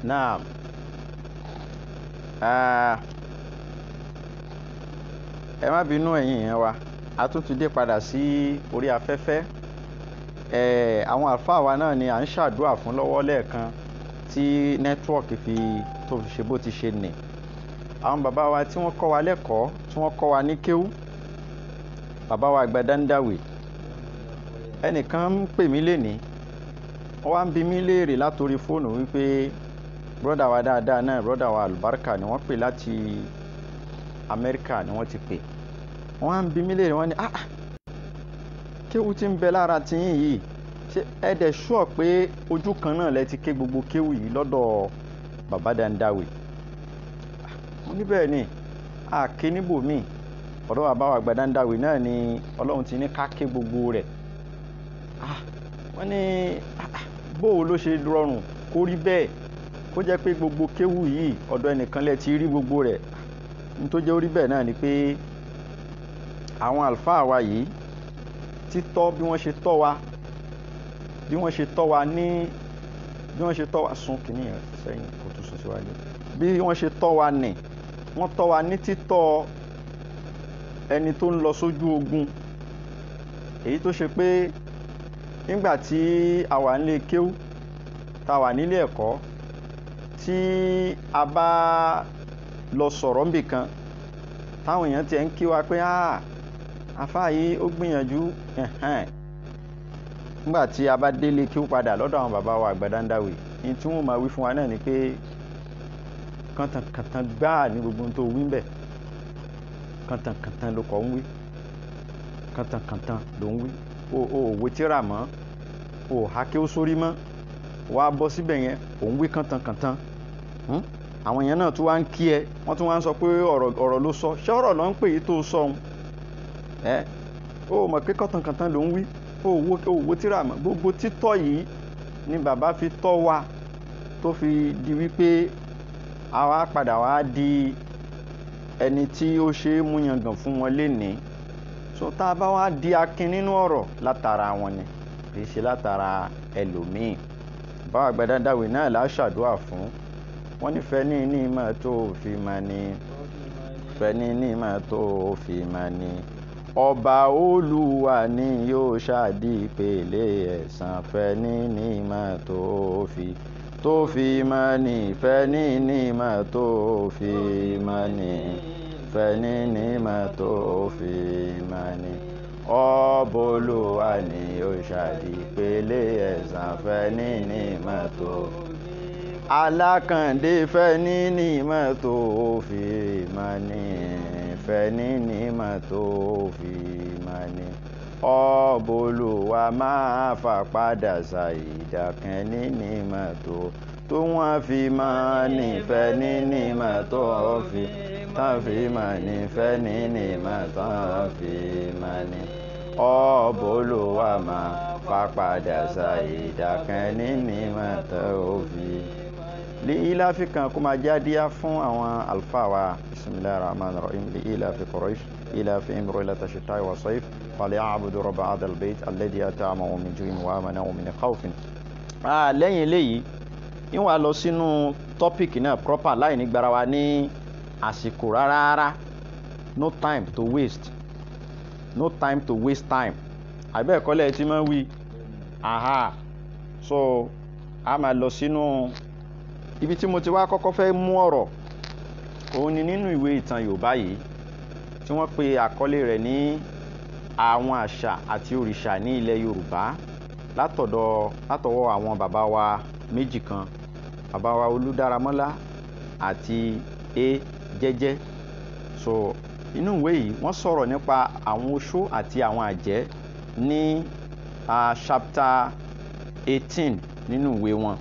Naam. Ẹ má bínú ẹ̀yin yẹn wa, a tún ti dé padà sí orí afẹ́fẹ́. Àwọn àlùfáà wa náà ni à ń ṣàdúrà fún lọ́wọ́ lẹ́ẹ̀kan tí nẹ́tíwọ̀kì tó fi ṣe bó ti ṣe nì. Àwọn bàbá wa tí wọ́n kọ́ wa lẹ́kọ̀ọ́, tí wọ́n kọ́ wa ní kéwú, bàbá wa àgbà Dandawe. Ẹnìkan ń pè mí lénìí, wọ́n wá ń bi mí léèrè látòrí fóònù wípé brọ́dà wa dáadáa náà, brọ́dà wa àlùbáríkà ni wọ́n pè láti Amẹ́ríkà ni wọ́n ti pè. Wọ́n wá ń bi mí léèrè, wọ́n ní kéwú tí ń bẹ lára tiyín yìí, ṣé ẹ dẹ̀ ṣúọ̀ pé ojú kan náà lẹ ti ké gbogbo kéwú yìí lọ́dọ̀ bàbá Dandawe? Mo ní bẹ́ẹ̀ ni, a ké níbòmíì, ọ̀dọ̀ bàbá wa àgbà Dandawe náà ni Ọlọ́run ti ní ká ké gbogbo rẹ̀. Wọ́n ní bóò ló ṣe rọrùn kó rí bẹ́ẹ̀, kó jẹ́ pé gbogbo kéwú yìí ọ̀dọ̀ ẹnìkan lẹ ti rí gbogbo rẹ̀. Ní tó jẹ́ orí bẹ́ẹ̀ náà ni pé àwọn àlùfáà wa yìí títọ́ bí wọ́n ṣe tọ́ wa, bí wọ́n ṣe tọ́ wa sún kìíní yẹn sẹ́yìn kò tún sún síwájú, bí wọ́n ṣe tọ́ wa nì, wọ́n tọ́ wa ní títọ́ ẹni tó ń lọ sójú ogun, èyí tó ṣe pé nígbà tí a wà nílé kéwú, tá wà nílé ẹ̀kọ́, tí a bá lọ sọ̀rọ̀ níbì kan táwọn èèyàn tiẹ̀ ń kí wa pé àfáà yìí ó gbìyànjú, nígbà tí a bá délé kéwú padà lọ́dọ̀ àwọn bàbá wa àgbà Dandawe, ní tí wọ́n máa wí fún wa náà ni pé kàntànkàntàn gbáà ní gbogbo tó wí ń bẹ̀, kàntànkàntàn ló kọ́ ń wí, kàntànkàntàn ló ń wí, òwe tíra mọ́, hákẹ́ ó sórí mọ́, wàá bọ́ síbẹ̀ yẹn òun wí kàntànkàntàn. Àwọn èèyàn náà tún wá ń kí ẹ, wọ́n tún wá ń sọ pé ọ̀rọ̀ ló sọ, ṣé ọ̀rọ̀ ló ń pè é tó sọ ohun? Ó mọ̀ pé kàntànkàntàn ló ń wí, òwò tíra mọ́. Gbogbo títọ́ yìí ni bàbá fi tọ́ wa tó fi di wípé àwa padà wá di ẹni tí ó ṣe é mú yangàn fún wọn lénìí. So tá a bá wá di akin nínú ọ̀rọ̀ látara wọn ni, kì í ṣe látara ẹlòmíì. Bàbá àgbà Dandawe náà là á ṣàdúrà fún. Wọ́n ní fẹ́ni ní ìmọ̀ tó fi mọ̀ ni, fẹ́ni ní ìmọ̀ tó fi mọ̀ ni, ọba Olúwa ni yóò ṣàdí ìpele ẹ̀san. Fẹ́ni ní ìmọ̀ tó fi mọ̀ ni, fẹ́ni ní ìmọ̀ tó fi mọ̀ ni, fẹ́ni ní ìmọ̀ tó fi mọ̀ ni, ọba Olúwa ni yóò ṣàdí ìpele ẹ̀san. Fẹ́ni ní ìmọ̀ tó alákàndé, fẹ́ni ní ìmọ̀ tó fi mọ̀ ni, fẹ́ni ní ìmọ̀ tó fi mọ̀ ni, ọba Olúwa máa fà padà ṣàìdá. Kẹ́ni ní ìmọ̀ tó wọ́n fi mọ̀ ni, fẹ́ni ní ìmọ̀ tó fi mọ̀ ni, fẹ́ni ní ìmọ̀ tó fi mọ̀ ni, ọba Olúwa máa fà padà ṣàìdá. Kẹ́ni ní ìmọ̀ tó fi لإلاف كان كما جادية فون أو الفاوى. بسم الله الرحمن الرحيم. لإلاف قريش إلافهم رحلة الشتاء والصيف فليعبدوا رب هذا البيت الذي أطعمهم من جوع وآمنهم من خوف. lẹ́yìn eléyìí ìwọ̀n a lọ sínú tọ́pìkì náà proper láì ní gbára wa ní àsìkò rárá. No time to waste, no time to waste time. àbẹ́ ẹ̀kọ́lẹ̀ tí máa ń wí so a máa lọ sínú ibi tí mo ti wá kọ́kọ́ fẹ́ mú ọ̀rọ̀. Òun ni nínú ìwé ìtàn Yorùbá yìí tí wọ́n pe àkọlé rẹ̀ ní àwọn àṣà àti òrìṣà ní ilẹ̀ Yorùbá látọwọ́ àwọn bàbá wa méjì kan, bàbá wa Olúdáramọ́lá àti Jẹ́jẹ́. So inú ìwé yìí wọ́n sọ̀rọ̀ nípa àwọn oṣó àti àwọn àjẹ́ ní chapter 18 nínú ìwé wọn.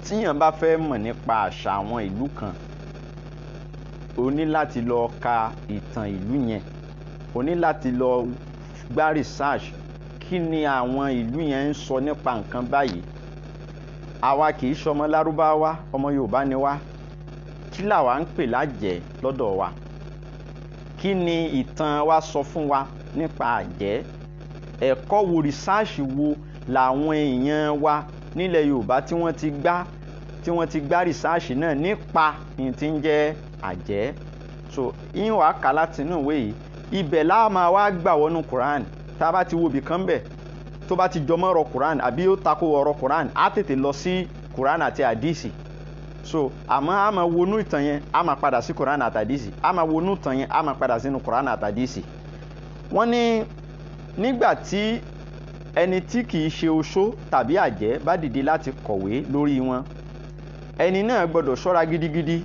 Tíyàn bá fẹ́ mọ̀ nípa àṣà àwọn ìlú kan, o ní láti lọ ka ìtàn ìlú yẹn, o ní láti lọ gbá research kí ni àwọn ìlú yẹn ń sọ nípa nǹkan báyìí. Àwa kì í ṣọmọ Lárúbáwá, ọmọ Yorùbá ni wá. Kí làwa ń pè lájẹ́ lọ́dọ̀ wa? Kí ni ìtàn wa sọ fún wa nípa àjẹ́? Ẹ̀kọ́ wo research wo làwọn èèyàn wa nílẹ̀ Yorùbá tí wọ́n ti gbá tí wọ́n ti gbá rìsáàṣì náà nípa ní ti ń jẹ́ àjẹ́. So ìyẹn wàá kà láti inú ìwé yìí, ibẹ̀ láà máa wá gbà wọnú Quran. Tá a bá ti wo ibì kan bẹ̀ tó bá ti jọmọ́ ọ̀rọ̀ Quran àbí ó tako ọ̀rọ̀ Quran, á tètè lọ sí Quran àti àdìsí. So àmọ́ a máa wọnú ìtàn yẹn, a máa padà sí Quran àti àdìsí, a máa wọnú ìtàn yẹn, a máa padà sínú Quran àti àdìsí. Wọ́n ní nígbà tí ẹni tí kìí ṣe oṣó tàbí àjẹ́ bá dìde láti kọ̀wé lórí wọn, ẹni náà gbọ́dọ̀ ṣọ́ra gidigidi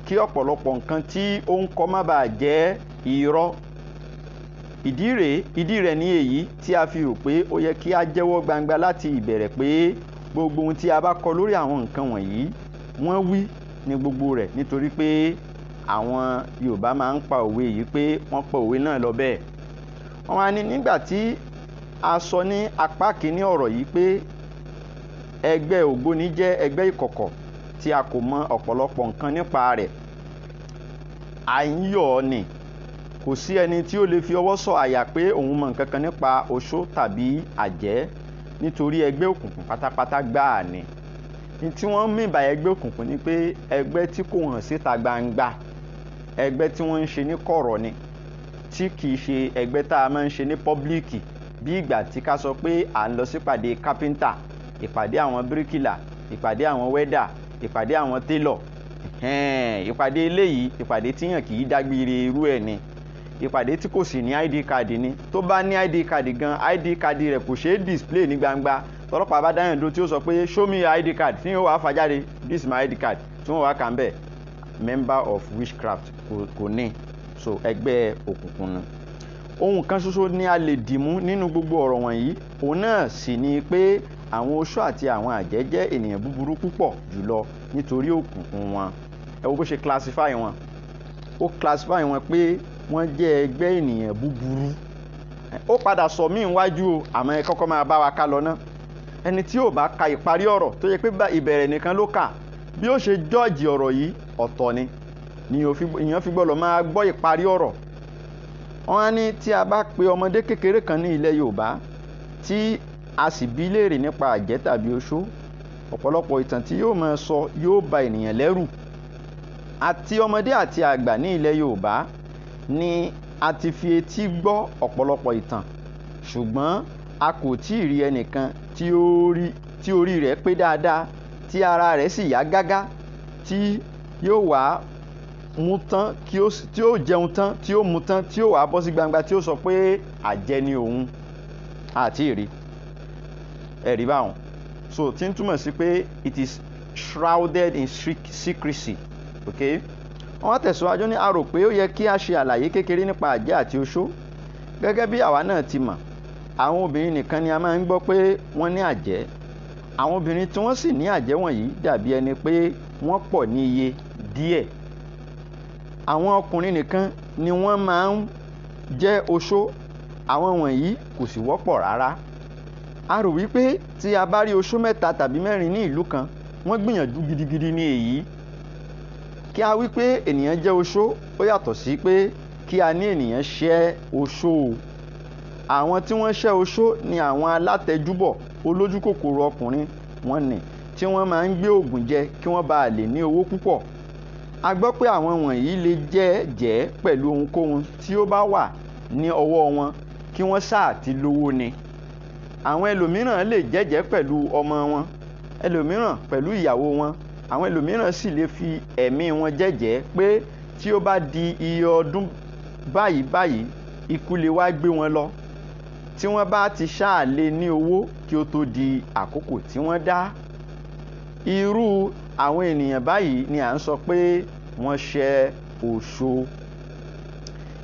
kí ọ̀pọ̀lọpọ̀ nǹkan tí ó ń kọ má bàa jẹ́ irọ́. Ìdí rẹ̀ ní èyí tí a fi rò pé ó yẹ kí a jẹ́wọ́ gbangba láti ìbẹ̀rẹ̀ pé gbogbo ohun tí a bá kọ lórí àwọn nǹkan wọ̀nyí wọ́n wí ní gbogbo rẹ̀, nítorí pé àwọn Yorùbá máa ń pa òwe yìí pé wọ́n pa òwe náà lọ bẹ́ẹ̀. Wọ́n wá ní nígbà tí a sọ ní apá kìíní ọ̀rọ̀ yìí pé ẹgbẹ́ ògbóni jẹ́ ẹgbẹ́ ìkọ̀kọ̀ tí a kò mọ ọ̀pọ̀lọpọ̀ nǹkan nípa rẹ̀, à ń yọ̀ ọ́ ni. Kò sí ẹni tí ó lè fi ọwọ́ sọ àyà pé òun mọ nǹkan kan nípa oṣó tàbí àjẹ́, nítorí ẹgbẹ́ òkùnkùn pátápátá gbáà ni. Ní tí wọ́n mì bá ẹgbẹ́ òkùnkùn ni pé ẹgbẹ́ tí kò hàn síta gbangba, ẹgbẹ́ tí wọ́n ń ṣe ní kọ̀rọ̀ ni, tí kìí ṣe ẹgbẹ́ tá a máa ń ṣe ní pọ́blíkì, bí ìgbà tí ká sọ pé à ń lọ sípàdé kápẹ́ńtà, ìpàdé àwọn bíríkìlà, ìpàdé àwọn wẹ́dà, ìpàdé àwọn télọ̀. Ìpàdé eléyìí ìpàdé tíyàn kìí dágbére irú ẹ̀ ni, ìpàdé tí kò sì ní ID card ni. Tó bá ní ID card gan, ID card rẹ̀ kò ṣeé display ní gbangba. Tọ́lọ́pàá bá dáyàn dúró tí ó sọ pé show me your ID card, tí yóò wá fà jáde, this is my ID card, tí wọ́n wá kà ń bẹ̀, member of witchcraft kò ní. So ẹgbẹ́ òkùnkùn ni. Ohun kan ṣoṣo ni a lè dìmú nínú gbogbo ọ̀rọ̀ wọ̀nyí, òun náà sì ni pé àwọn oṣó àti àwọn àjẹ́ jẹ́ ènìyàn búburú púpọ̀ jùlọ nítorí òkùnkùn wọn. Ẹ wo bó ṣe classify wọn. Ó classify wọn pé wọ́n jẹ́ ẹgbẹ́ ènìyàn búburú. Ó padà sọ míì wájú o, àmọ́ ẹ kọ́kọ́ máa bá wa ká lọ ná. Ẹni tí ò bá ka ìparí ọ̀rọ̀ tó yẹ pé ìbẹ̀rẹ̀ nìkan ló kà, bí ó ṣe jọ́ọ̀jì ọ̀rọ̀ yìí ọ̀tọ̀ ni ìyẹn fi gbọ́dọ̀ máa gbọ́ ìparí ọ̀rọ̀. Wọ́n á ní tí a bá pe ọmọdé kékeré kan ní ilẹ̀ Yorùbá tí a sì bi léèrè nípa àjẹ́ tàbí oṣó, ọ̀pọ̀lọpọ̀ ìtàn tí yóò máa sọ yóò ba ènìyàn lẹ́rù. Àti ọmọdé àti àgbà ní ilẹ̀ Yorùbá ni a ti fi etí gbọ́ ọ̀pọ̀lọpọ̀ ìtàn, ṣùgbọ́n a kò tí ì rí ẹnìkan tí orí rẹ̀ pé dáadáa, tí ara rẹ̀ sì yá gágá, tí yóò wá mú tán, tí ó jẹun tán, tí ó mu tán, tí ó wá bọ́ sí gbangba tí ó sọ pé àjẹ́ ni òun. Àti ìrí ẹ̀rí báwọn. So tí ń túmọ̀ sí pé it is shrouded in secrecy. Okay? Wọ́n tẹ̀síwájú ní a rò pé ó yẹ kí a ṣe àlàyé kékeré nípa àjẹ́ àti oṣó. Gẹ́gẹ́ bí àwa náà ti mọ̀, àwọn obìnrin nìkan ni a máa ń gbọ́ pé wọ́n ní àjẹ́. Àwọn obìnrin tí wọ́n sì ní àjẹ́ wọ̀nyí dàbí ẹni pé wọ́n pọ̀ ní iye díẹ̀. Àwọn ọkùnrin nìkan ni wọ́n máa ń jẹ́ oṣó. Àwọn wọ̀nyí kò sì wọ́pọ̀ rárá. A rò wípé tí a bá rí oṣó 3 tàbí 4 ní ìlú kan, wọ́n gbìyànjú gidigidi ní èyí. Kí a wípé ènìyàn jẹ́ oṣó ó yàtọ̀ sí pé kí a ní ènìyàn ṣẹ́ oṣó. Àwọn tí wọ́n ṣẹ́ oṣó ni àwọn alátẹjúbọ̀ olójú kòkòrò ọkùnrin wọn ni, tí wọ́n máa ń gbé òògùn jẹ kí wọ́n bá lè ní owó púpọ̀. A gbọ́ pé àwọn wọ̀nyí lè jẹ́ pẹ̀lú ohunkóhun tí ó bá wà ní ọwọ́ wọn kí wọ́n sáà ti lówó ni. Àwọn ẹlòmíràn lè jẹ́jẹ́ pẹ̀lú ọmọ wọn, ẹlòmíràn pẹ̀lú ìyàwó wọn, àwọn ẹlòmíràn sì lè fi ẹ̀mí wọn jẹ́jẹ́ pé tí ó bá di iye ọdún báyìí ikú lè wá gbé wọn lọ, tí wọ́n bá ti ṣáà lè ní owó kí ó tó di àkókò tí wọ́n dá. Irú àwọn ènìyàn báyìí ni à ń sọ pé wọ́n ṣẹ́ oṣó.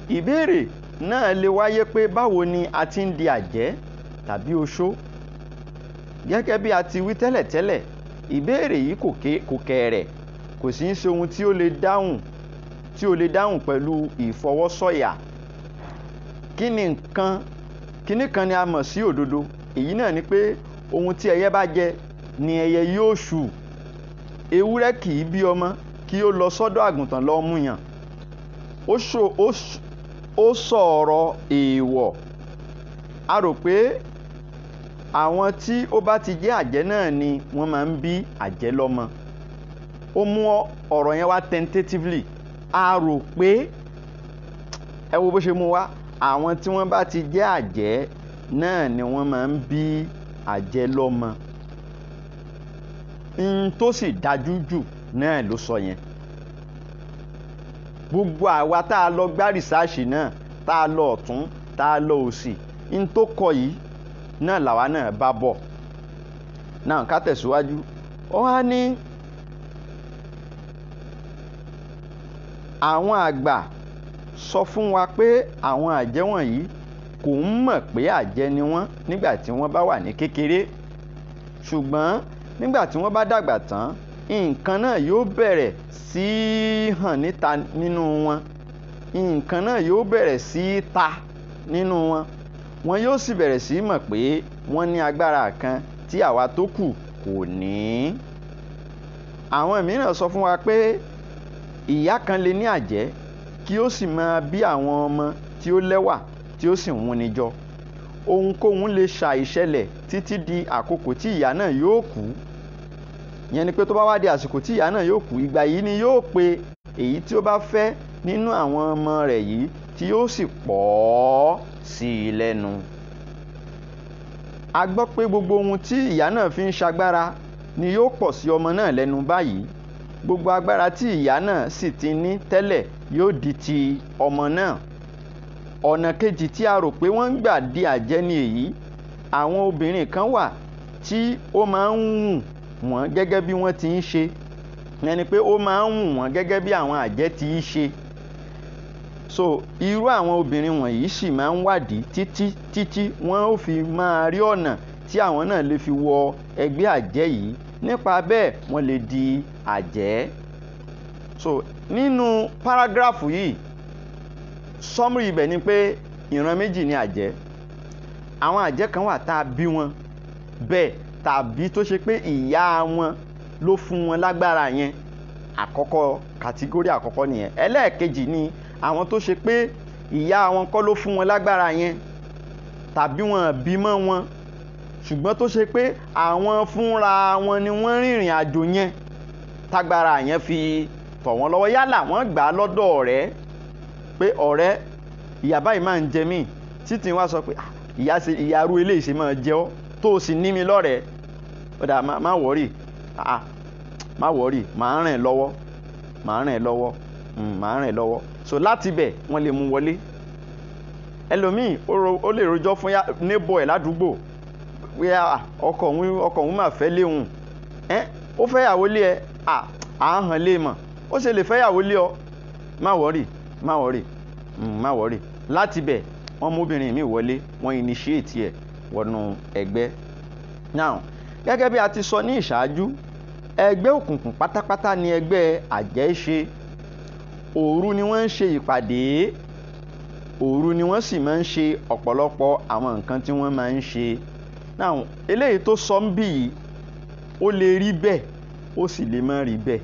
Ìbéèrè náà lè wáyé pé báwo ni a ti ń di àjẹ́ tàbí oṣó? Gẹ́gẹ́ bí a ti wí tẹ́lẹ̀tẹ́lẹ̀, ìbéèrè yìí kò kẹ̀rẹ̀, kò sì ń ṣe ohun tí ó lè dáhùn pẹ̀lú ìfọwọ́sọ̀yà. Kíní kan ni a mọ̀ sí òdodo, èyí náà ni pé ohun tí ẹyẹ bá jẹ ni ẹyẹ yóò ṣù. Ewúrẹ́ kì í bí ọmọ kí ó lọ sọ́dọ̀ àgùntàn lọ mú yàn. Ó sọ̀rọ̀ èèwọ̀. A rò pé àwọn tí ó bá ti jẹ́ àjẹ́ náà ni wọ́n máa ń bí àjẹ́ lọ́mọ. ó mú ọ̀rọ̀ yẹn wá tentatively, a rò pé ẹ wo bó ṣe mú wá, àwọn tí wọ́n bá ti jẹ́ àjẹ́ náà ni wọ́n máa ń bí àjẹ́ lọ́mọ. n tó sì dájú jù náà ló sọ yẹn. gbogbo àwa tá a lọ gbá rìsáàṣì náà, tá a lọ ọ̀tún tá a lọ òsì, n tó kọ yìí náà làwa náà bá bọ̀. náà ká tẹ̀síwájú. ó wá ní àwọn àgbà sọ fún wa pé àwọn àjẹ́ wọ̀nyí kò ń mọ̀ pé àjẹ́ ni wọ́n nígbà tí wọ́n bá wà ní kékeré, ṣùgbọ́n nígbà tí wọ́n bá dàgbà tán, nǹkan náà yóò bẹ̀rẹ̀ sí í hàn níta nínú wọn, nǹkan náà yóò bẹ̀rẹ̀ sí í ta nínú wọn, wọn yóò sì bẹ̀rẹ̀ sí í mọ̀ pé wọ́n ní agbára kan tí àwa tó kù kò ní. àwọn mìíràn sọ fún wa pé ìyá kan lè ní àjẹ́ kí ó sì máa bí àwọn ọmọ tí ó lẹ́wà tí ó sì ń wúni jọ. ohunkóhun lè ṣàìṣẹlẹ̀ títí di àkókò tí ìyá náà yóò kú. ìyẹn ni pé tó bá wá di àsìkò tí ìyá náà yóò kú, ìgbà yìí ni yóò pe èyí tí ó bá fẹ́ nínú àwọn ọmọ rẹ̀ yìí tí yóò sì pọ̀ sí i lẹ́nu. a gbọ́ pé gbogbo ohun tí ìyá náà fi ń ṣagbára ni yóò pọ̀ sí ọmọ náà lẹ́nu báyìí. gbogbo agbára tí ìyá náà sì ti ní tẹ́lẹ̀ yóò di ti ọmọ náà. ọ̀nà kejì tí a rò pé wọ́n ń gbà di àjẹ́ ni èyí. àwọn obìnrin kan wà tí ó máa ń wù wọ́n gẹ́gẹ́ bí wọ́n ti ń ṣe. ẹni pé ó máa ń wù wọ́n gẹ́gẹ́ bí àwọn àjẹ́ ti ń ṣe. so irú àwọn obìnrin wọ̀nyí sì máa ń wádìí títí wọ́n ó fi máa rí ọ̀nà tí àwọn náà lè fi wọ ẹgbẹ́ àjẹ́ yìí. nípa bẹ́ẹ̀ wọ́n lè di àjẹ́. so nínú párágráfù yìí, summary ibẹ̀ ni pé ìran méjì ni àjẹ́. àwọn àjẹ́ kan wà tá a bí wọn bẹ́ẹ̀, tàbí tó ṣe pé ìyá wọn ló fún wọn lágbára yẹn. àkọ́kọ́ kàtígórì àkọ́kọ́ nìyẹn. ẹlẹ́ẹ̀kejì ni àwọn tó ṣe pé ìyá wọn kọ́ ló fún wọn lágbára yẹn, tàbí wọn bímọ wọn, ṣùgbọ́n tó ṣe pé àwọn fúnra wọn ni wọ́n rìnrìn àjò yẹn tágbára yẹn fi tọ̀ wọ́n lọ́wọ́. yálà wọ́n gbà á lọ́dọ̀ ọ̀rẹ́ pé ọ̀rẹ́ ìyá báyìí máa ń jẹ mí, títí wá sọ pé ìyá arú eléyìí ṣe máa jẹ ọ́ tó o sì ní mi lọ́rẹ̀ẹ́. ó dà má wọ́rì, má wọ́rì, màá ràn ẹ́ lọ́wọ́, màá ràn ẹ́ lọ́wọ́, màá ràn ẹ́ lọ́wọ́. so láti bẹ̀ wọ́n lè mú wọlé. ẹlòmíì ó lè rojọ́ fún neighbor ẹ̀ ládùúgbò pé ọkọ òun máa fẹ́ léhùn, ó fẹ́ yàwó lé ẹ, àáhàn lè mọ̀, ó ṣe lè fẹ́ yàwó lé ọ. má wọ́rì, má wọ́rì, má wọ́rì. láti bẹ̀ wọ́n mú obìnrin mi wọlé, wọ́n initiate ẹ̀ wọnú ẹgbẹ́. now gẹ́gẹ́ bí a ti sọ ní ìṣáájú, ẹgbẹ́ òkùnkùn pátápátá ni ẹgbẹ́ àjẹ́ ṣe. òru ni wọ́n ń ṣe ìpàdé, òru ni wọ́n sì máa ń ṣe ọ̀pọ̀lọpọ̀ àwọn nǹkan tí wọ́n máa ń ṣe. now eléyìí tó sọ ń bì yìí, ó lè rí bẹ́ẹ̀ ó sì lè má rí bẹ́ẹ̀,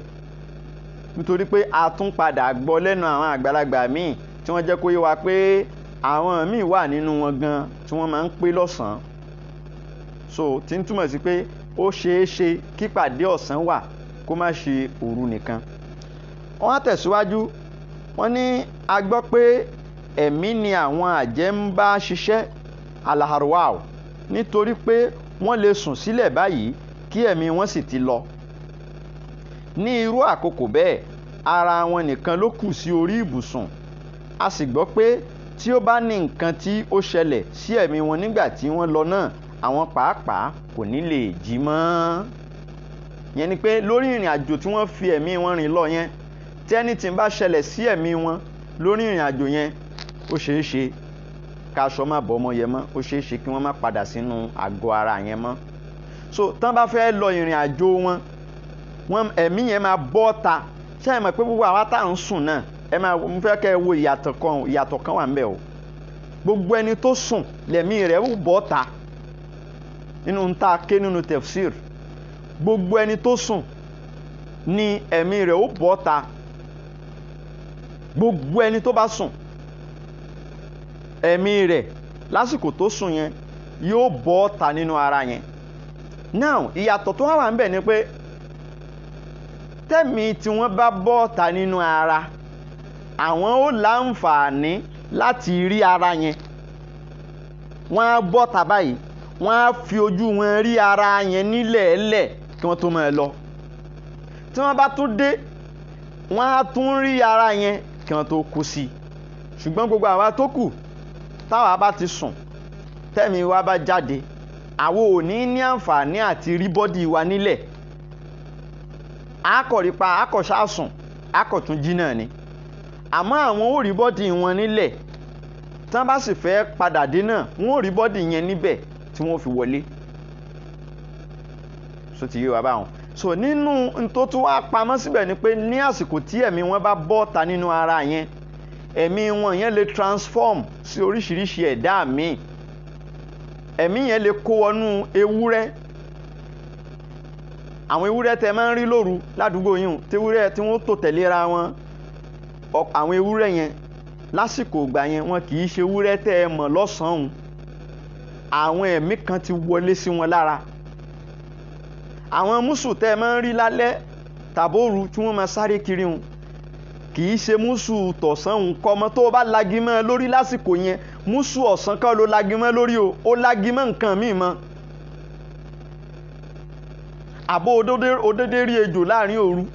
nítorí pé a tún padà gbọ́ lẹ́nu àwọn àgbàlagbà míì tí wọ́n jẹ́ kó yé wa pé àwọn míì wà nínú wọn gan tí wọ́n máa ń pé lọ́sàn-án. so tí ń túmọ̀ sí pé ó ṣeé ṣe kípàdé ọ̀sán wà kó má ṣe òru nìkan. wọ́n á tẹ̀síwájú, wọ́n ní a gbọ́ pé ẹ̀mí ni àwọn àjẹ́ ń bá ṣiṣẹ́ alaharwao, nítorí pé wọ́n lè sùn sílẹ̀ báyìí kí ẹ̀mí wọn sì ti lọ. ní irú àkókò bẹ́ẹ̀, ara wọn nìkan ló kù sí orí ibùsùn. a sì gbọ́ pé tí ó bá ní nǹkan tí ó ṣẹlẹ̀ sí ẹ̀mí wọn nígbà tí wọ́n lọ náà, àwọn pàápàá kò ní lè jí mọ́. yẹn ni pé lórí ìrìn àjò tí wọ́n fi ẹ̀mí wọn rìn lọ yẹn, tí anything bá ṣẹlẹ̀ sí ẹ̀mí wọn lórí ìrìn àjò yẹn, ó ṣeé ṣe káṣọ má bọ́ ọmọ yẹn mọ́, ó ṣeé ṣe kí wọ́n má padà sínú àgọ́ ara yẹn mọ́. so tán bá fẹ́ lọ ìrìn àjò wọn ẹ̀mí yẹn máa bọ́ ta. ṣé ẹ mọ̀ pé gbogbo àwa tá à ń sùn náà, mo fẹ́ kẹ́ ẹ wo ìyàtọ̀ kan wà ń bẹ̀ o. gbogbo ẹni tó sùn lẹ̀mí rẹ̀ ó bọ́ ta. nínú ń ta ké nínú tefsir, gbogbo ẹni tó sùn ni ẹ̀mí rẹ̀ ó bọ́ ta. gbogbo ẹni tó bá sùn, ẹ̀mí rẹ̀ lásìkò tó sùn yẹn yóò bọ́ ta nínú ara yẹn. now ìyàtọ̀ tó wà ń bẹ̀ ni pé tẹ́mi tí wọ́n bá bọ́ta nínú ara àwọn ó láǹfààní láti rí ara yẹn, wọ́n á bọ́ta báyìí, wọ́n á fi ojú wọn rí ara yẹn nílẹ̀ẹ́lẹ̀ kí wọ́n tó máa lọ. Tí wọ́n bá tún dé wọ́n á tún rí ara yẹn kí wọ́n tó kú sí. Ṣùgbọ́n gbogbo àwa tó kù táwa bá ti sùn tẹ́mi wa bá jáde, àwa ò ní àǹfààní àti rí bọ́dì wa nílẹ̀. Akọ̀rípa akọ̀ṣàsùn akọ̀tún jí náà ni. Àmọ́ àwọn ò rí bọ́dì wọn nílẹ̀. Tí wọ́n bá sì fẹ́ padà dé náà wọ́n ò rí bọ́dì yẹn níbẹ̀ tí wọ́n fi wọlé. So ti yé wa báwọn. So nínú tó tún wá pamọ́ síbẹ̀ ni pé ní àsìkò tí ẹ̀mí wọn bá bọ́ta nínú ara yẹn, ẹ̀mí wọn yẹn lè transform sí oríṣiríṣi ẹ̀dá míì. Ẹ̀mí yẹn lè kó wọnú ewúrẹ́. Àwọn ewúrẹ́ tẹ máa ń rí lóru ládùúgbò yín, tewúrẹ́ tí wọ́n tò tẹ̀léra wọn. Àwọn ewúrẹ́ yẹn lásìkò ìgbà yẹn wọn kì í ṣe ewúrẹ́ tẹ́ ẹ mọ̀ lọ́sàn-án. Àwọn ẹ̀mí kan ti wọlé sí wọn lára. Àwọn mùsù tẹ́ ẹ máa ń rí lálẹ́ tàbóru tí wọ́n máa sáré kiri wọn kì í ṣe mùsù tọ̀sán òun kọ́ mọ́. Tó o bá lagi mọ́ lórí lásìkò yẹn, mùsù ọ̀sán kọ́ ló lagi mọ́ lórí o, ó lagi mọ́ nǹkan míì mọ́. Àbó òdédé rí ejò láàrin òru,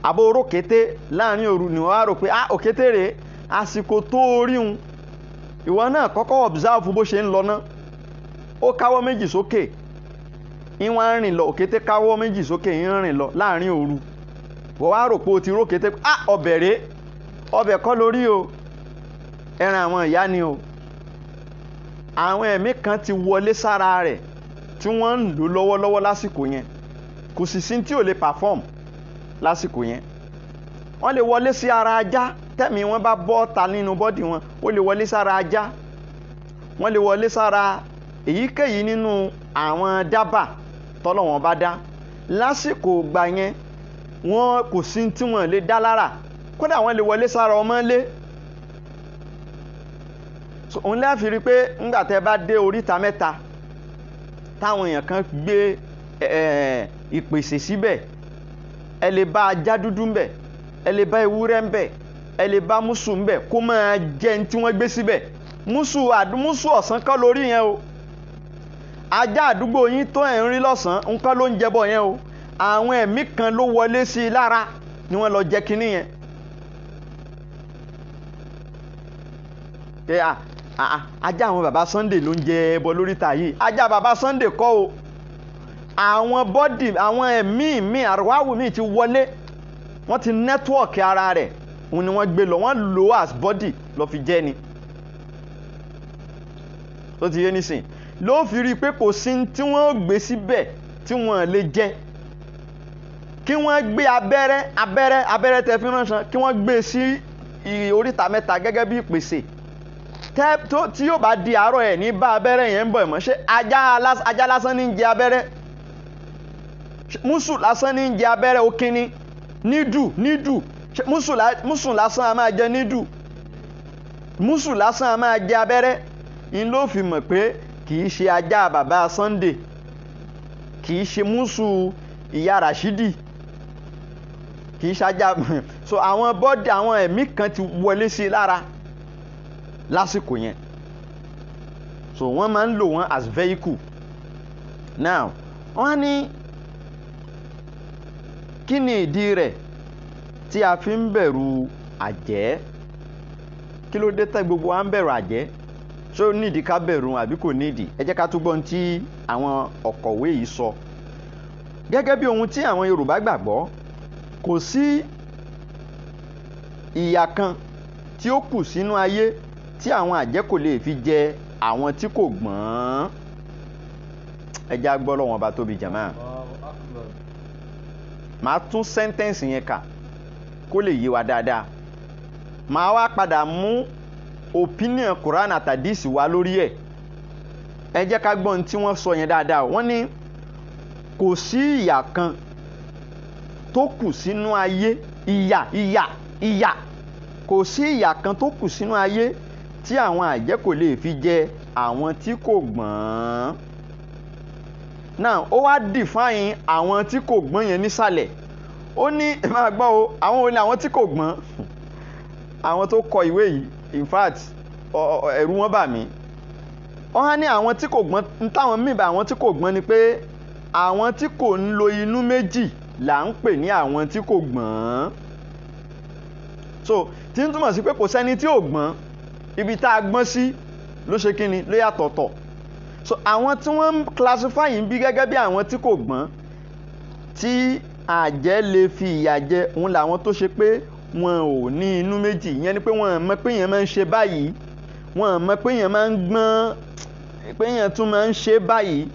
àbó orókété láàrin òru ni wọ́n á rò pé òkété rèé, àsìkò tó orí un ìwọ náà kọ́kọ́ observe bó ṣe ń lọ náà. Ó káwọ́ méjì sókè ìwọ̀n rìn lọ, òkété káwọ́ méjì sókè ń rìn lọ láàrin òru. Wọ́n wá rò pé o ti rókété ọbẹ̀ rèé, ọbẹ̀ kọ́ lórí o, ẹran àwọn ìyá ni o. Àwọn ẹ̀mí kan ti wọlé sára rẹ̀ tí wọ́n ń lò lọ́wọ́lọ́wọ́ lásìkò yẹn. Kò sì sí tí ò lè perform lásìkò yẹn. Wọ́n lè wọlé sí ara ajá tẹ́mi wọ́n bá bọ́ta nínú bọ́dì wọn, ó lè wọlé sára ajá. Wọ́n lè wọlé sára èyíkéyìí nínú àwọn dábà tọ́lọ́wọ́n bá dá. Lásìkò ìgbà yẹn wọ́n kò sí tí wọ́n lè dá lára. Kódà wọ́n lè wọlé sára ọmọlé. So òun lè fi rí pé ńgbà tẹ́ bá dé oríta mẹ́ta táwọn èèyàn kan gbé ìpèsè síbẹ̀, ẹ lè bá ajá dúdú ńbẹ̀, ẹ lè bá ewúrẹ́ ńbẹ̀, ẹ lè bá mùsù ńbẹ̀ kó máa jẹ ní tí wọ́n gbé síbẹ̀. Mùsù ọ̀sán kọ́ lórí yẹn o. Ajá àdúgbò yín tó ẹ̀ ń rí lọ́sàn-án nǹkan ló ń jẹbọ yẹn o. Àwọn ẹ̀mí kan ló wọlé sí i lára ni wọ́n lọ jẹ kinní yẹn. Ajá àwọn bàbá Sunday ló ń jẹ ẹbọ lóríta yìí. Ajá bàbá Sunday kọ́ o. Àwọn bọ́dì àwọn ẹ̀mí mi àrùwáwù mi ti wọlé, wọ́n ti nẹ́tíwọ̀kì ara rẹ̀, òun ni wọ́n gbé lọ, wọ́n lò as bọ́dì lọ fi jẹ́ ni. Tó ti yé nísìn ló fi rí i pé kò sí tí wọ́n gbé síbẹ̀ tí wọ́n lè jẹ. Kí wọ́n gbé abẹ́rẹ́ tẹ fi ránṣan, kí wọ́n gbé sí oríta mẹ́ta gẹ́gẹ́ bí ìpèsè. Tí yóò bá di àárọ̀ ẹ̀ ní bá abẹ́rẹ́ yẹn ń bọ̀ mọ́. Ṣé ajá lásán ní ń jẹ abẹ́rẹ́? Mùsù lásán ní ń jẹ abẹ́rẹ́ okínní? Nídù mùsù lásán a máa jẹ nídù? Mùsù lásán a máa jẹ abẹ́rẹ́? In ló fi mọ̀ pé kì í ṣe ajá bàbá Sunday, kì í ṣe mùsù ìyá Rashidi, kì í ṣe ajá. So àwọn bọ́dì àwọn ẹ̀mí kan ti wọlé sí i lára lásìkò yẹn. So wọ́n máa ń lò wọ́n as vehicle. Now wọ́n ní kí ni ìdí rẹ̀ tí a fi ń bẹ̀rù àjẹ́? Kí ló dé tẹ́ gbogbo wa ń bẹ̀rù àjẹ́? Ṣé ó nídìí ká bẹ̀rù àbí kò nídìí? Ẹ jẹ́ ká tún gbọ́ ohun tí àwọn ọ̀kọ̀wé yìí sọ. Gẹ́gẹ́ bí ohun tí àwọn Yorùbá gbàgbọ́, kò sí ìyà kan tí ó kù sínú ayé tí àwọn àjẹ́ kò lè fi jẹ àwọn tí kò gbọ́n. Ẹ jẹ́ á gbọ́ lọ́wọ́n ọba tóbi jàmáà. Màá tún sẹ́ńtẹ́ǹsì yẹn kà kó lè yé wa dáadáa. Màá wá padà mú opinion Quran àtàdísì wá lórí ẹ̀. Ẹ jẹ́ ká gbọ́ ohun tí wọ́n sọ yẹn dáadáa. Wọ́n ní kò sí ìyà kan tó kù sínú ayé, ìyà kò sí ìyà kan tó kù sínú ayé tí àwọn àjẹ́ kò lè fi jẹ àwọn tí kò gbọ́n. Now ó wá define àwọn tí kò gbọ́n yẹn nísàlẹ̀. ó ní ẹ máa gbọ́ o àwọn wo ni àwọn tí kò gbọ́n àwọn tó kọ ìwé yìí in fact ẹ̀rù wọn bà mí. wọ́n á ní àwọn tí kò gbọ́n ń táwọn mìíràn àwọn tí kò gbọ́n ni pé àwọn tí kò ń lo inú méjì là ń pè ní àwọn tí kò gbọ́n. so tí ń túmọ̀ sí pé kò sẹ́ni tí ò gbọ́n ibi tá a gbọ́n sí ló ṣe kíni ló yàtọ̀tọ̀. so àwọn tí wọ́n ń classify yìí bí gẹ́gẹ́ bí àwọn tí kò gbọ́n tí àjẹ́ lè fi ìyà jẹ òun làwọn tó ṣe pé wọn ò ní inú méjì. ìyẹn ni pé wọn mọ̀ pé èèyàn máa ń ṣe báyìí, wọn mọ̀ pé èèyàn máa ń gbọ́n, pé èèyàn tún máa ń ṣe báyìí.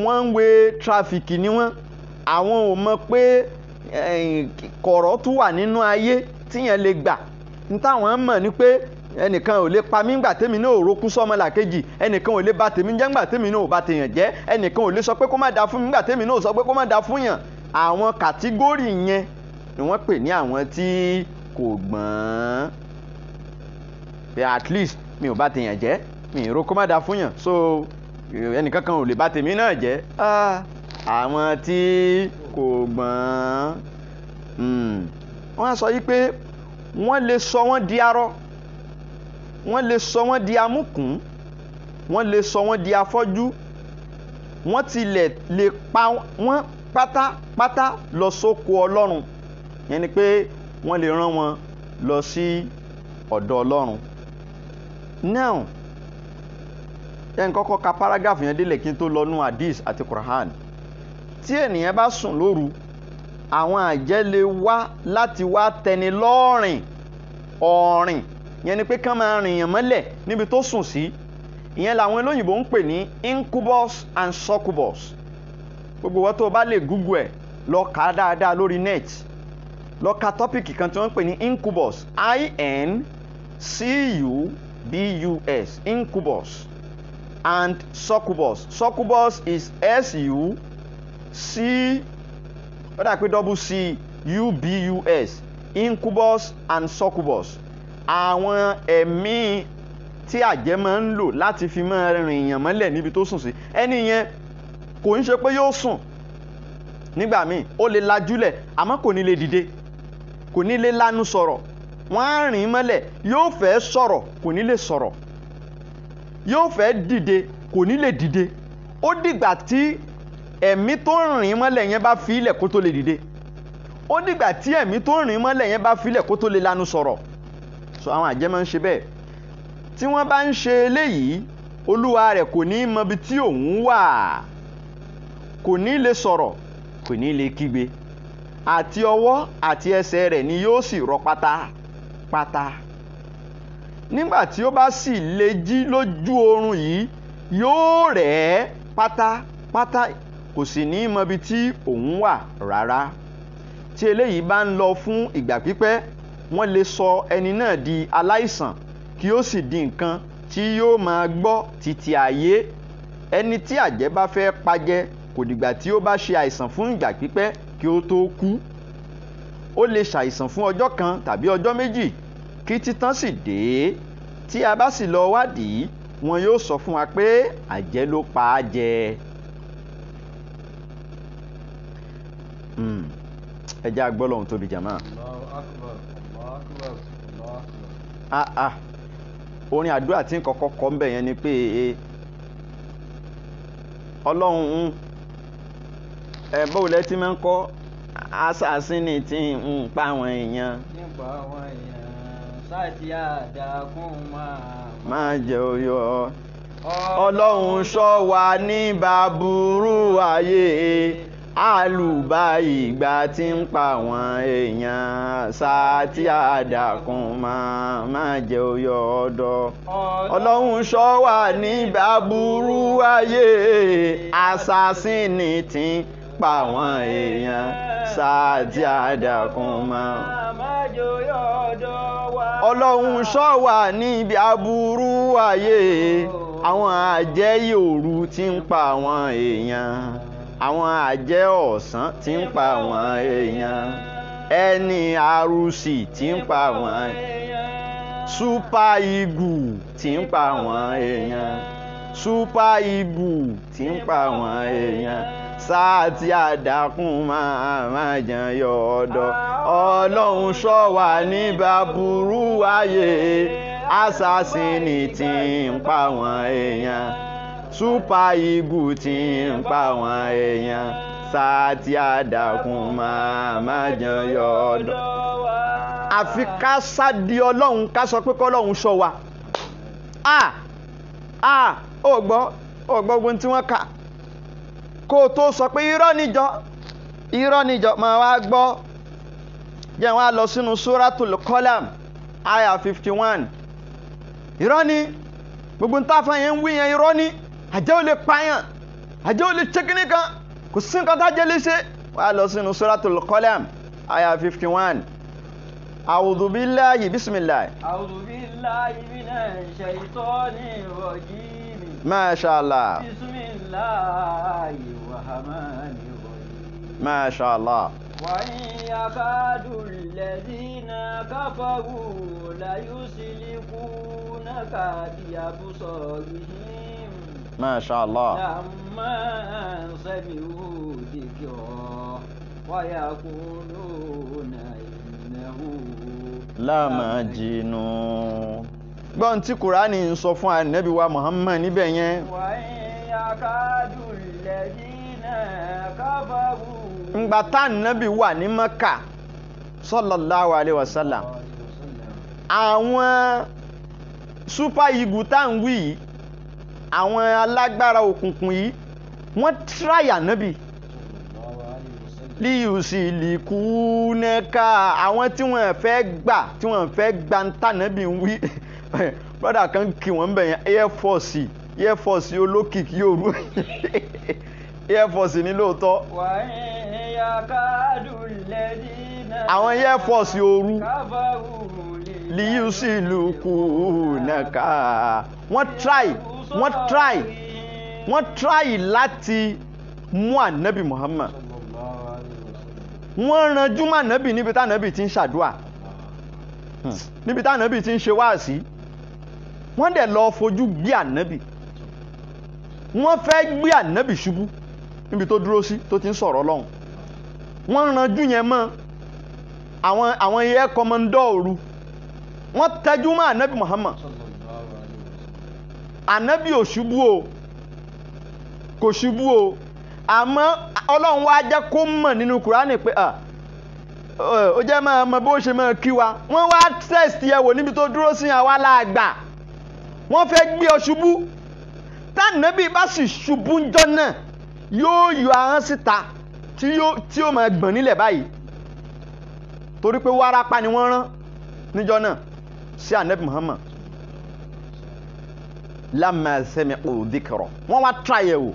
one way traffic ni wọ́n. àwọn ò mọ̀ pé kọ̀rọ̀ tún wà nínú ayé tíyẹn lè gbà. ní táwọn mọ̀ ni pé ẹnìkan ò lè pa mí ńgbà tèmi náà ò rókú sọ́mọ làkejì, ẹnìkan ò lè bà tèmi jẹ́ ńgbà tèmi náà ò bà tèèyàn jẹ́, ẹnìkan ò lè sọ pé kó má da fún mi ńgbà tèmi náà ò sọ pé kó má da fún yàn. àwọn kàtígórì yẹn ni wọ́n pè ní àwọn tí kò gbọ́n. pé at least mi ò bà tèèyàn jẹ́, mi ì ro kó má da fún yàn, so ẹnìkan kan ò lè bà tèmi náà jẹ́. àwọn tí kò gbọ́n. wọ́n á sọ yí pé wọ́n lè sọ wọ́n di arọ, wọ́n lè sọ wọ́n di amúkùn, wọ́n lè sọ wọ́n di afọ́jú, wọ́n tilẹ̀ lè pa wọ́n pátápátá lọ sóko Ọlọ́run. yẹn ni pé wọ́n lè rán wọn lọ sí ọ̀dọ̀ Ọlọ́run. now yẹn kọ́kọ́ ka paragraph yẹn délẹ̀ kí n tó lọ nú hadith àti Quran. tí ènìyàn bá sùn lóru àwọn àjẹ́ lè wá láti wá tẹni lọ́rìn ọ̀rìn. ìyẹn ni pé kán máa rìn yàn mọ́lẹ̀ níbi tó sùn sí. ìyẹn làwọn olóyìnbó ń pè ní incubus and succubus. gbogbo wọn tó bá lè google ẹ̀ lọ kà á dáadáa lórí net. lọ ka tọ́pìkì kan tí wọ́n ń pè ní incubus, incubus, incubus and succubus. Succubus is succubus, incubus and succubus. àwọn ẹ̀mí tí àjẹ́ máa ń lò láti fi máa rìn èèyàn mọ́lẹ̀ níbi tó sùn sí. ẹni yẹn kò ń ṣe pé yóò sùn nígbà míì, ó lè lajúlẹ̀ àmọ́ kò ní lè dìde, kò ní lè lanu sọ̀rọ̀. wọ́n á rìn mọ́lẹ̀, yóò fẹ́ sọ̀rọ̀ kò ní lè sọ̀rọ̀, yóò fẹ́ dìde kò ní lè dìde. ó dìgbà tí ẹ̀mí tó rìn mọ́lẹ̀ yẹn bá fi ilẹ̀ kó tó lè dìde. ó dìgbà tí ẹ̀mí tó rìn mọ́lẹ̀ yẹn bá fi ilẹ̀ kó tó lè lanu sọ̀rọ̀. so àwọn àjẹ́ máa ń ṣe bẹ́ẹ̀. tí wọ́n bá ń ṣe eléyìí olúwa rẹ̀ kò ní mọ ibi tí òun wà, kò ní lè sọ̀rọ̀, kò ní lè kígbe. àti ọwọ́ àti ẹsẹ̀ rẹ̀ ni yóò sì rọ pátápátá. nígbà tí ó bá sì lè jí lójú oorun yìí yóò rẹ̀ ẹ́ pátápátá, kò sì ní mọ ibi tí òun wà rárá. tí eléyìí bá ń lọ fún ìgbà pípẹ́ wọ́n lè sọ ẹni náà di aláìsàn kí ó sì di nǹkan tí yóò máa gbọ́ títí ayé. ẹni tí àjẹ́ bá fẹ́ pajẹ kò dìgbà tí ó bá ṣe àìsàn fún ìgbà pípẹ́ kí ó tó kú. ó lè ṣàìsàn fún ọjọ́ kan tàbí ọjọ́ méjì kí títán sì dé. tí a bá sì lọ wádìí wọn yóò sọ fún wa pé àjẹ́ ló pa á jẹ. ẹ jẹ́ agbọ́ lọ́hùn tóbi jàmá. orin àdúrà tí n kọ́kọ́ kọ́ ń bẹ̀ yẹn ni pé ọlọ́run báwo lẹ ti máa ń kọ́ asásínì tí ń pa àwọn èèyàn. nípa àwọn èèyàn sáàtì àdàkùn máa jẹ oyọ. ọlọ́run ṣọ́ wa ní bàbúrú ayé àlùbá ìgbà tí ń pa àwọn èèyàn sáàtì àdàkùn máa jẹ oyọ ọ̀dọ̀. ọlọ́run ṣọ́ wa ní bàbúrú ayé asásínì tí ń pa àwọn èèyàn sáàtì àdàkùn máa jẹ oyọ ọ̀dọ̀. ọlọ́run ṣọ́ wa níbi aburú ayé àwọn àjẹ́ òru tí ń pa àwọn èèyàn, àwọn àjẹ́ ọ̀sán tí ń pa àwọn èèyàn, ẹni àrùsì tí ń pa àwọn èèyàn, super eagle tí ń pa àwọn èèyàn, super eagle tí ń pa àwọn èèyàn, sáà tí àdákùn máa jẹun yọ ọ̀dọ̀ ọlọ́run ṣọ́ wa níbà burú ayé asásìnì tí ń pa àwọn èèyàn super eagle tí ń pa àwọn èèyàn sáà tí àdákùn máa jẹun yọ ọ̀dọ̀. àfi ká sádi ọlọ́run ká sọ pé kọ́lọ́run ṣọ́ wa. ó gbọ́ ogun tí wọ́n kà kó o tó sọ pé irọ́ níjọ máa wá gbọ́ jẹ́ wọ́n á lọ sínú Suratul Qalam aya 51. irọ́ ni gbogbo ń tàfà yẹn ń wí yẹn irọ́ ni àjẹ́ ò lè pààyàn àjẹ́ ò lè ṣẹ́kìní kan kò sí nǹkan tájẹ́ lè ṣe wọ́n á lọ sínú Suratul Qalam aya 51. A'udhu billahi bismillah. A'udhu billahi minash shaitonir rajim. Masha Allah. Bismillahir rahmanir rahim. Masha Allah. Wa in yakadu alladhina kafaru la yuslikunaka bi absarihim. Masha Allah. Lamma sami'u dhikra wa yaquluna lámàjínú. gbọ́n tí kùránì ń sọ fún ànábì wa Muhammad níbẹ̀ yẹn. ńgbà tá ànábì wà ní Mẹ́kà sallallahu alaihi wasallam àwọn super eagle tá ń wí yìí àwọn alágbára òkùnkùn yìí wọ́n try ànábì líyùsì lìkúnẹ́ká àwọn tí wọ́n fẹ́ gbà ń tànábì ń wí brother kan kí wọ́n bẹ̀ yẹn air force olókìkí òru air force ní lóòótọ́ àwọn air force òru líyùsì lìkúnẹ́ká wọ́n try láti mú ànábì Muhammad. wọ́n ranjú mọ́ ànábì níbi tá ànábì ti ń ṣàdúà níbi tá ànábì ti ń ṣe wáàsí wọ́n dẹ̀ lọ fojú gbé ànábì wọ́n fẹ́ gbé ànábì ṣubú níbi tó dúró sí tó ti ń sọ̀rọ̀ Ọlọ́run wọ́n ranjú yẹn mọ́ àwọn air commandor òru wọ́n tẹ́jú mọ́ ànábì Muhammad ànábì ò ṣubú o kò ṣubú o àmọ́ Ọlọ́run wá jẹ́ kó mọ̀ nínú Kùránì pé ó jẹ́ máa mọ bó ṣe máa kí wa wọ́n wá test yẹ wò níbi tó dúró sí àwa láàgbà wọ́n fẹ́ gbé ọ ṣubú tánàbí bá sì ṣubú ńjọ́ náà yóò yọ ahọ́n síta tí ó máa gbọ̀n nílẹ̀ báyìí torí pé wárápá ni wọ́n rán níjọ́ náà sí ànábì Muhammad lamma sami'u dhikra wọ́n wá try yẹ̀ wò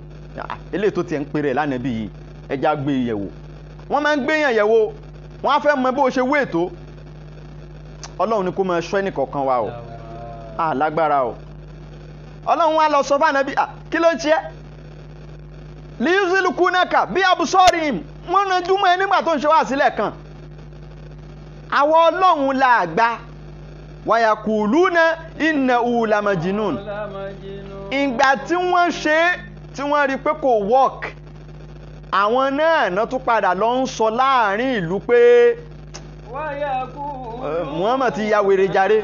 eléyìí tó tiẹ̀ ń pèrè lánàbí yìí ẹja gbé yẹ̀wò wọ́n máa ń gbé yàn yẹ̀wò wọ́n á fẹ́ mọ bó ṣe wé ètò Ọlọ́run ni kó máa ṣọ́ ẹnìkọ̀ọ̀kan wa o lágbára o Ọlọ́run wa lọ sọ fún ànábì kí ló ń ṣe liyuzlikunaka bí abusọ́rìm wọ́n ranjú mọ́ ẹ nígbà tó ń ṣe wá sílẹ̀ kan àwọn Ọlọ́run la àgbà wayakuluna innahu lamajnun ìgbà tí wọ́n ṣe tí wọ́n rí pé kò work àwọn náà tún padà lọ ń sọ láàrin ìlú pé Muhammad ti ya wèrè jàre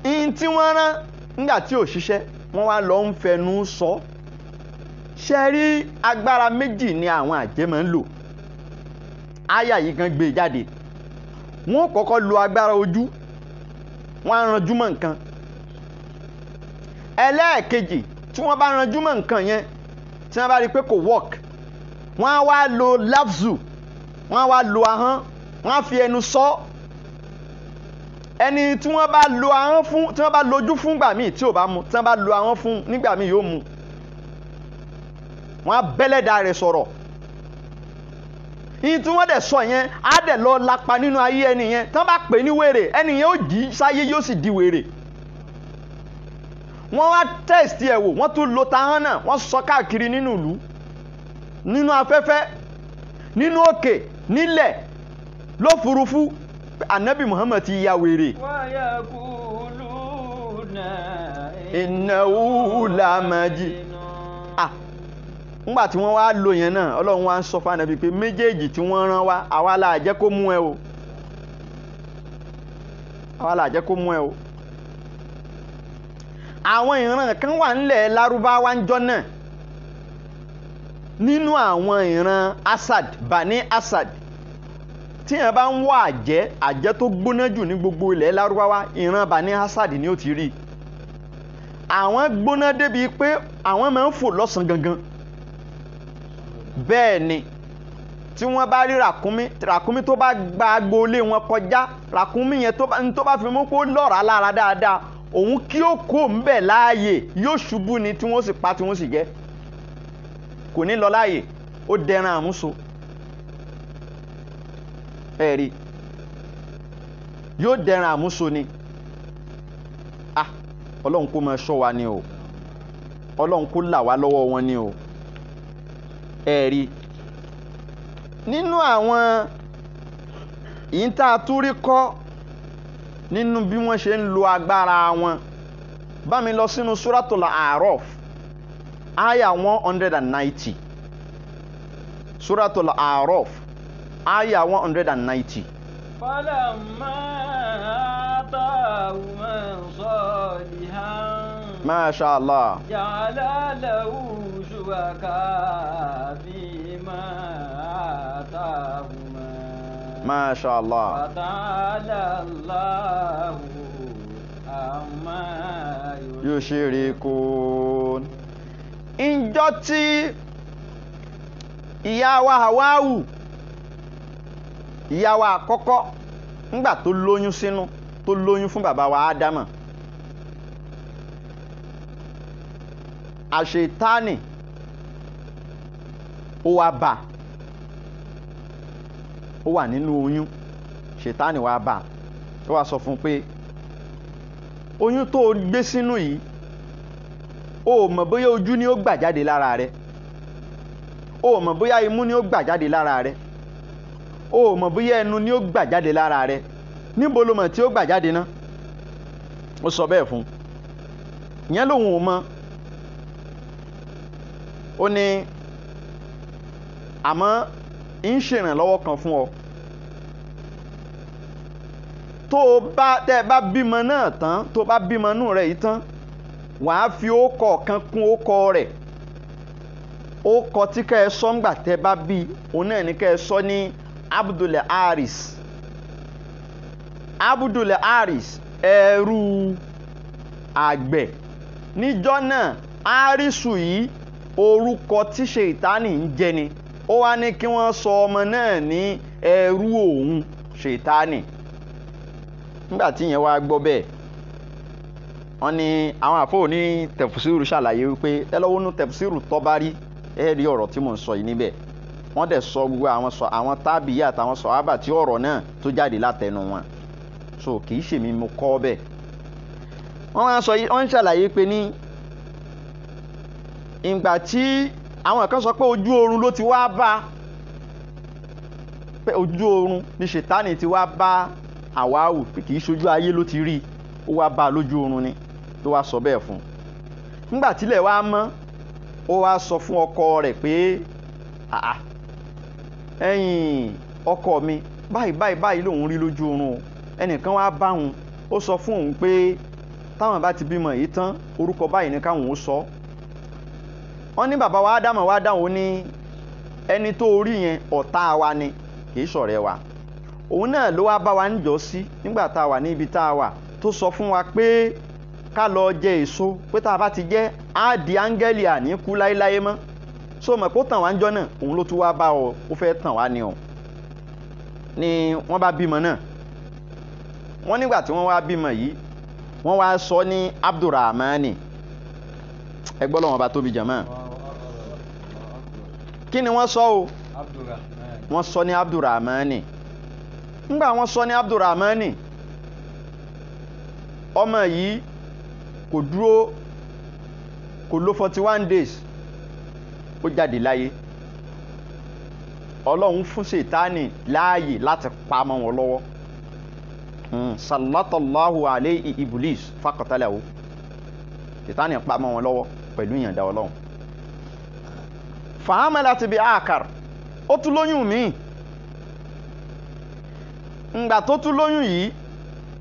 in tí wọ́n rán nígbà tí ò ṣiṣẹ́ wọ́n wá lọ ń fẹnu sọ ṣe rí agbára méjì ni àwọn àjẹ́ máa ń lò áyà yìí kan gbé jáde wọ́n kọ́kọ́ lo agbára ojú wọ́n á ranjú mọ́ nǹkan ẹlẹ́ẹ̀kejì tí wọ́n bá ranjú mọ́ nǹkan yẹn tí wọ́n bá rí pé kò work wọ́n á wá lo lafzu wọ́n á wá lo ahọ́n wọ́n á fi ẹnu sọ ẹni tí wọ́n bá lo ahọ́n fún tí wọ́n bá lójú fún gbà míì tí ò bá mu tí wọ́n bá lo ahọ́n fún nígbà míì yóò mu wọ́n á bẹ́lẹ̀dà rẹ̀ sọ̀rọ̀ yìí tí wọ́n dẹ̀ sọ yẹn á dẹ̀ lọ lapa nínú ayé ẹni yẹn tí wọ́n bá pè ní wèrè ẹni yẹn ó jí sáyé yóò sì di wèrè wọ́n wá test ẹ̀ wò wọ́n tún lo tahọ́n náà wọ́n sọ káàkiri nínú ìlú nínú afẹ́fẹ́ nínú òkè nílẹ̀ lófurufú ànábì Muhammad ti ya wèrè. innahu lamajnun. Ńgbà tí wọ́n wá lò yẹn náà Ọlọ́run wá ń sọ fún Ànábì pé méjèèjì tí wọ́n rán wá àwa la jẹ́ kó mú ẹ o, àwa la jẹ́ kó mú ẹ o. Àwọn ìran kan wà nílẹ̀ Lárúbáwá ńjọ́ náà nínú àwọn ìran Asad, Bani Asad, tí yẹn bá ń wá àjẹ́ tó gbóná jù ní gbogbo ilẹ̀ Lárúbáwá, ìran Bani Asad ni ó ti rí. Àwọn gbóná débi pé àwọn máa ń fò lọ́sàn gangan. Bẹ́ẹ̀ ni tí wọ́n bá rí ràkúnmí tó bá gba agboolé wọn kọjá, ràkúnmí yẹn tó bá fi mú kó lọ́ra lára dáadáa, òun kí ó kó ń bẹ̀ láàyè yóò ṣubú ni tí wọ́n sì pa tí wọ́n sì jẹ, kò ní lọ láàyè, ó dẹran àmúso. Ẹ̀rí yóò dẹran àmúso ni. Ọlọ́run kó máa ṣọ́ wa ni o, Ọlọ́run kó là wá lọ́wọ́ wọn ni o. Ẹ̀rí nínú àwọn ìyíntà túrí kọ́ nínú bí wọ́n ṣe ń lo agbára wọn, bá mi lọ sínú Suratul A'raf aya 190. Suratul A'raf aya 190. Falamma atahuma salihan. Masha Allah. Ja'ala lahu shuraka fima atahuma. Masha Allah. Fata'ala Allahu amma yushrikun. Ìjọ tí ìyá wa Hawáwù, ìyá wa àkọ́kọ́, ńgbà tó lóyún sínú, tó lóyún fún bàbá wa Ádámà, àṣetánì ó wá bá, ó wà nínú oyún, ṣetánì wá bá, ó wá sọ fún pé oyún tó gbé sínú yìí o mọ̀ bóyá ojú ni ó gbà jáde lára rẹ̀, o mọ̀ bóyá imú ni ó gbà jáde lára rẹ̀, o mọ̀ bóyá ẹnu ni ó gbà jáde lára rẹ̀, níbo ló mọ̀ tí ó gbà jáde náà? Ó sọ bẹ́ẹ̀ fún ìyẹn lòun ò mọ̀. Ó ní àmọ́ ń ṣèrànlọ́wọ́ kan fún ọ, tẹ́ bá bímọ náà tán, tó bá bímọ nù rẹ̀ yìí tán, wàá fi ókọ kan kún ókọ rẹ̀. Ókọ tí kẹ́ ẹ sọ ńgbà tẹ́ bá bí, òun náà ní kẹ́ ẹ sọ ní Abdul Haris. Abdul Haris, ẹrú àgbẹ̀. Níjọ́ náà Harisu yìí orúkọ tí Ṣètánì ń jẹ ni. Ó wá ní kí wọ́n sọ ọmọ náà ní ẹrú òun Ṣètánì. Nígbà tí yẹn wá gbọ́ bẹ́ẹ̀, wọ́n ní àwọn àfọwò ní tẹ̀fùsírù ṣàlàyé wípé ẹ lọ́wọ́ nú tẹ̀fùsírù Tọ́bárí, ẹ rí ọ̀rọ̀ tí mò ń sọ yìí níbẹ̀. Wọ́n dẹ̀ sọ gbogbo àwọn tábìyà àtàwọn sọ̀hábà tí ọ̀rọ̀ náà tó jáde látẹnu wọn. So kì í ṣèmi mo kọ́ bẹ́ẹ̀. Wọ́n ń ṣàlàyé pé ní ìgbà tí àwọn kan sọ pé ojú oorun ló ti wá bá, pé ojú oorun ni Ṣètánì ti wá bá Hawáwù, pé kì í ṣojú ayé ló ti rí, ó wá bá lójú oorun ni, ló wá sọ bẹ́ẹ̀ fún. Nígbà tílẹ̀ wá mọ́, ó wá sọ fún ọkọ rẹ̀ pé ẹ̀yin ọkọ mi, báyìí lòun rí lójú oorun o. Ẹnìkan wá bá òun, ó sọ fún òun pé táwọn bá ti bímọ yìí tán, orúkọ báyìí ní káwọn ó sọ. Wọ́n ní bàbá wa Ádámọ̀ wá dáhùn ní ẹni tó rí yẹn ọ̀tá wa ni, kìí ṣọ̀rẹ́ wa. Òun náà ló wá bá wa níjọ́ sí nígbà tá a wà ní ibi tá a wà, tó sọ fún wa pé ká lọ jẹ èso, pé tá a bá ti jẹ á di áńgẹ́lì àní kú láéláé mọ́. So mọ̀ kó tàn wá níjọ́ náà, òun ló tún wá bá ọ, ó fẹ́ tàn wá ni ọ. Ni wọ́n bá bímọ náà. Wọ́n nígbà tí wọ́n wá bímọ yìí, wọ́n wá sọ ní Abdurrahmani. Ẹ gbọ́ lọ́wọ́ bá tóbi jàmá. Kí ni wọ́n sọ o? Wọ́n sọ ní Abdurrahmani. Nígbà wọ́n sọ ní Abdurrahmani, ọmọ yìí kò dúró, kò lò 41 days, ó jáde láyé. Ọlọ́run fún Ṣètánì láàyè láti pa mọ́ wọn lọ́wọ́. Sallallahu alayhi Iblis faqatalahu. Ṣètánì pa mọ́ wọn lọ́wọ́ pẹ̀lú ìyànda Ọlọ́run. fahamalat bi akar, ó tún lóyún míì. Ǹgbà tó tún lóyún yìí,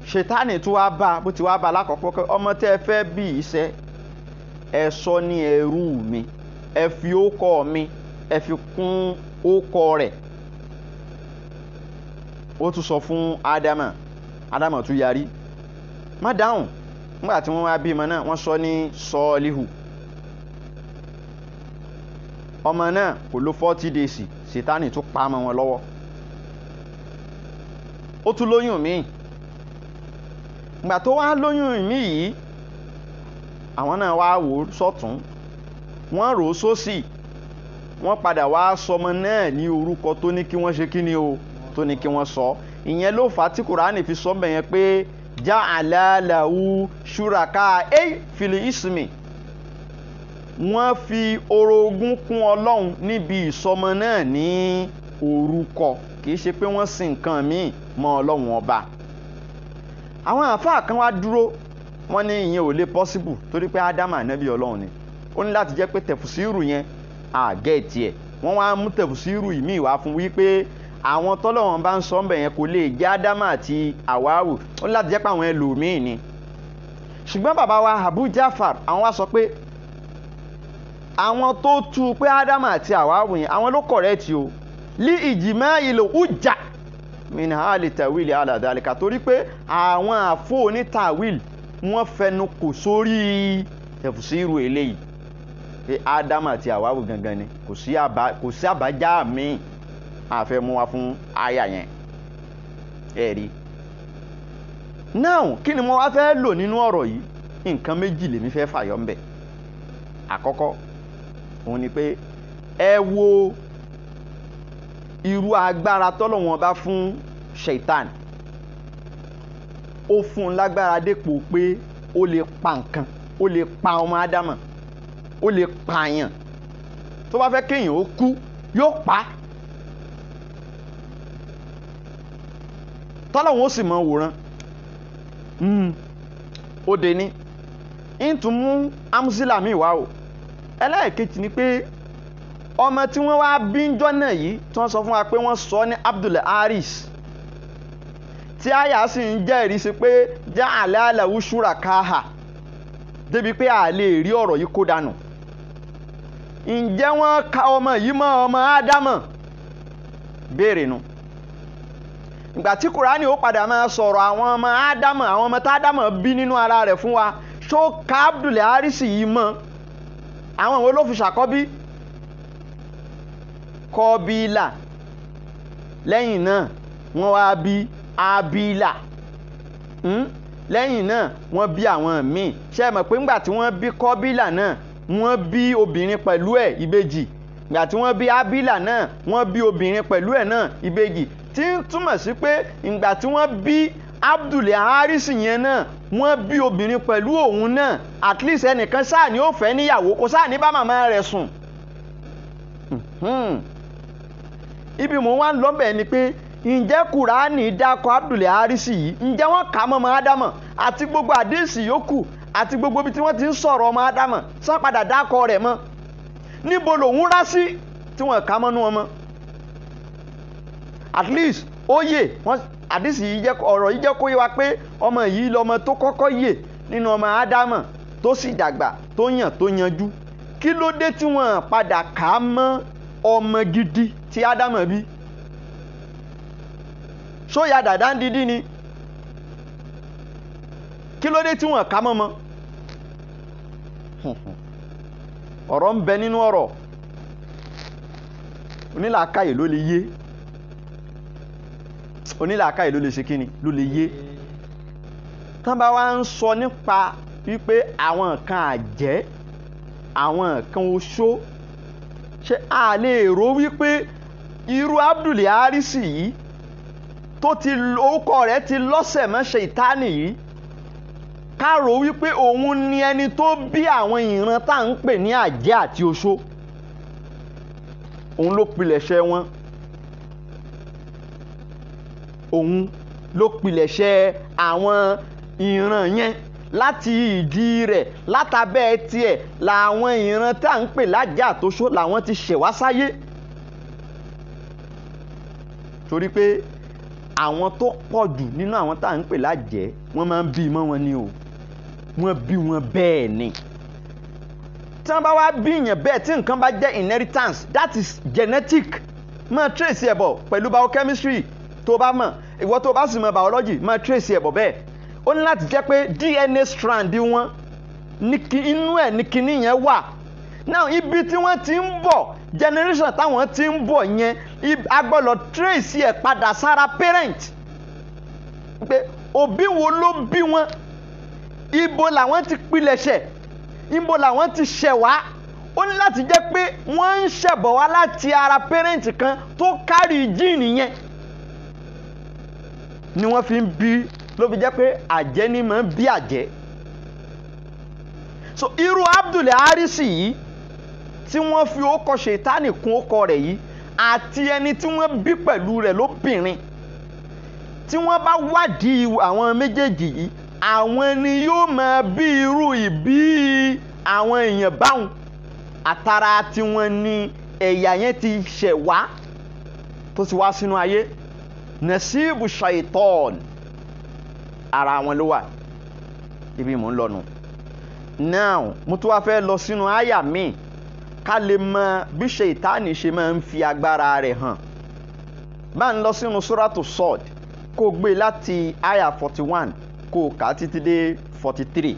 Ṣètánì tún wá bá bó ti wá bá lákọ̀ọ́kọ́ pé ọmọ tẹ́ ẹ fẹ́ bí iṣẹ́ ẹ sọ ní ẹrú mi, ẹ fi ókọ mi ẹ fi kún ókọ rẹ̀. Ó tún sọ fún Ádámà tún yarí, má dáhùn. Nígbà tí wọ́n wá bímọ náà wọ́n sọ ní Sọ́ọ́líhù. Ọmọ náà kò lò 40 days, Ṣètánì tún pa mọ́ wọn lọ́wọ́. Ó tún lóyún míì. Ìgbà tó wá lóyún míì yìí, àwọn náà wá wò sọ́tún, wọ́n rò sósì, wọ́n padà wá sọmọ náà ní orúkọ tó ní kí wọ́n ṣe kí ni o, tó ní kí wọ́n sọ. Ìyẹn ló fà á tí Kùránì fi sọ bẹ́yẹn pé ja'ala lahu shuraka fil ismi. Wọ́n fi orogún kún Ọlọ́run níbi ìsọmọ náà ní orúkọ, kìí ṣe pé wọ́n sin nǹkan míì mọ́ Ọlọ́run ọba. Àwọn àfáà kan wá dúró, wọ́n ní ìyẹn ò lè possible torí pé Ádámù ànábì Ọlọ́run ni. Ó ní láti jẹ́ pé tẹ̀fùsírù yẹn àgẹ́ẹ̀tì ẹ̀. Wọ́n wá mú tẹ̀fùsírù ìmí wá fún wípé àwọn tọ́lọ́run bá ń sọ ńbẹ̀ yẹn kò lè jẹ́ Ádámù àti Àwáwù. Ó ní láti jẹ́ pé àwọn ẹlòmíì ni. Ṣùgbọ́n bàbá wa Abu Jafar àwọn wá sọ pé àwọn tó tú pé Ádámù àti Àwáwù yẹn àwọn ló kọ̀rẹ́ẹ̀tì o. Li ijma'il hujja min hali tawili ala dhalika, torí pé àwọn àfó oní tawil wọ́n fẹnu kò sórí tẹ̀fùsírù eléyìí pé Ádámù àti Àwáwù gangan ni, kò sí àbájá míì àfẹ́ mú wa fún àyà yẹn. Ẹ̀rí. Now kí ni mo wá fẹ́ lò nínú ọ̀rọ̀ yìí? Nǹkan méjì lèmi fẹ́ fàyọ ńbẹ̀. Àkọ́kọ́ òun ni pé ẹ wo irú agbára tọ́lọ́run bá fún Ṣaitan. Ó fún un lágbára dépò pé ó lè pa nǹkan, ó lè pa ọmọ Ádámù, ó lè pààyàn. Tó bá fẹ́ kéèyàn ó kú yóò pa. Tọ́lọ́run ó sì mọ wòran. Ó dé ní ìtún mú amúsílà mi wá o. Ẹlẹ́ẹ̀kejì ni pé ọmọ tí wọ́n wá bí ń jọ́nà yìí tí wọ́n sọ fún wa pé wọ́n sọ ní Abdul Haris, tí àyà sì ń jẹ́rìí sí pé ja'ala lahu shurakaha, débi pé a lè rí ọ̀rọ̀ yìí kó dànù. Ǹjẹ́ wọ́n ka ọmọ yìí mọ́ ọmọ Ádámù? Béèrè nu. Ìgbà tí Kùránì ó padà máa sọ̀rọ̀ àwọn ọmọ Ádámù, àwọn ọmọ tá Ádámù bí nínú ara rẹ̀ fún wa, ṣó ka Abdul Haris yìí mọ́? Àwọn wo ló fi ṣàkọ́bí? Kọ́bílà. Lẹ́yìn náà wọ́n wá bí Ábílà. Lẹ́yìn náà wọ́n bí àwọn míì. Ṣé mọ̀ pé ńgbà tí wọ́n bí Kọ́bílà náà wọ́n bí obìnrin pẹ̀lú ẹ̀ ìbejì. Ìgbà tí wọ́n bí Ábílà náà wọ́n bí obìnrin pẹ̀lú ẹ̀ náà ìbejì. Tí ń túmọ̀ sí pé ìgbà tí wọ́n bí Abdul Haris yẹn náà wọ́n bí obìnrin pẹ̀lú òun náà. At least ẹnìkan sáà ni ó fẹ́ níyàwó, kò sáà ní bá màmá rẹ̀ sùn. Ibi mò ń wá lọ́bẹ̀ ni pé ǹjẹ́ Kùránì dákọ̀ Abdul Haris yìí, ǹjẹ́ wọ́n kà á mọ́ ọmọ Ádámù àti gbogbo àdéhìsì yòókù àti gbogbo ibi tí wọ́n ti ń sọ̀rọ̀ ọmọ Ádámù sá padà dákọ̀ rẹ̀ mọ́? Níbo lòun rá sí tí wọ́n kà á mọ́nú ọmọ? At least ó yè wọ́n àdéhìsì yìí jẹ́ ọ̀rọ̀ yìí jẹ́ kó yé wa pé ọmọ yìí lọmọ tó kọ́kọ́ yè nínú ọmọ Ádámù tó sì dàgbà tó yàn tó yanjú. Kí ló dé tí wọ́n padà kà á mọ́ ọmọ gidi tí Ádámù bí? Ṣóyà dàda ń dídí ni? Kí ló dé tí wọ́n kà á mọ́ mọ́? Ọ̀rọ̀ ń bẹ nínú ọ̀rọ̀. Onílàákàyè ló lè yé. Onílàákàyè ló lè ṣe kíni? Ló lè yé. Tán bá wá ń sọ nípa wípé àwọn nǹkan àjẹ́, àwọn nǹkan oṣó, ṣé a lè rò wípé irú Abdul Haris yìí tó ti orúkọ rẹ̀ ti lọ́sẹ̀ mọ́ Ṣaitánì yìí, ká rò wípé òun ni ẹni tó bí àwọn ìran tá à ń pè ní àjẹ́ àti oṣó? Òun ló pilẹ̀ṣẹ̀ wọn. Òun ló pilẹ̀ṣẹ̀ àwọn ìran yẹn láti ìdí rẹ̀ látàbẹ́ tiẹ̀ làwọn ìran tá à ń pè lájà àtòṣó làwọn ti ṣẹ̀ wá sáyé. torí pé àwọn tó pọ̀ jù nínú àwọn tá à ń pè lájẹ́ wọ́n máa ń bí mọ́ wọn ni o, wọ́n bí wọn bẹ́ẹ̀ ni. tí wọ́n bá wá bí yẹn bẹ́ẹ̀ tí nǹkan bá jẹ́ inheritance, that is genetic, máa trace ẹ̀ bọ̀ pẹ̀lú biochemistry tó bá mọ̀, ìwọ tó bá sì mọ̀ biology máa trace ẹ̀ bọ̀ bẹ́ẹ̀. ó ní láti jẹ́ pé DNA strand wọn inú ẹ̀ ní kinní yẹn wà. now ibi tí wọ́n ti ń bọ̀, generation táwọn ti ń bọ̀ yẹn, a gbọ́dọ̀ trace ẹ̀ padà sára parent pé òbí wo ló bí wọn, ibo làwọn ti pilẹ̀ṣẹ̀, ibo làwọn ti ṣẹ̀ wá. ó ní láti jẹ́ pé wọ́n ń ṣẹ̀bọ̀ wá láti ara parent kan tó kárí jíìnì yẹn ni wọ́n fi ń bí, ló fi jẹ́ pé àjẹ́ ni máa ń bí àjẹ́. so irú Abdul Harisi yìí tí wọ́n fi ókọ ṣètánì kún ókọ rẹ̀ yìí àti ẹni tí wọ́n bí pẹ̀lú rẹ̀ lóbìnrin, tí wọ́n bá wádìí àwọn méjèèjì yìí, àwọn ni yóò máa bí irú ìbí àwọn èèyàn báwọn. àtàrà tí wọ́n ní ẹ̀yà yẹn ti ṣẹ̀ wá tó ti wá sínú ayé. nasibu shaitan ara wọn ló wà, ibi mò ń lọ nù. now mo tún wá fẹ́ lọ sínú àyà míì ká lè mọ bí ṣètánì ṣe máa ń fi agbára rẹ̀ hàn. bá ń lọ sínú suratu Sod kó gbé láti àyà 41 kó kà títí dé 43.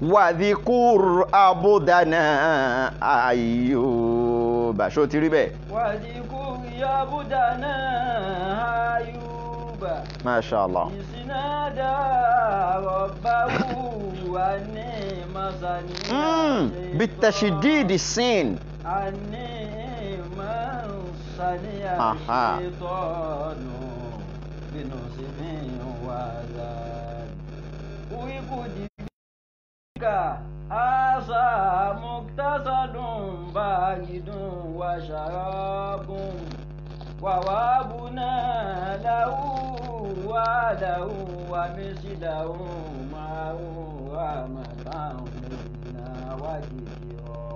wadhikur abudana Ayuba, ṣó ti rí bẹ́ẹ̀. wadhikur abudana Ayuba. Masha Allah. Isnada rabbahu anni masani. Bitashdidi sin. Anni masani ash-shaytanu binusbin wa adhan. Uikudika asa muktasadun baridun wa sharabun. ووهبنا له وله ومثله معه رحمة منا وذكرى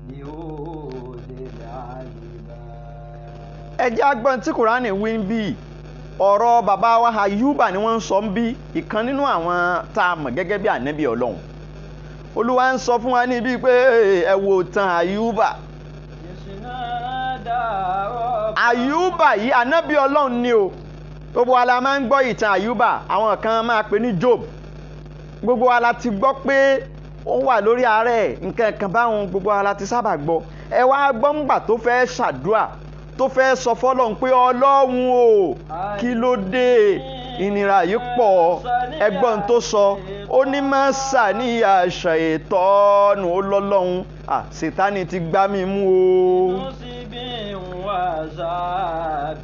لأولي الألباب. ẹ jẹ́ agbọ́n tí Kùránì wí ń bí ọ̀rọ̀ bàbá wa Ayuba ni wọ́n ń sọ ń bí, ìkan nínú àwọn tá a mọ̀ gẹ́gẹ́ bí ànábì Ọlọ́run. Olúwa ń sọ fún wa níbí pé ẹ wo tàn Ayuba. Ayuba yìí ànábì Ọlọ́run ni o. gbogbo wa la máa ń gbọ́ ìtàn Ayuba, àwọn kan máa pè ní Job. gbogbo wa la ti gbọ́ pé ó wà lórí àárẹ̀ nǹkan kan báwọn, gbogbo wa la ti sábà gbọ́. ẹ wá gbọ́ ńgbà tó fẹ́ ṣàdúà tó fẹ́ sọ fọ́lọ́run pé Ọlọ́run o kí ló dé ìnira yìí pọ̀. ẹgbọ́n tó sọ ó ní má ṣàníyà ṣàìtọ́nù ó lọ́lọ́run Sátánì ti gbá mi mú o.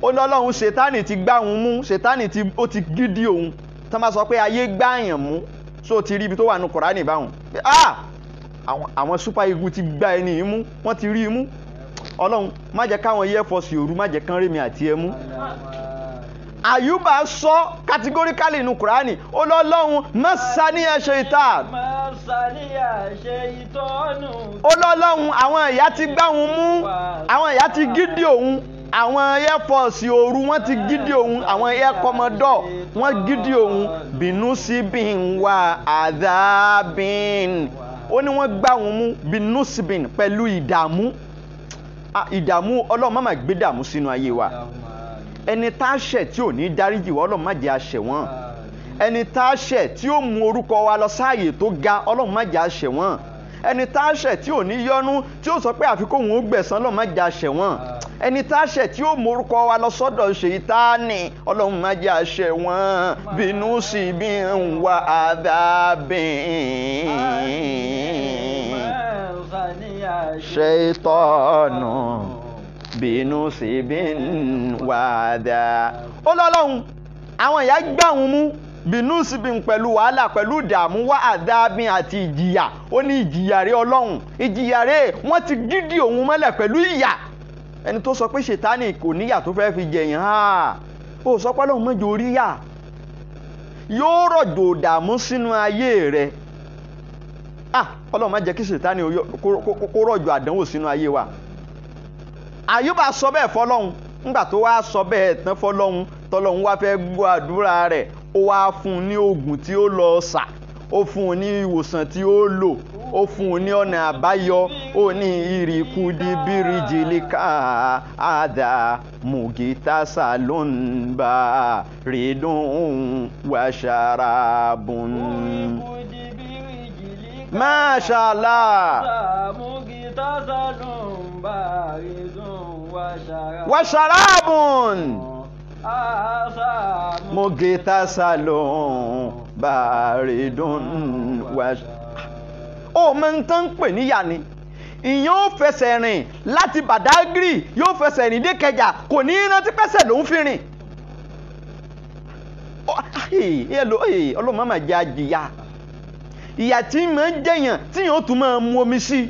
ó lọ́lọ́run Sátánì ti gbá òun mú, Sátánì ó ti gídí òun. tó máa sọ pé ayé gbáàyàn mú, so ti rí ibi tó wà ní Kùránì báwọn. àwọn super eagle ti gbá ẹni yìí mú, wọ́n ti rí i mú. Ọlọ́run má jẹ́ káwọn Air Force òru má jẹ́ kán rémi àti ẹ mú. Ayuba sọ categorically nínú Kùránì, ó lọ́lọ́run masaniya shaitan. ó lọ́lọ́run àwọn ìyá ti gbá òun mú, àwọn ìyá ti gídí òun, àwọn Air Force òru wọ́n ti gídí òun, àwọn Air Commodore wọ́n gídí òun. binusibin wa adhabin, ó ní wọ́n gbá òun mú binusibin pẹ̀lú ìdààmú. ìdààmú Ọlọ́run má má gbé dààmú sínú ayé wa. ẹni tá a ṣẹ̀ tí ò ní dáríjì wá Ọlọ́run má jẹ́ a ṣẹ̀ wọ́n. ẹni tá a ṣẹ̀ tí ó mú orúkọ wa lọ sáàyè tó ga Ọlọ́run má jẹ́ a ṣẹ̀ wọ́n. ẹni tá a ṣẹ̀ tí ò ní yọ́nú tí ó sọ pé àfikún òun ó gbẹ̀san Ọlọ́run má jẹ́ a ṣẹ̀ wọ́n. ẹni tá a ṣẹ̀ tí ó mú orúkọ wa lọ sọ́dọ̀ Ṣẹ̀tánì Ọlọ́run má jẹ́ a ṣẹ̀ wọ́n. binusibin wa adhabin ṣètọ́nù binusibin wàdà. ó lọ́lọ́run àwọn ìyá gbà wọn mú binusibin pẹ̀lú wàhálà pẹ̀lú ìdààmú wá àdábìn àti ìjìyà. ó ní ìjìyà rẹ̀ Ọlọ́run, ìjìyà rẹ̀ wọ́n ti gídí òun mọ́lẹ̀ pẹ̀lú ìyà. ẹni tó sọ pé Ṣẹ̀tánì kò níyà tó fẹ́ fi jẹ̀yàn ó sọ pé Ọlọ́run mọ́jọ orí yà. yóò rọ̀jò dààmú sínú ayé rẹ. Ọlọ́run má jẹ́ kí Sàtánì kó rọ̀jò àdánwò sínú ayé wa. Àyùbá sọ bẹ́ẹ̀ fọlọ́hun, nígbà tó wá sọ bẹ́ẹ̀ tán fọlọ́hun, tọ́lọ́hun wá fẹ́ gbọ́ àdúrà rẹ̀, ó wá fún un ní oògùn tí ó lọ sà, ó fún un ní ìwòsàn tí ó lò, ó fún un ní ọ̀nà àbáyọ. Ó ní ìrìkúdí bíríjìlíkà àdá mùgítà sàlóńbà rìdùn wàṣàràbùn. Mashallah. Wàṣàràbùn. Mùgítà sàlóńbà rìdùn wàṣàràbùn. Ó máa ń tán pè níyà ni. Ìyẹn ó fẹsẹ̀ rìn láti Badagry, yóò fẹsẹ̀ rìn dé Kẹjà, kò ní rántí pẹ́sẹ̀ ló ń fi rìn. Ọlọ́run má jẹ́ àjìyà. Ìyà tí máa ń jẹ̀yàn tí yóò tún máa mu omi sí.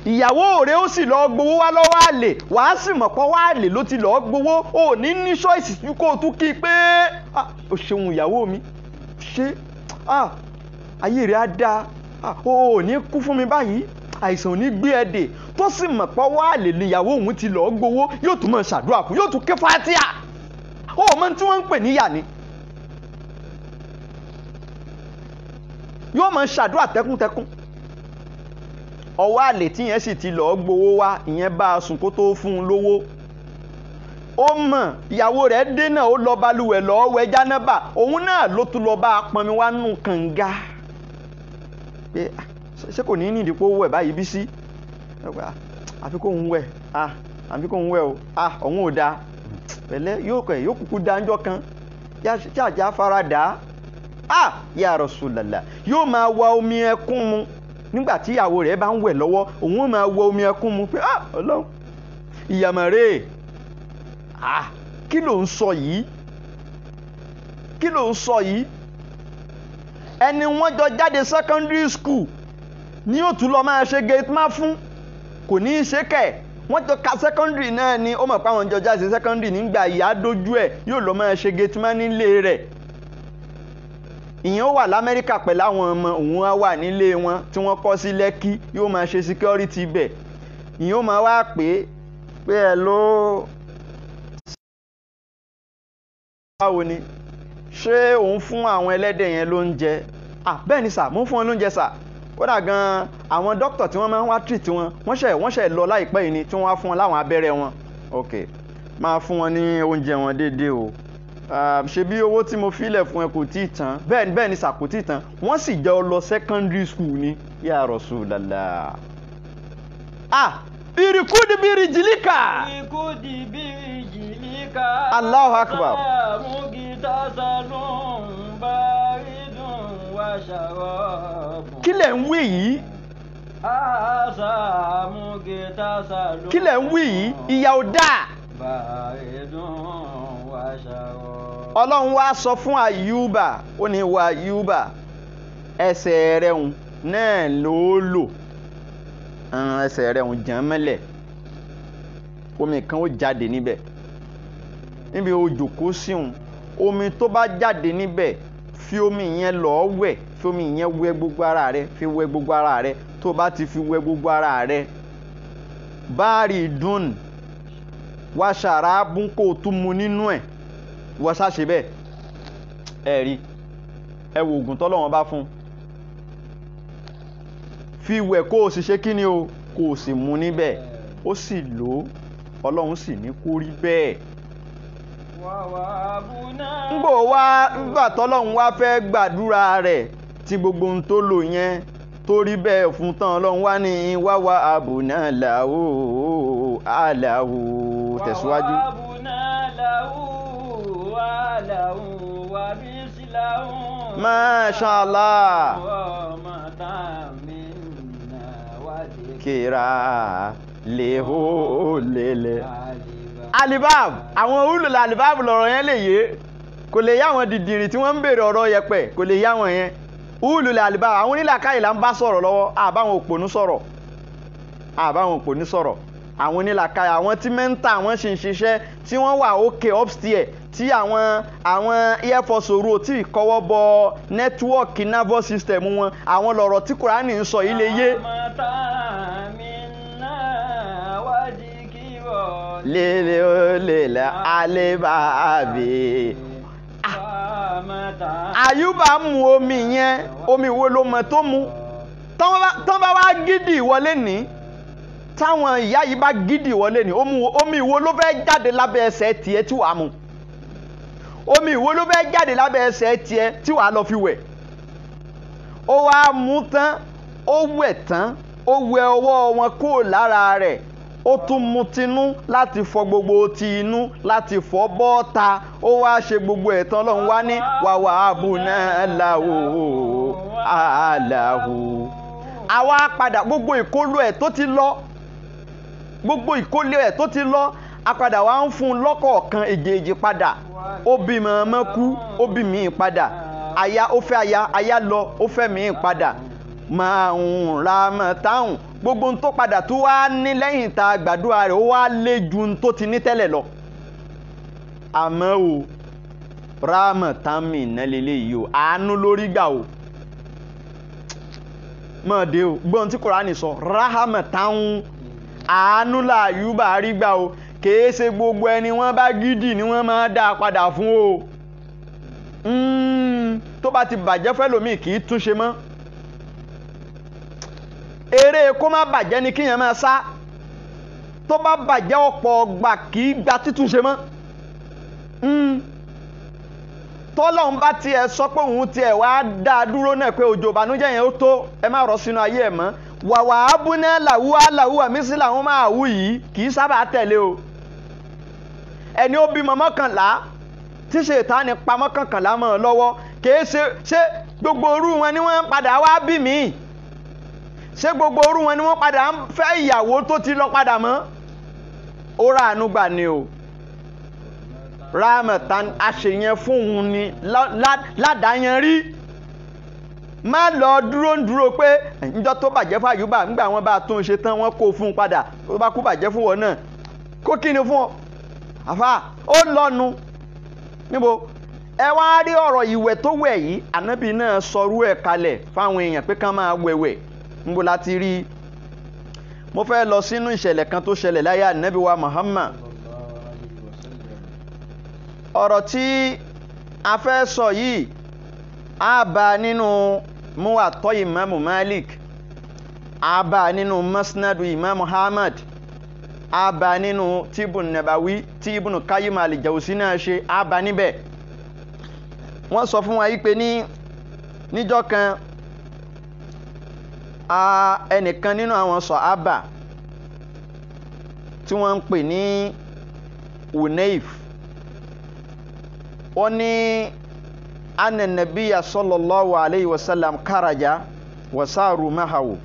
Ìyàwó rẹ̀ ó sì lọ gbowó wá lọ́wọ́ àlè, wàá sì mọ̀ pé wá àlè ló ti lọ gbowó. Ó ní choice kó o tún kí pé o ṣeun ìyàwó mi, ṣé ayé rẹ̀ á dáa. O ò ní kú fún mi báyìí, àìsàn ò ní gbé ẹ dè. Tó sì mọ̀ pé wá lè níyàwó òun ti lọ gbowó, yóò tún máa ṣàdúrà fún, yóò tún ké Fátíà. Ó mọ̀ tí wọ́n ń pè níyà ni. Yóò máa ṣàdúrà tẹkùntẹkùn. Ọwọ́ àlè tí yẹn sì ti lọ gbowó wá, ìyẹn bá a sùn kó tó fún un lówó. Ó mọ̀ ìyàwó rẹ̀ dé náà, ó lọ balùwẹ̀ lọ wẹ̀ jánábà, òun náà ló tún lọ bá a pọnmi wá nù kànga. Pé ṣé kò ní nídìí pé ó wẹ̀ báyìí bí sí? Àfi kó ń wẹ̀, àfi kó ń wẹ̀ o, ọ̀hún ò dáa. Pẹ̀lẹ́ yóò kúkú dá ńjọ́ kan, tí àjà fara dà á. Ya Rasulullah, yóò máa wa omi ẹkún mu nígbà tí ìyàwó rẹ̀ bá ń wẹ̀ lọ́wọ́, òun ó máa wa omi ẹkún mu pé Ọlọ́run ìyàmọ̀rẹ́. Kí ló ń sọ yìí? Kí ló ń sọ yìí? Ẹni wọ́n jọ jáde secondary school ni yóò tún lọ máa ṣe gate man fún, kò ní í ṣe kẹ̀. Wọ́n jọ ka secondary náà ni, ó mọ̀ pé àwọn jọ jáde secondary nígbà ìyá dojú ẹ̀, yóò lọ máa ṣe gate man nílé rẹ̀. Ìyẹn ó wà l'Amẹ́ríkà pẹ̀lú àwọn ọmọ, òun á wà nílé wọn tí wọ́n kọ́ sí Lẹ́kí, yóò máa ṣe security bẹ̀. Ìyẹn ó máa wá pé ẹ ló báwo ni, ṣé òun fún àwọn ẹlẹ́dẹ̀ yẹn lóúnjẹ? Bẹ́ẹ̀ ni sà, mo ń fún wọn lóúnjẹ sà. Kódà gan àwọn dókítà tí wọ́n máa ń wá treat wọn, wọ́n ṣẹ̀ lọ láìpẹ́ yìí ni tí wọ́n wá fún wọn láwọn abẹ́rẹ́ wọn. Ok, máa fún wọn ní oúnjẹ wọn déédéé o. Ṣé bí owó tí mo filẹ̀ fún ẹ kò tí ì tán? Bẹ́ẹ̀ ni sà, kò tí ì tán. Wọ́n sì jẹ́ ọ lọ secondary school ni. Ya Rasulullah. Irikudi birijilika. Irikudi birijilika. Allahu Akbar. Kí lẹ̀ ń wí yìí? Kí lẹ̀ ń wí yìí? Ìyà ò dáa. Ọlọ́run wá sọ fún Àyùbá, ó ní wa Àyùbá, ẹsẹ̀ rẹ̀ ń náà ló lò. Ẹsẹ̀ rẹ̀ ń jàn mẹ́lẹ̀, omi kan ó jáde níbẹ̀. Níbi ó jókòó sí òun, omi tó bá jáde níbẹ̀, fi omi yẹn lọ wẹ̀, fi omi yẹn wẹ gbogbo ara rẹ̀, fi wẹ gbogbo ara rẹ̀. Tó bá ti fi wẹ gbogbo ara rẹ̀, báàrì dùn wá ṣàràbùn kó tún mu nínú ẹ̀. Wọ́n ṣàṣe bẹ́ẹ̀. Ẹ rí, ẹ wo oògùn tọ́lọ́run bá fún. Fi wẹ̀ kó o sì ṣe kí ni o, kó o sì mu níbẹ̀. Ó sì lò ó, Ọlọ́run sì ní kó rí bẹ́ẹ̀. Nígbà tọ́lọ́run wá fẹ́ gbàdúrà rẹ̀ tí gbogbo ohun tó lò yẹn tó rí bẹ́ẹ̀ fún tán, Ọlọ́run wá ní wáwá àbùnà làwò àlàwò. Tẹ̀síwájú. Masha Allah. Kira leho lele. Alibab, àwọn ulul alibab lọ̀rọ̀ yẹn lè yé. Kò lè yá wọn dìdìrì tí wọ́n ń bèèrè ọ̀rọ̀ yẹpẹ̀, kò lè yá wọn yẹn. Ulul alibab, àwọn onílàkàyè là ń bá sọ̀rọ̀ lọ́wọ́, àbáwọn òpònú sọ̀rọ̀. Àwọn onílàkàyè, àwọn tí mẹ́ńtà wọn ṣì ń ṣiṣẹ́, tí wọ́n wà òkè upstairs, tí àwọn air force òru tí kọ́wọ́ bọ nẹ́tíwọ́ọ̀kì nervous system wọn àwọn lọ̀rọ̀ tí kùránì ń sọ yìí lè yé. lélẹ̀ ó lè lẹ́ alébàbí. Àyùbá mu omi yẹn omi wo ló mọ̀ tó mu tán bá wá gidi ìwọlé ní táwọn ìyá yìí bá gidi ìwọlé ní omi ìwo ló fẹ́ jáde lábẹ́ ẹsẹ̀ tiẹ̀ tí wàá mu omi ìwo ló fẹ́ jáde lábẹ́ ẹsẹ̀ tiẹ̀ tí wàá lọ fi wẹ̀ ó wá mú tán ó wẹ̀ tán ó wẹ ọwọ́ wọn kúrò lára rẹ̀ ó tún mu tinú láti fọ gbogbo ti inú láti fọ bọ́ọ̀ta ó wá ṣe gbogbo ẹ̀tàn Ọlọ́run wá ní wàwà àbùnà làwò àlàwò àwa padà gbogbo ìkólú ẹ̀ tó ti lọ gbogbo ìkólú ẹ̀ tó ti lọ apadà wá ń fún un lọ́kọ̀ọ̀kan èjèèjì padà ó bímọ ọmọ kú ó bí mi padà aya ó fẹ́ aya lọ ó fẹ́ mi padà máa ń ra mọ̀ táwọn gbogbo tó padà tó wá ní lẹ́yìn tá gbàdúrà rẹ̀ ó wá lé ju tó ti ní tẹ́lẹ̀ lọ àmọ́ o rámọ̀ tánmì náà lélẹ̀ yìí o àánú lórí gbà o mọ̀ọ́dé o gbọ́n tí Kùránì sọ ráhámọ̀ táwọn àánú làyùbá rí gbà o kìí ṣe gbogbo ẹni wọ́n bá gidi ni wọ́n máa dá padà fún o tó bá ti bàjẹ́ fẹ́lòmíì kì í túnṣe mọ́ eré kó má bàjẹ́ ni kíyàn máa sá tó bá bàjẹ́ ọ̀pọ̀ ọgbà kì í gba títúnṣe mọ́ tọ́lọ́run bá tiẹ̀ sọ pé òun tiẹ̀ wá dá a dúró náà pé òjò ìbànújẹ́ yẹn ó tó ẹ má rọ̀ sínú ayé ẹ̀ mọ́ wàwà abúné làwú àmísí làwọn máa wú yìí kì í sábà tẹ̀lé o ẹni ó bímọ mọ́kànlá tí Ṣẹ̀tánì pa mọ́kànlá mọ́ ọ lọ́wọ́ kìí ṣe gbogbo orú wọn ni wọ́n padà wá bí mi ṣé gbogbo orú wọn ni wọ́n padà ń fẹ́ ìyàwó tó ti lọ padà mọ́ ó rà àánú gbà ni o rámọ̀tán àṣeyẹn fún òun ni ládàáyẹn rí má lọ dúró pé ìjọ tó bàjẹ́ fún Àyùbá nígbà wọn bá tún ṣe tán wọn kó fún un padà tó bá kú bàjẹ́ fún wọn náà kó kí ni fún ọ àfà ó lọ́nu níbo ẹ wá rí ọ̀rọ̀ ìwẹ̀ tó wẹ̀ yìí ànábì náà sọrú ẹ̀ kalẹ̀ fáwọn èèyàn pé ká máa wẹ̀wẹ̀ níbo láti rí mo fẹ́ lọ sínú ìṣẹ̀lẹ̀ kan tó ṣẹlẹ̀ láyé ànábì wa Muhammad ọ̀rọ̀ tí a fẹ́ sọ yìí a bá nínú Muwatta Imamu Malik a bá nínú Musnadu Imamu Ahmad a bá nínú Tibun Nabawi tí Ibn Qayyim al-Jawzi náà ṣe a bá níbẹ̀ wọ́n sọ fún wa yí pé níjọ́ kan ẹnìkan nínú àwọn sàhábà tí wọ́n ń pè ní Unayf ó ní anna nabiyya sallallahu alayhi wa sallam karaja wa saru mahawu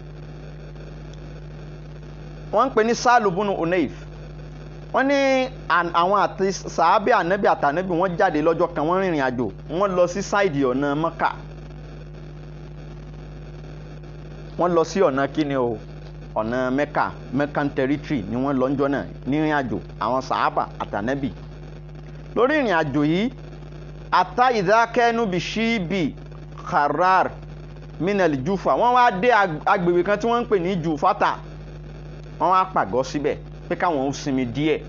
wọ́n ń pè ní Sahlu bunu Unayf wọ́n ní àwọn àti sàábì ànábì àtànábì wọ́n jáde lọ́jọ́ kan wọ́n rìnrìn àjò wọ́n lọ sí sáìdì ọ̀nà Mẹ́kà wọ́n lọ sí ọ̀nà kíni o ọ̀nà Mẹ́kà Meccan territory ni wọ́n lọ ńjọ́ náà nírìn àjò àwọn sàábà àtànábì lórí ìrìn àjò yìí ata ìdákẹ́nu bí ṣíbì Kharar minal Jufa wọ́n wá dé agbègbè kan tí wọ́n ń pè ní Jufata wọ́n wá pàgọ́ síbẹ̀ pé káwọn ó sinmi díẹ̀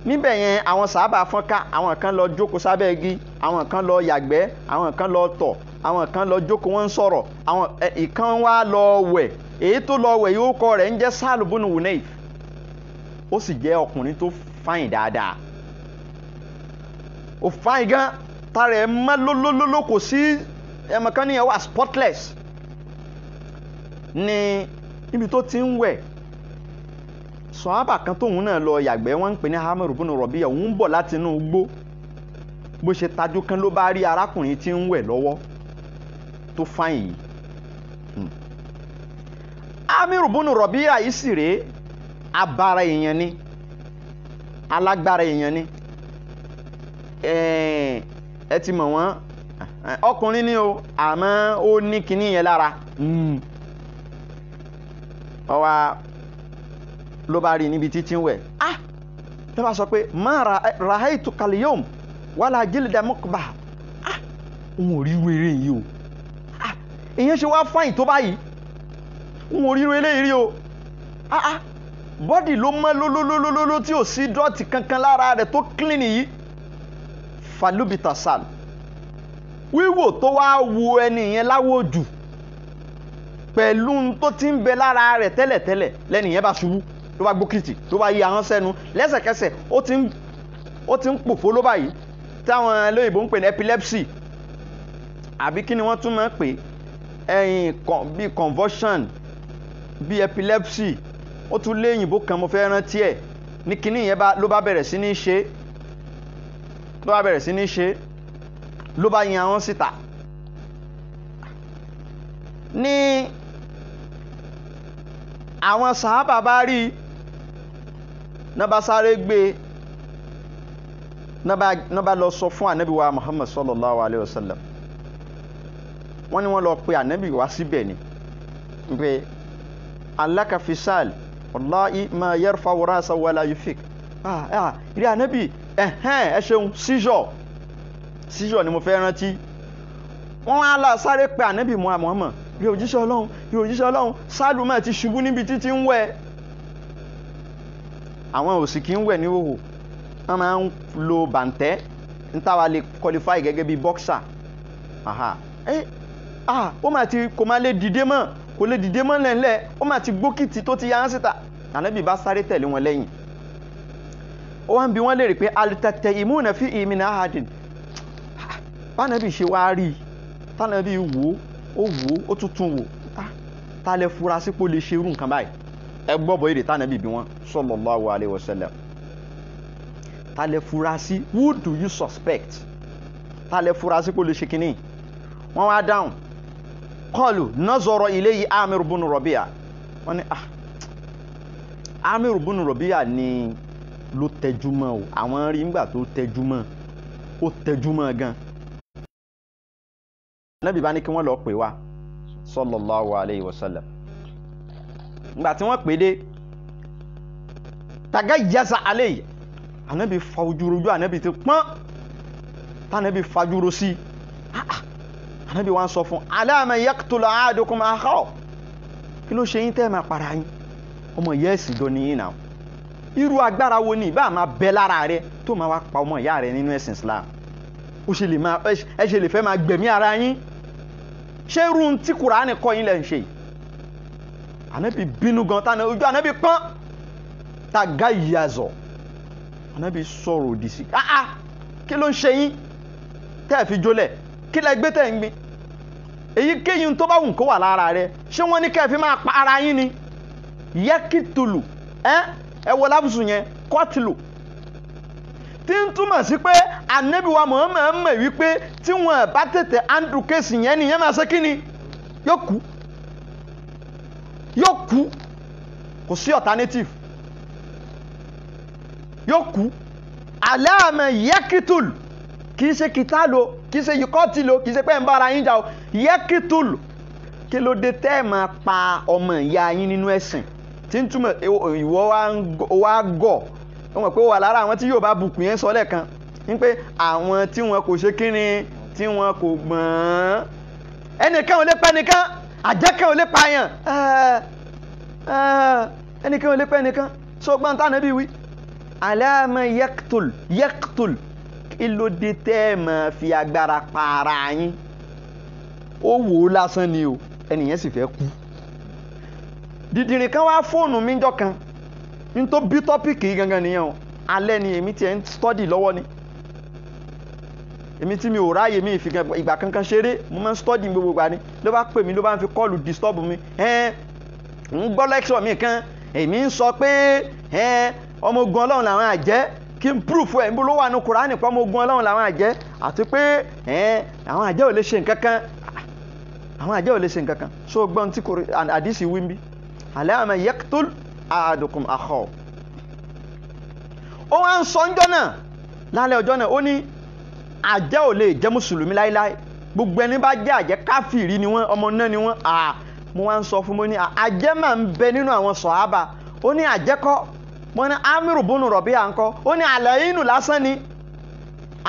níbẹ̀ yẹn àwọn sàábà fọ́nká àwọn kan lọ jókòó sábẹ́ igi àwọn kan lọ yàgbẹ́ àwọn kan lọ tọ̀ àwọn kan lọ jókòó wọ́n ń sọ̀rọ̀ àwọn ìkan wá lọ wẹ̀ èyí tó lọ wẹ̀ yìí ó kọ rẹ̀ ń jẹ́ Sahlu bunu Unayf ó sì jẹ́ ọkùnrin tó fáyìn dáadáa ó fáyìn gan tara ẹ̀ mọ́ lólólóló kò sí ẹ̀mọ̀kan níyẹn wà spotless ní ibi tó ti ń wẹ̀ sọ̀hábà kan tóun náà lọ yàgbẹ́ wọ́n ń pè ní Hamiru bunu Rabi'a òun ń bọ̀ láti inú igbó bó ṣe tajú kan ló bá rí arákùnrin tí ń wẹ̀ lọ́wọ́ tó fáyìn yìí Hamiru bunu Rabi'a yìí sì rèé abara èèyàn ni alágbára èèyàn ni ẹ ti mọ̀ wọ́n ọkùnrin ni o àmọ́ ó ní kinní yẹn lára ọwá ló bá rí níbi títí wẹ̀ tó bá sọ pé ma rahaitu kal-yawm wala jilda muqbah, òun ò rí wéré yìí o, èyàn ṣe wá fáyìn tó báyìí, òun ò rí wéré rí o, bọ́dì ló mọ́ lólólólóló tí ò sí dọ́ọ̀tì kankan lára rẹ̀ tó clean yìí. Falubita sal, wíwò tó wá wo ẹni yẹn láwò jù pẹ̀lú tó ti ń bẹ lára rẹ̀ tẹ́lẹ̀tẹ́lẹ̀, lẹ́ni yẹn bá ṣubú ló bá gbókìtì tó bá yí ahọ́n sẹ́nu lẹ́sẹ̀kẹsẹ̀ ó ti ń pòfó ló báyìí, táwọn olóyìnbó ń pè ní epilepsy àbí kí ni wọ́n tún máa ń pè bí convulsion bí epilepsy, ó tún léyìnbó kan mo fẹ́ rántí ẹ̀ ní kíní yẹn ló bá bẹ̀rẹ̀ sí ní ṣe ló bá yin ahọ́n síta. Ní àwọn sàhábà bá rí náà bá sáré gbé náà bá lọ sọ fún ànábì wa Muhammad sallallahu alayhi wa sallam, wọ́n ní wọ́n lọ pe ànábì wá síbẹ̀ ni pé alaka fisal wallahi ma yarfa rasa wala yufik, rí ànábì ẹ ṣeun seizure ni mo fẹ́ rántí. Wọ́n wá lọ sáré pe ànábì Muhammad, rí òjíṣẹ́ Ọlọ́run Sálù máa ti ṣubú níbi títí ń wẹ̀. Àwọn òsì kì í wẹ̀ ní hòhò, wọ́n máa ń lo bàǹtẹ́ ń táwa lè qualify gẹ́gẹ́ bí boxer. Ó máa ti kò máa lè dìde mọ́ lẹ́ńlẹ́, ó máa ti gbókìtì tó ti yá ń síta. Ànábì bá sáré tẹ̀lé wọn lẹ́yìn. Ó wá ń bi wọ́n léèrè pé al-tattaimuna fi min ahadin, bánábì ṣe wá rí tánàbì wò ó tuntun wò, ta lẹ fura sí pé ó lè ṣe irú nǹkan báyìí. Ẹ gbọ́bọ̀ èdè tánàbì bí wọ́n sallallahu alayhi wa sallam, ta lẹ fura sí, who do you suspect, ta lẹ fura sí pé ó lè ṣe kínní. Wọ́n wá dáhùn, qalu nazara ilayhi Amir ibn Rabi'a, wọ́n ní Amir ibn Rabi'a ni ló tẹjúmọ́ o, àwọn rí nígbà tó tẹjúmọ́, ó tẹjúmọ́ gan. Ànábì bá ní kí wọ́n lọ pè wá sallallahu alayhi wa sallam. Nígbà tí wọ́n pè dé, tagayyaza alayhi, Ànábì fajúrojú, Ànábì ti pọ́n, tánàbì fajúro sí. Ànábì wá ń sọ fún, ala man yaqtulu ahadukum akhahu, kí ló ṣe yín tẹ́ máa para yín, ọmọ ìyá ẹ̀sìn jọ nìyí náà. Irú agbára wo ni ìbá máa bẹ lára rẹ tó máa wá pa ọmọ ìyá rẹ nínú ẹ̀sìn Islam? Ẹ ṣe lè fẹ́ máa gbẹ̀mí ara yín? Ṣé irú tí Kùránì kọ́ yín lẹ́ ń ṣe? Ànábì bínú gan, tánà ojú Ànábì pọ́n, tagayyaza, Ànábì sọ̀rọ̀ òdì sí. Kí ló ń ṣe yín tẹ́ fi jólẹ̀? Kí lẹ gbé tẹ́ ń gbin? Èyíkéyìí tó bá wùn kó wà lára rẹ, ṣé wọ́n ní kẹ́ fi máa pa ara yín ni? Yẹ́kìtùlù, ẹ wọ lábùsù yẹn, kọ́tìlù, tí ń túmọ̀ sí pé Ànábì wa Muhammad mọ̀ wípé tí wọ́n bá tètè handle kéèsì yẹn nìyẹn máa ṣe kí ni? Yóò kú, kò sí alternative, yóò kú. Alama yẹ́kìtùlù, kì í ṣe kìtàlò, kì í ṣe yíkọ́tìlò, kì í ṣe pé ń bá ara yín jà o, yẹ́kìtùlù. Kí ló dé tẹ́ ẹ máa pa ọmọ ìyá yín nínú ẹ̀sìn? Tí ń túmọ̀ ìwọ wá gọ̀, wọ́n mọ̀ pé ó wà lára àwọn tí yóò bá bùkún yẹn sọ lẹ́ẹ̀kan ní pé àwọn tí wọn kò ṣe kíni, tí wọn kò gbọ́n. Ẹnìkan ò lè pa ẹnìkan, àjẹ́kan ò lè pa yàn, ẹnìkan ò lè pa ẹnìkan. So gbọ́n tá Ànábì wí, alama yaqtul, kí ló dé tẹ́ ẹ máa fi agbára pa ara yín? Ó wò ó lásán ni o, ẹnìyẹn sì fẹ́ kú. Dìdìrì kan wá fóònù mi jọ kan, ní tó bí tọ́pìkì yìí gangan nìyẹn o. Alẹ́ ni èmi ti ẹ̀ ń stọ́dì lọ́wọ́ ni, èmi tí mi ò ráyè mi ìgbà kankan ṣeré, mo máa ń stọ́dì gbogbo ìgbà ni. Ló bá pè mí, ló bá ń fi kọ́ọ̀lù disturb mi. Ń gbọ́ lecture mi kan, èmi ń sọ pé ọmọ ogun Ọlọ́run làwọn àjẹ́, kí n proof ẹ̀ níbo ló wà ní Kùránì pé ọmọ ogun Ọlọ́run làwọn àjẹ́, àti pé àwọn àjẹ́ ò lè ṣe nǹkan kan, àwọn àjẹ́ ò lè ṣe nǹkan kan. So gbọ́n tí àdìsí wí ń bí, alama yaqtul ahadukum akhahu. Ó wá ń sọ ńjọ́ náà, lálẹ́ ọjọ́ náà, ó ní àjẹ́ ò lè jẹ́ mùsùlùmí láíláí, gbogbo ẹni bá jẹ́ àjẹ́ káfìrí ni wọ́n, ọmọ náà ni wọ́n. Mo wá ń sọ fún mo ní àjẹ́ máa ń bẹ nínú àwọn sọ̀hábà, ó ní àjẹ́ kọ́, wọ́n ní Amiru bunu Rọ̀bíà ńkọ́ ó ní àlẹ́yìnù lásán ni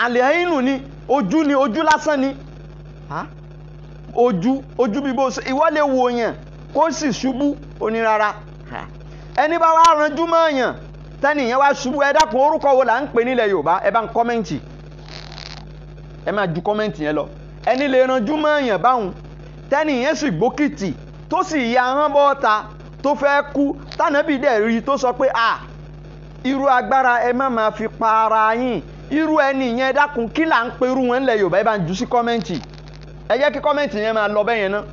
àlẹ́yìnù ni ojú lásán ni ojú bí bó ìwọ lè wo yàn kó sì ṣubú onírara ẹni bá wá ranjú mọ́ yàn tẹ́nìyàn wá ṣubú ẹ dákun orúkọ wo là ń pè nílẹ̀ Yorùbá ẹ bá ń kọ́mẹ́ǹtì ẹ máa ju kọ́mẹ́ǹtì yẹn lọ ẹni lè ranjú mọ́ yàn báwọn tẹ́nìyàn sì gbókìtì tó sì ya hán bọ́ta tó fẹ́ kú tànàbí dẹ̀ rí tó sọ pé irú agbára ẹ má máa fi pa ara yín irú ẹni yẹn dákun kí là ń pe irú wọn nílẹ̀ Yorùbá ẹ bá ń ju sí kọ́mẹ́ǹtì ẹ jẹ́ kí kọ́mẹ́ǹtì yẹn máa lọ bẹ́yẹn náà.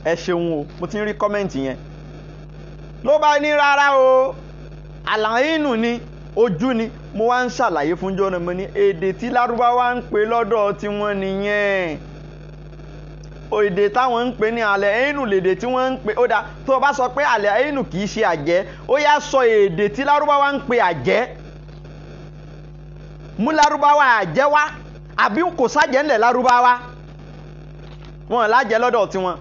ẹ ṣeun o mo ti ń rí kọ́mẹ́ǹtì yẹn ló bá ní rárá o àlàyínù ni ojú ni mo wá ń ṣàlàyé fún jọ́nà mo ní èdè tí lárúbáwá ń pè lọ́dọ̀ tí wọ́n nìyẹn èdè táwọn ń pè ní àlàyínù lèdè tí wọ́n ń pè ó dá tó o bá sọ pé àlàyínù kì í ṣe àjẹ́ ó yá sọ èdè tí lárúbáwá ń pè àjẹ́ mú lárúbáwá àjẹ́ wá àbí kò sájẹ́ ńlẹ̀ lárúbáwá wọn lájẹ́ lọ́dọ̀ tí wọ́n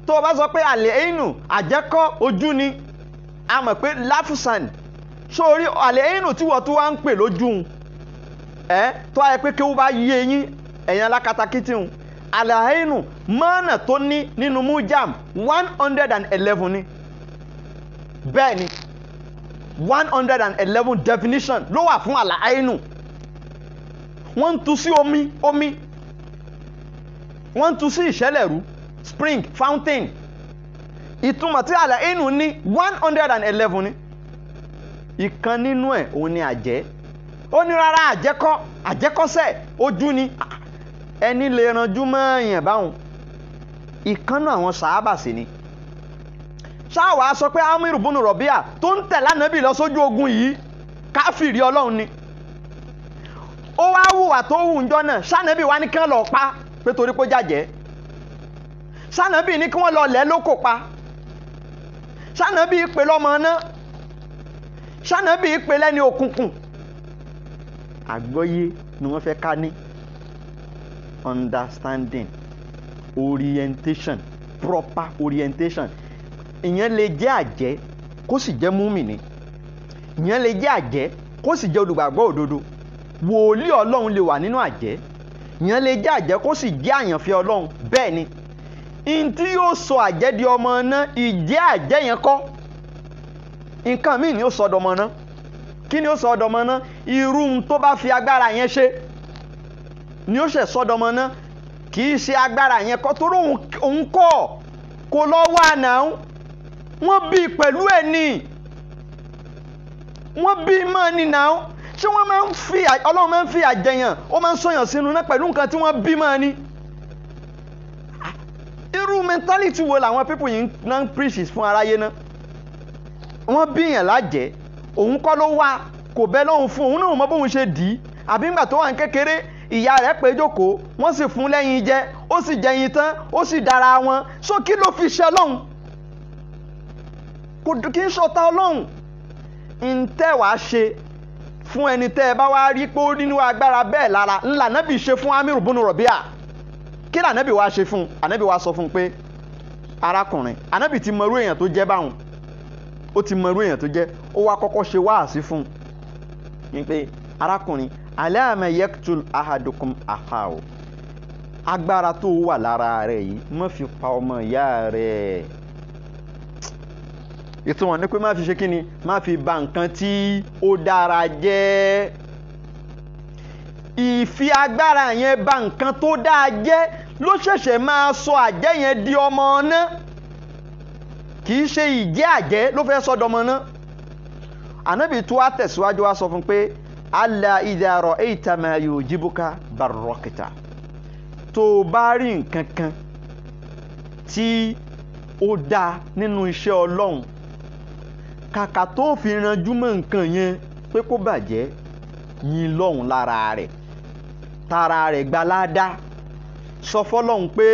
tó o bá sọ pé àlẹ́yìnù àjẹkọ́ ojú ni a mọ̀ pé láfùsàn sórí àlẹ́yìnù tí wọ́n tó wá ń pè lójú tó ayẹ pé kéwú bá yé yín ẹ̀yìn alákatakítí hùn àlẹ́yìnù mọ́nà tó ní nínú mújàm 111 ni bẹ́ẹ̀ ni 111 definition ló wà fún àlẹ́yìnù wọ́n ń tu sí omi wọ́n ń tu sí ìṣẹ̀lẹ̀rú spring fountain ìtumọ̀ tí àlẹ́yìnù ní 111 ni ìkan nínú ẹ̀ òun ni àjẹ́ ó ní rárá àjẹkọ́sẹ̀ ojú ni ẹni lè ranjú mọ́ èèyàn báwọn ìkànnà àwọn sàábà sí ni ṣáàwá sọ pé Amiru bunu Rọ̀bíà tó ń tẹ̀lé Ànábì lọ sójú ogun yìí káfìrí Ọlọ́run ni ó wá hùwà tó hù ńjọ́ náà ṣànábì wá ní kí wọ́n lọ pa pé torí pé jàjẹ́ ṣànábì ní kí wọ́n lọ lẹ̀ lóko pa ṣànábì pè lọ́mọ náà ṣànábì pè lẹ́ni òkùnkùn àgbọ́yé ni wọ́n fẹ́ ká ní understanding orientation proper orientation ìyẹn lè jẹ́ àjẹ́ kó sì jẹ́ múmìnì ìyẹn lè jẹ́ àjẹ́ kó sì jẹ́ olùgbàgbọ́ òdodo wòlíì Ọlọ́run lè wà nínú àjẹ́ ìyẹn lè jẹ́ àjẹ́ kó sì jẹ́ àyànfẹ́ Ọlọ́run bẹ́ẹ̀ ni in tí yóò sọ àjẹ́ di ọmọ náà ìjẹ́ àjẹ́ yẹn kọ́ nǹkan míì ni ó sọ ọdọmọ náà kí ni ó sọ ọdọmọ náà irú tó bá fi agbára yẹn ṣe ni ó ṣe sọdọmọ náà kì í ṣe agbára yẹn kọ́ torí òun kọ́ kò lọ wà náà wọ́n bí pẹ̀lú ẹ̀ ní wọ́n bí mọ́ ni náà ṣé wọ́n máa ń fi Ọlọ́run máa ń fi àjẹyàn ó máa ń sọyàn sínú náà pẹ̀lú nǹkan tí wọ́n bí mọ́ ni irú mentality wo làwọn people yìí náà ń preach fún aráyé náà wọ́n bí yàn lájẹ́ òun kọ́ ló wá kò bẹ́ lọ́hùn fún òun náà mọ bóun ṣe dì í àbí ńgbà tó wà ní kékeré ìyá rẹ̀ pé jókòó wọ́n sì fún lẹ́yìn jẹ ó sì jẹyin tán ó sì dára wọn so kí ló fi ṣe lọ́hùn kò kí ń ṣọ̀tá Ọlọ́hun ń tẹ́ wàá ṣe fún ẹni tẹ́ ẹ bá wá rí pé ó nínú agbára bẹ́ẹ̀ lára ńlá nábì ṣe fún Amiru bunu Rọ̀bíà kí ni ànábì wá ṣe fún un ànábì wá sọ fún un pé arákùnrin ànábì ti mọrú èèyàn tó jẹ́ báwọn ó ti mọrú èèyàn tó jẹ́ ó wá kọ́kọ́ ṣe wáàsí fún un ní pé arákùnrin alama yaktul ahadukum akhahu agbára tó wà lára rẹ̀ yìí má fi pa ọmọ ìyá rẹ̀ ìtumọ̀ ní pé má fi ṣe kí ni má fi bà nǹkan tí ó dára jẹ́ ìfi agbára yẹn bà nǹkan tó dáa jẹ́ ló ṣẹ̀ṣẹ̀ máa sọ àjẹ́ yẹn di ọmọ ọ̀nà kì í ṣe ìjẹ́ àjẹ́ ló fẹ́ sọ dọmọ náà ànábì tó wá tẹ̀síwájú wá sọ fún pé alla idha ra'ayta ma yujibuka barrakta tó bá rí nǹkan kan tí ó dáa nínú iṣẹ́ Ọlọ́run kàkà tó fi ranjú mọ́ nǹkan yẹn pé kó bàjẹ́ yìn lọ́hùn lára rẹ̀ tara rẹ̀ gbalada sọ fọ́lọ́hun pé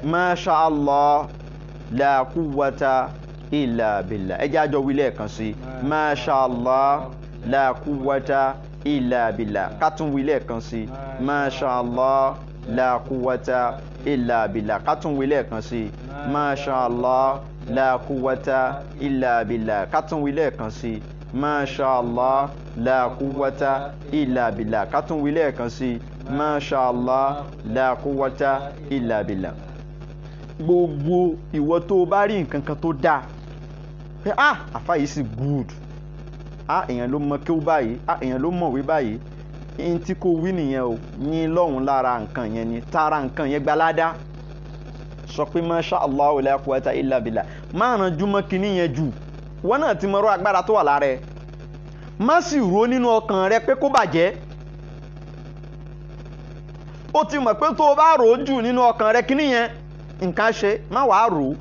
masha Allah la quwwata illa billah. ẹ jẹ́ àjọ wí lẹ́ẹ̀kan sí masha Allah la quwwata illa billah. ká tún wí lẹ́ẹ̀kan sí masha Allah la quwwata illa billah. ká tún wí lẹ́ẹ̀kan sí masha Allah la quwwata illa billah. ká tún wí lẹ́ẹ̀kan sí masha Allah la quwwata illa billah. ká tún wí lẹ́ẹ̀kan sí masha Allah la quwwata illa billah. gbogbo ìwọ tó bá rí nǹkan kan tó dáa pé àfa yìí sì good, èèyàn ló mọ kí ó báyìí, èèyàn ló mọ̀wé báyìí, n tí kò wí nìyẹn o, yín lọ́hùn lára nǹkan yẹn ni, tara nǹkan yẹn gbalada, sọ pé masha Allah la quwwata illa billah. má ranjú mọ́ kinní yẹn jù, wọ́n náà ti mọ̀rọ̀ agbára tó wà lára ẹ̀, má sì rò nínú ọkàn rẹ pé kó bàjẹ́. ó ti mọ̀ pé tó o bá rò ó jù nínú ọkàn rẹ kinní yẹn nǹkan ṣe, má wàá rò ó,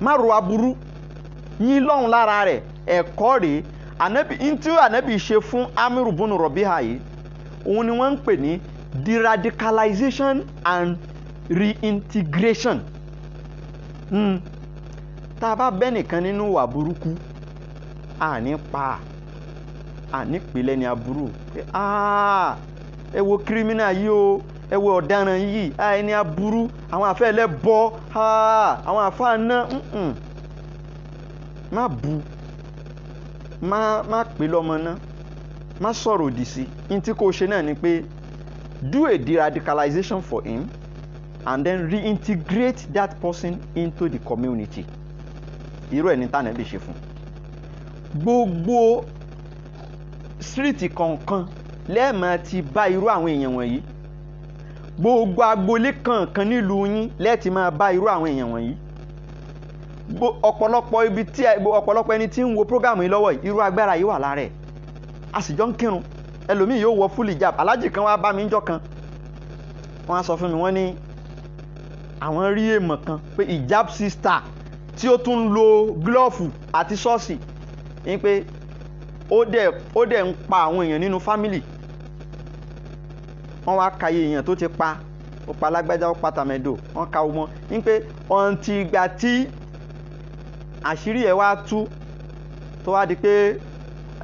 má rò aburú, yín lọ́hùn lára rẹ̀. ẹ̀kọ́ rèé ntí ànábì ṣe fún Amiru bunu Rabiha yìí, òun ni wọ́n ń pè ní deradicalization and reintegration. tá a bá bẹ́ nìkan nínú ìwà burúkú, àní pa, àní pèlẹ́ ní aburú pé ẹ wo kírímínà yìí o, ẹ wo ọ̀daràn yìí, ẹni aburú, àwọn àfẹ́ ẹlẹ́bọ, àwọn àfáà náà. má bu, má pè lọ́mọ náà, má sọ̀rọ̀ òdì sí. n tí kò ṣe náà ni pé do a de-radicalization for him and then reintegrate that person into the community. irú ẹ̀ ní tànàbí ṣe fún gbogbo síríìtì kọ̀ọ̀kan lẹ́ẹ̀mọ́ ti bá irú àwọn èèyàn wọ̀nyí, gbogbo agboolé kọ̀ọ̀kan nílùú yín lẹ́ẹ̀tì máa bá irú àwọn èèyàn wọ̀nyí. ọ̀pọ̀lọpọ̀ ẹni tí ń wo prógámù yìí lọ́wọ́ yìí, irú agbára yìí wà lára ẹ̀. a sì jọ ń kírun, ẹlòmíì yóò wọ full hijab. alájì kan wá bá mi níjọ́ kan, wọ́n á sọ fún mi, wọ́n ní àwọn rí èèmọ̀ kan pé hijab sister tí ó tún lo glove àti ṣọ́ọ̀ṣì, ní pé ó dẹ̀ ń pa àwọn èèyàn nínú fámìlì. wọ́n wá ka iye èèyàn tó ti pa, ó pa lágbájá, ó pa tàmẹ́dò, wọ́n ka wọn, ní pé ọ̀ǹtì ìgbà tí àṣírí ẹ̀ wá tú, tó wá di pé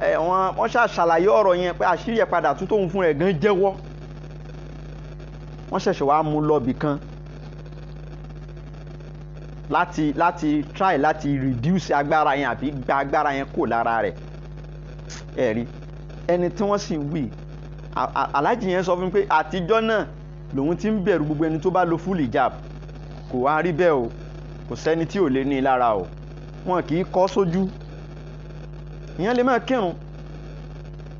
wọ́n ṣàṣàlàyé ọ̀rọ̀ yẹn pé àṣírí ẹ̀ padà tú, tóun fún rẹ̀ gan jẹ́wọ́. wọ́n ṣẹ̀ṣẹ̀ wá mú lọ́bì kan láti try láti reduce agbára yẹn àbí gba agbára yẹn kò lára rẹ̀. ẹ̀rí ẹni tí wọ́n sì wí, aláàjì yẹn sọ fún mi pé àtijọ́ náà lòun ti ń bẹ̀rù gbogbo ẹni tó bá lo full hijab. kò wá rí bẹ́ẹ̀ o, kò sẹ́ni tí ò lè ní lára o, wọn kì í kọ́ sójú. ìyẹn lè máa kírun,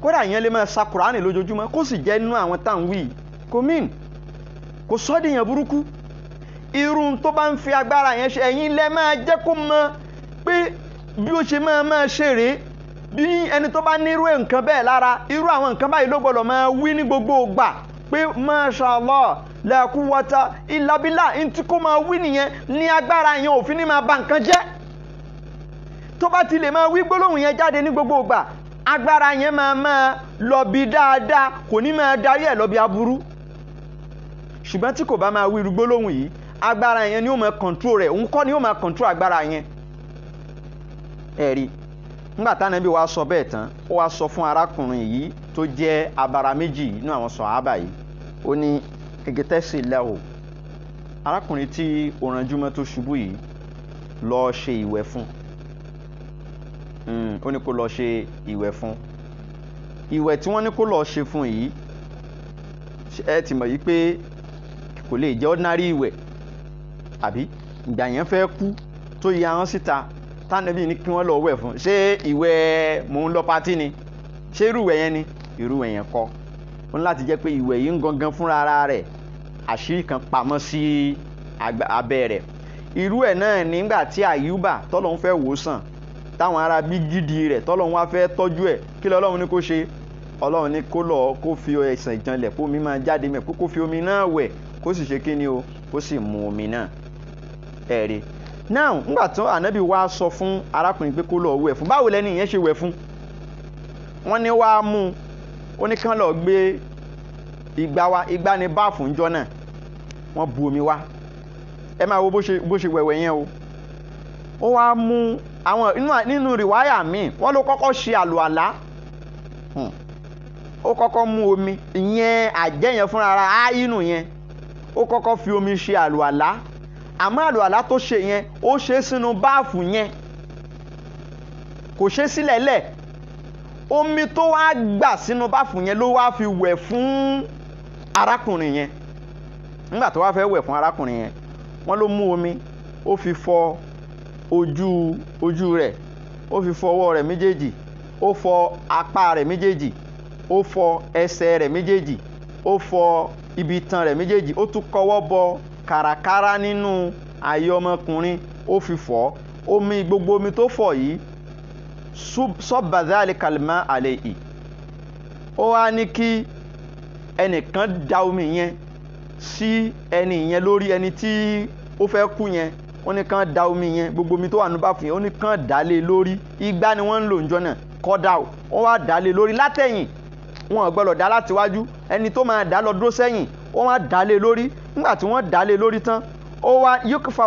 kódà ìyẹn lè máa sa Kùránì lójoojúmọ́, kó sì jẹ́ nínú àwọn táwọn wí, kò mean, kò sọ́dìyàn burúkú. irun tó bá ń fi agbára yẹn ṣe, ẹ̀yin lẹ máa jẹ́ kó mọ̀ pé bí ó ṣe máa ṣe rèé. bí ẹni tó bá nírú nǹkan bẹ́ẹ̀ lára, irú àwọn nǹkan báyìí ló gbọ́dọ̀ máa wí ní gbogbo ìgbà pé masha Allah la quwwata illa billah. ntí kó máa wí nìyẹn, ní agbára yẹn òfin ní máa ba nǹkan jẹ́. tó bá ti lè máa wí gbólóhùn yẹn jáde ní gbogbo ìgbà, agbára yẹn máa lọ bí dáadáa, kò ní máa darí ẹ̀ lọ bí aburú. ṣùgbọ́n tí kò bá máa wí irú gbólóhùn yìí, agbára yẹn ni ó máa control rẹ̀, òun kọ́ ni ó máa control agbára yẹn. ẹ̀rí nígbà tí Ànábì wa sọ bẹ́ẹ̀ tán, ó wá sọ fún arákùnrin yìí tó jẹ́ abara méjì nínú àwọn sàhábà yìí, ó ní kẹgẹtẹ́sì lẹ́wọ̀, arákùnrin tí ó ranjúmọ́ tó ṣubú yìí, lọ ṣe ìwẹ̀ fún. ó ní kó lọ ṣe ìwẹ̀ fún. ìwẹ̀ tí wọ́n ní kó lọ ṣe fún yìí, ẹ ti mọ̀ yìí pé kò lè jẹ́ ordinary ìwẹ̀, àbí ìgbà yẹn fẹ́ kú tó ya hàn síta, tánàbí ní kí wọ́n lọ wẹ̀ fún. ṣé ìwẹ̀ mò ń lọ patí ni? ṣé irú ìwẹ̀ yẹn ni? irú ìwẹ̀ yẹn kọ́. ó ní láti jẹ́ pé ìwẹ̀ yìí ń gangan fúnra ara rẹ̀, àṣírí kan pamọ́ sí abẹ́ rẹ̀. irú ẹ̀ náà nígbà tí Àyùbá tọ́lọ́hun fẹ́ wò sàn, táwọn ará bí gidi rẹ̀ tọ́lọ́hun wá fẹ́ tọ́jú ẹ̀, kí lọ́lọ́hun ní kó ṣe? Ọlọ́run ní kó fi ẹsẹ̀ ìjànlẹ̀, kó omi máa jáde mẹ́, kó fi omi náà wẹ̀, kó sì ṣe kí ni o, kó sì mu omi náà. ẹ̀rí now nígbà tó Ànábì wá sọ fún arákùnrin pé kó lọ wẹ̀ fún, báwo lẹ́ni ìyẹn ṣe wẹ̀ fún? wọ́n ní wá mú, ó ní kán lọ gbé igbá wá, igbá ni báàfù ńjọ́ náà, wọ́n bu omi wá, ẹ máa wo bó ṣe wẹ̀wẹ̀ yẹn o. Ó wá mú àwọn nínú rìwáyà míì wọ́n ló kọ́kọ́ ṣe àlùàlá. Ó kọ́kọ́ mú omi ìyẹn àjẹ́ yẹn fúnra ara áyínú yẹn ó kọ́kọ́ fi omi ṣe àlùàlá, àmọ́ àlùàlá tó ṣe yẹn ó ṣe sínú báàfù yẹn kò ṣe sílẹ̀ lẹ̀. Omi tó wá gbà sínú báàfù yẹn ló wá fi wẹ̀ fún arákùnrin yẹn. Nígbà tó wá fẹ́ wẹ̀ fún arákùnrin yẹn wọ́n ló mú omi ó fi fọ ojú rẹ̀, ó fi fọ ọwọ́ rẹ̀ méjèèjì, ó fọ apá rẹ̀ méjèèjì, ó fọ ẹsẹ̀ rẹ̀ méjèèjì, ó fọ ibi itan rẹ̀ méjèèjì, ó tún kọwọ́ bọ kàràkàrà nínú ààyè ọmọkùnrin ó fi fọ̀. Gbogbo omi tó fọ̀ yìí sabba dhalika al-ma' alayhi. Ó wá ní kí ẹnìkan da omi yẹn sí ẹni yẹn lórí, ẹni tí ó fẹ́ kú yẹn ó ní kán da omi yẹn, gbogbo omi tó wà nínú báfù yẹn ó ní kán dà lé lórí. Igbá ni wọ́n ń lò níjọ́ náà, kọ́dà ó wá dà lé lórí látẹ̀yìn, wọn ò gbọ́dọ̀ dá láti wájú, ẹni tó máa dá lọ dúró sẹ́yìn ó wá dà lé lórí. Nígbà tí wọ́n dà lé lórí tán ó wá yukfa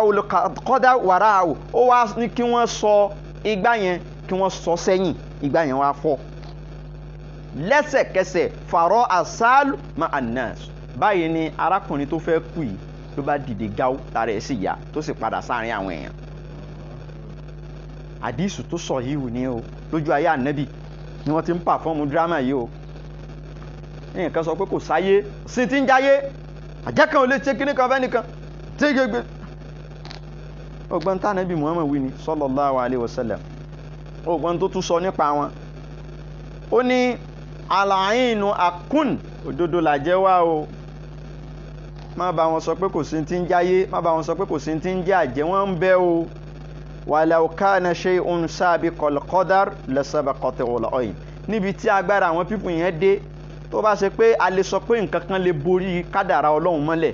kọ́dà wàrà ó wá ní kí wọ́n sọ igbá yẹn kí wọ́n sọ sẹ́yìn, igbá yẹn wá fọ́. Lẹ́sẹ̀kẹsẹ̀ fàrọ̀ asal ma anas. Báyìí ni arákùnrin tó fẹ́ kú yìí ló bá dìde gáú lára ẹ̀ sì yá tó sì padà sáàrin àwọn èèyàn. Àdísù tó sọ yìí wù ní o, lójú ayé ànábì ni wọ́n ti ń pàfọ́ọ̀mù dírámà yìí o. Èèyàn kan sọ pé kò sáyé sí ti ń jáyé, àjẹ́ kan ò lè ṣe kíní kan fẹ́ nìkan tí gbégbé. Ọgbọ́n tá ànábì Muhammad wí ni sallallahu alaihi wasallam. Ọgbọ́n tó tún sọ nípa wọn. Ó ní àlàyínú àkún, òdodo làjẹ́ wá o. Má bá wọn sọ pé kò sí ti ń jáyé, má bá wọn sọ pé kò sí ti ń jẹ́ àjẹ́, wọ́n ń bẹ o. Walau kana shay'un sabiqal qadar lasabaqatul ayn. Níbi tí agbára àwọn pípù yẹn dé, tó bá ṣe pé a lè sọ pé nǹkan kan lè borí kádàrá Ọlọ́run mọ́lẹ̀,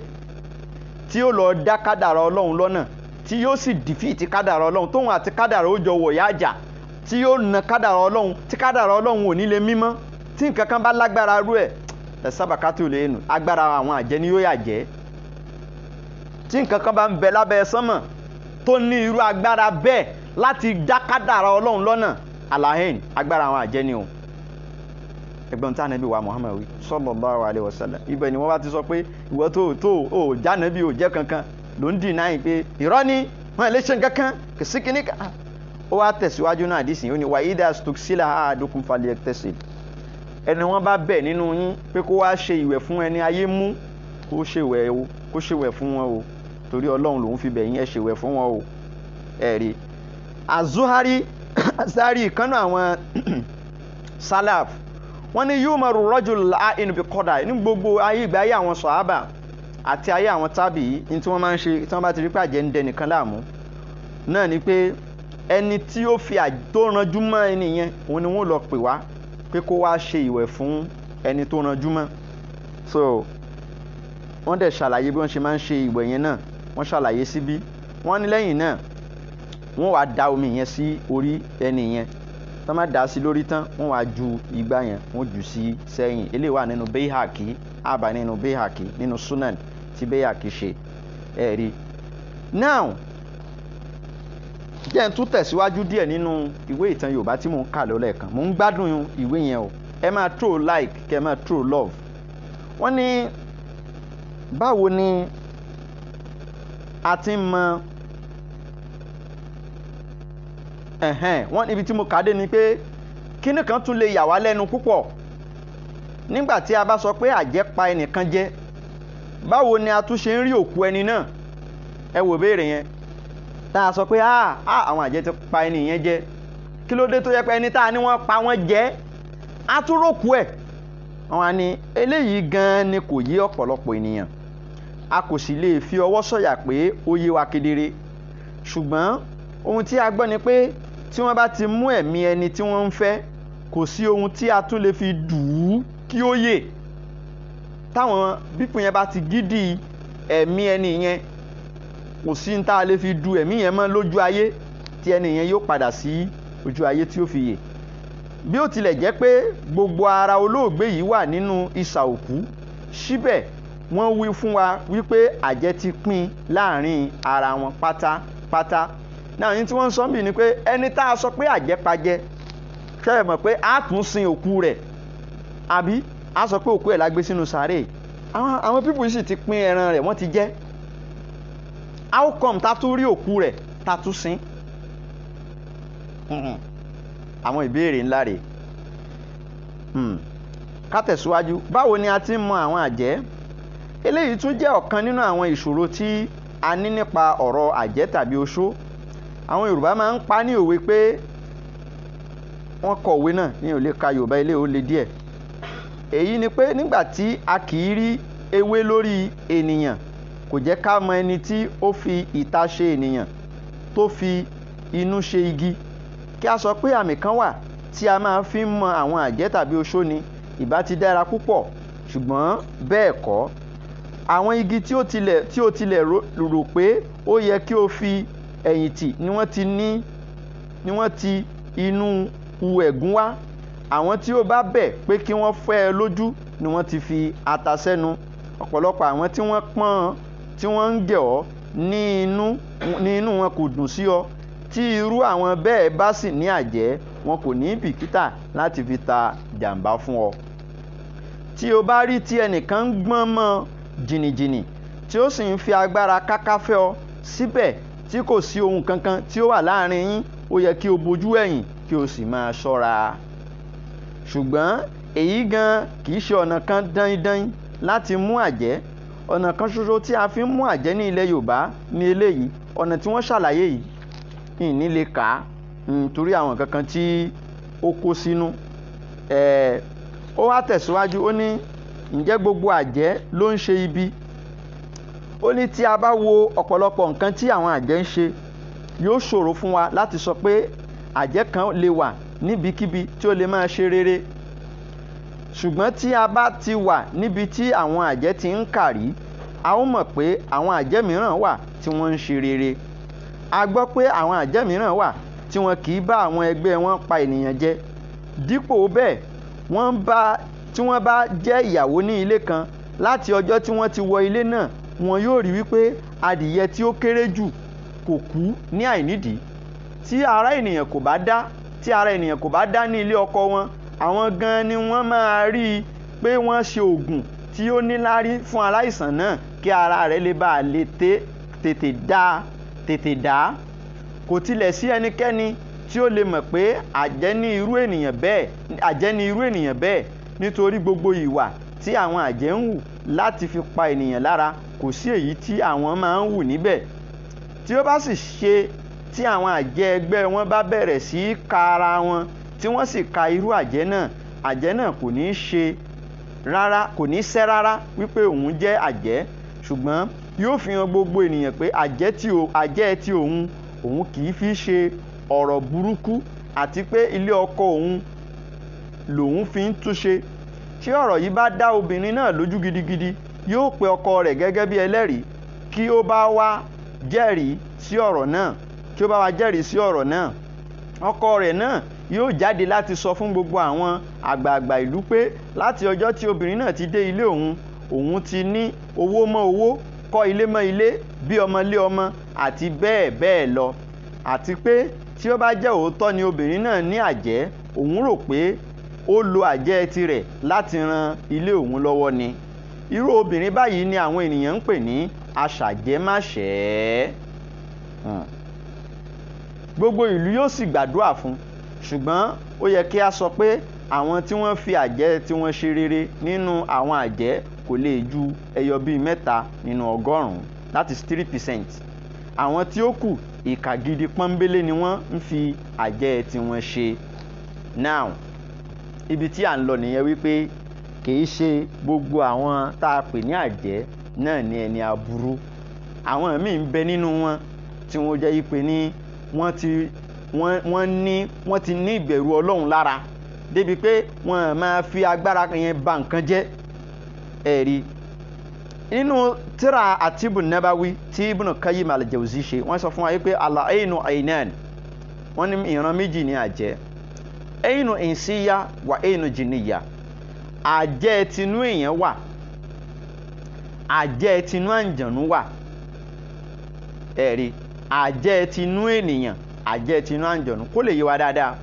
tí ó lọ dá kádàrá Ọlọ́run lọ́nà, tí yóò sì dìfíìtì kádàrá Ọlọ́run, tóun àti kádàrá ó jọ wọ̀ yájà, tí yóò na kádàrá Ọlọ́run, tí kádàrá Ọlọ́run ò ní lè mímọ́, tí nǹkan kan bá lágbára rú ẹ̀ lasabaqatul ayn, agbára àwọn àjẹ́ ni yóò yà jẹ́. Tí nǹkan kan bá ń bẹ lábẹ́ sánmọ̀ tó ní irú agbára bẹ́ẹ̀ láti dá kádàrá Ọlọ́run lọ́nà, alahin agbára àwọn àjẹ́ ni o. Ẹgbọ́n tí ànábì wa Muhammad wí sallallahu alaihi wasallam. Ibẹ̀ ni wọ́n bá ti sọ pé ìwọ tó ò jánàbí ò jẹ́ kankan ló ń deny pé irọ́ ni wọ́n lè ṣe kankan kò sí kíní kan. Ó wá tẹ̀síwájú náà àdìsí yìí ó ní wa idha stuksila ahadukum falyaghtasil. Ẹni wọ́n bá bẹ̀ nínú yín pé kó wá ṣe ìwẹ̀ fún ẹni ayé mú, kó ṣèwẹ̀ fún wọn o, torí Ọlọ́run lòun fi bẹ̀ yín ẹ ṣèwẹ̀ fún wọn o. Ẹ̀rí Az-Zuhari ìkànnà àwọn salaf wọ́n ní yumaru rajul la'in bi qadar. Ní gbogbo ayé ìgbà ayé àwọn sàhábà àti ayé àwọn tábì ní tí wọ́n máa ń ṣe tí wọ́n bá ti rí pé àjẹ́ ń dẹ nìkan láàmú náà ni pé ẹni tí ó fi tó ranjú mọ́ ẹni yẹn òun ni wọ́n lọ pè wá pé kó wá ṣe ìwẹ̀ fún ẹni tó ranjú mọ́. So wọ́n dẹ̀ ṣàlàyé bí wọ́n ṣe máa ń ṣe ìwẹ̀ yẹn náà, wọ́n ṣàlàyé síbí. Wọ́n ní lẹ́yìn náà wọ́n wá da omi yẹn sí orí ẹni yẹn, tọ́ máa dà sí lórí tán wọ́n wá ju igbá yẹn wọ́n jù sí sẹ́yìn. Eléyìí wà nínú Bayhaqi, àbá nínú Bayhaqi nínú Sunan tí Bayhaqi ṣe. Ẹ̀rí now jẹ́ n tún tẹ̀síwájú díẹ̀ nínú ìwé ìtàn Yorùbá tí mò ń kà lọ́lẹ́ẹ̀kan. Mò ń gbádùn ìwé yẹn o, ẹ máa throw like kẹ́ ẹ máa throw love. Wọ́n ní báwo ni a ti ń mọ wọ́n níbi tí mo kà dé ni pé kíní kan tún lè yà wá lẹ́nu púpọ̀ nígbà tí a bá sọ pé àjẹ́ pa ẹnìkan jẹ, báwo ni a tún ṣe ń rí òkú ẹni náà? Ẹ wò béèrè yẹn tá a sọ pé àwọn àjẹ́ ti pa ẹni yẹn jẹ, kí ló dé tó yẹ pé ẹni tá a ní wọ́n pa wọ́n jẹ á tún rókú ẹ̀? Wọ́n á ní eléyìí gan-an ni kò yé ọ̀pọ̀lọpọ̀ ènìyàn, a kò sì lè fi ọwọ́ sọ̀yà pé ó yé wa kedere. Ṣùgbọ́n ohun tí a gbọ́ ni pé tí wọ́n bá ti mú ẹ̀mí ẹni tí wọ́n ń fẹ́, kò sí ohun tí a tún lè fi dùú kí ó yè. Táwọn bípù yẹn bá ti gídì ẹ̀mí ẹni yẹn, kò sí ní tá a lè fi du ẹ̀mí yẹn mọ́ lójú ayé tí ẹni yẹn yóò padà sí ojú ayé tí ó fi yè. Bí ó tilẹ̀ jẹ́ pé gbogbo ara olóògbé yìí wà nínú isà òkú, síbẹ̀ wọ́n wí fún wa wípé àjẹ́ ti pín láàrin ara wọn pátápátá. Náà ní tí wọ́n ń sọ bí ni pé ẹni tá a sọ pé àjẹ́ pajẹ́ ṣe é mọ̀ pé a tún sin òkú rẹ̀ àbí a sọ pé òkú ẹ̀ la gbé sínú sàárè. Àwọn pípù yìí sì ti pín ẹran rẹ̀ wọ́n ti jẹ. How come ta tún rí òkú rẹ̀ ta tún sin? Àwọn ìbéèrè ńlá rèé. Ká tẹ̀síwájú. Báwo ni a ti ń mọ àwọn àjẹ́? Eléyìí tún jẹ́ ọ̀kan nínú àwọn ìṣòro tí a ní nípa ọ̀rọ̀ àjẹ́ tàbí oṣó. Àwọn Yorùbá máa ń pa ní òwe pé wọ́n kọ òwe náà ní ò lè ka Yorùbá ilé ó le díẹ̀. Èyí ni pé nígbà tí a kì í rí ewé lórí ènìyàn kò jẹ́ ká mọ ẹni tí ó fi ìta ṣe ènìyàn tó fi inú ṣe igi. Kí a sọ pé àmì kan wà tí a máa fi ń mọ àwọn àjẹ́ tàbí oṣó ni ìbá ti dára púpọ̀, ṣùgbọ́n bẹ́ẹ̀ kọ́. Àwọn igi tí ó tilẹ̀ rò pé ó yẹ kí o fi ẹ̀yìn tì ni wọ́n ti inú hu ẹ̀gún wá. Àwọn tí ó bá bẹ̀ pé kí wọ́n fẹ́ ẹ lójú ni wọ́n ti fi ata sẹ́nu. Ọ̀pọ̀lọpọ̀ àwọn tí wọ́n pọ́n tí wọ́n ń gẹ̀ ọ́ ní inú wọn kò dùn sí ọ. Tí irú àwọn bẹ́ẹ̀ bá sì ní àjẹ́, wọn kò ní bìkítà láti fi ta jàǹbá fún ọ. Tí o bá rí tí ẹnìkan ń gbọ́n mọ́ jìnnìjìnnì tí ó sì ń fi agbára káká fẹ́ ọ síbẹ̀ tí kò sí ohun kankan tí ó wà láàrin yín, ó yẹ kí o bojú ẹ̀yìn kí o sì máa ṣọ́ra. Ṣùgbọ́n èyí gan kì í ṣe ọ̀nà kan dáindáin láti mú àjẹ́. Ọ̀nà kan ṣoṣo tí a fi ń mú àjẹ́ ní ilẹ̀ Yorùbá ní eléyìí. Ọ̀nà tí wọ́n ṣàlàyé yìí ìní lè kà á torí àwọn kankan tí ó kó sínú. Ó wá tẹ̀síwájú ó ní ǹjẹ́ gbogbo àjẹ́ ló ń ṣe ibi? Ó ní tí a bá wo ọ̀pọ̀lọpọ̀ nǹkan tí àwọn àjẹ́ ń ṣe yóò ṣòro fún wa láti sọ pé àjẹ́ kan lè wà níbikíbi tí ó lè máa ṣe rere. Ṣùgbọ́n tí a bá ti wà níbi tí àwọn àjẹ́ ti ń kàrí, a ó mọ̀ pé àwọn àjẹ́ mìíràn wà tí wọ́n ń ṣe rere. A gbọ́ pé àwọn àjẹ́ mìíràn wà tí wọn kì í bá àwọn ẹgbẹ́ wọn pa ènìyàn jẹ. Dípò bẹ́ẹ̀, tí wọ́n bá jẹ́ ìyàwó ní ilé kan, láti ọjọ́ tí wọ́n ti wọ ilé náà, wọn yóò rí wípé adìyẹ tí ó kéré jù kò kú ní àìnídìí. Tí ara ènìyàn kò bá dá ní ilé ọkọ wọn, àwọn gan ni wọ́n máa rí i pé wọ́n ṣe oògùn tí ó níláárí fún aláìsàn náà kí ara rẹ̀ lè bá lè tètè dá. Kò tilẹ̀ sí ẹnikẹ́ni tí ó lè mọ̀ pé àjẹ́ ní irú ènìyàn bẹ́ẹ̀ nítorí gbogbo ìwà tí àwọn àjẹ́ ń hù láti fi pa ènìyàn lára kò sí èyí tí àwọn máa ń hù níbẹ̀. Tí ó bá sì ṣe tí àwọn àjẹ́ ẹgbẹ́ wọn bá bẹ̀rẹ̀ sí í ka ara wọn tí wọ́n sì ka irú àjẹ́ náà kò ní sẹ́ rárá wípé òun jẹ́ àjẹ́, ṣùgbọ́n yóò fi hàn gbogbo ènìyàn pé àjẹ́ tí òun kì í fi ṣe ọ̀rọ̀ burúkú àti pé ilé ọkọ òun lòun fi ń túṣe. Tí ọ̀rọ̀ yìí bá dá obìnrin náà lójú gidigidi, yóò pe ọkọ rẹ̀ gẹ́gẹ́ bí ẹlẹ́rìí kí ó bá wá jẹ́rìí sí ọ̀rọ̀ náà. Ọkọ rẹ̀ náà yóò jáde láti sọ fún gbogbo àwọn àgbààgbà ìlú pé láti ọjọ́ tí obìnrin náà ti dé ilé òun ti ní owó mọ́ owó, kọ́ ilé mọ́ ilé, bí ọmọ lé ọmọ àti bẹ́ẹ̀ bẹ́ẹ̀ lọ. Àti pé tí ó bá jẹ́ òótọ́ ni obìnrin náà ní àjẹ́, òun rò pé ó lo àjẹ́ tirẹ̀ láti ran ilé òun lọ́wọ́ ni. Irú obìnrin báyìí ni àwọn ènìyàn ń pè ní aṣàjẹ́máṣẹ́. Gbogbo ìlú yóò sì gbàdúrà fún. Ṣùgbọ́n ó yẹ kí a sọ pé àwọn tí wọ́n fi àjẹ́ tí wọ́n ṣe rere nínú àwọn àjẹ́ kò lè ju ẹyọ bíi 3 nínú 100. That is 3%. Àwọn tí ó kù ìkà gidi pọ́nbélé ni wọ́n ń fi àjẹ́ tí wọ́n ṣe. Now, ibi tí à ń lọ nìyẹn wípé kìí ṣe gbogbo àwọn tá a pè ní àjẹ́ náà ni ẹni aburú. Àwọn míì ń bẹ nínú wọn tí wọ́n jẹ́ wípé ní wọ́n ti ní ìbẹ̀rù Ọlọ́run lára débi pé wọ́n máa fi agbára yẹn ba nǹkan jẹ́. Ẹ̀rí nínú tírà At-Tibbun Nabawi tí Ibn Qayyim al-Jawzi ṣe, wọ́n sọ fún wa wípé al-aynu aynan, wọ́n ní ìran méjì ní àjẹ́. Aynu insiyya wa aynu jinniyya. Àjẹ́ tinú èèyàn wà, àjẹ́ tinú àǹjọ̀nú wà ẹ̀rí àjẹ́ tinú ènìyàn àjẹ́ tinú àǹjọ̀nú kó lè yé wa dáadáa.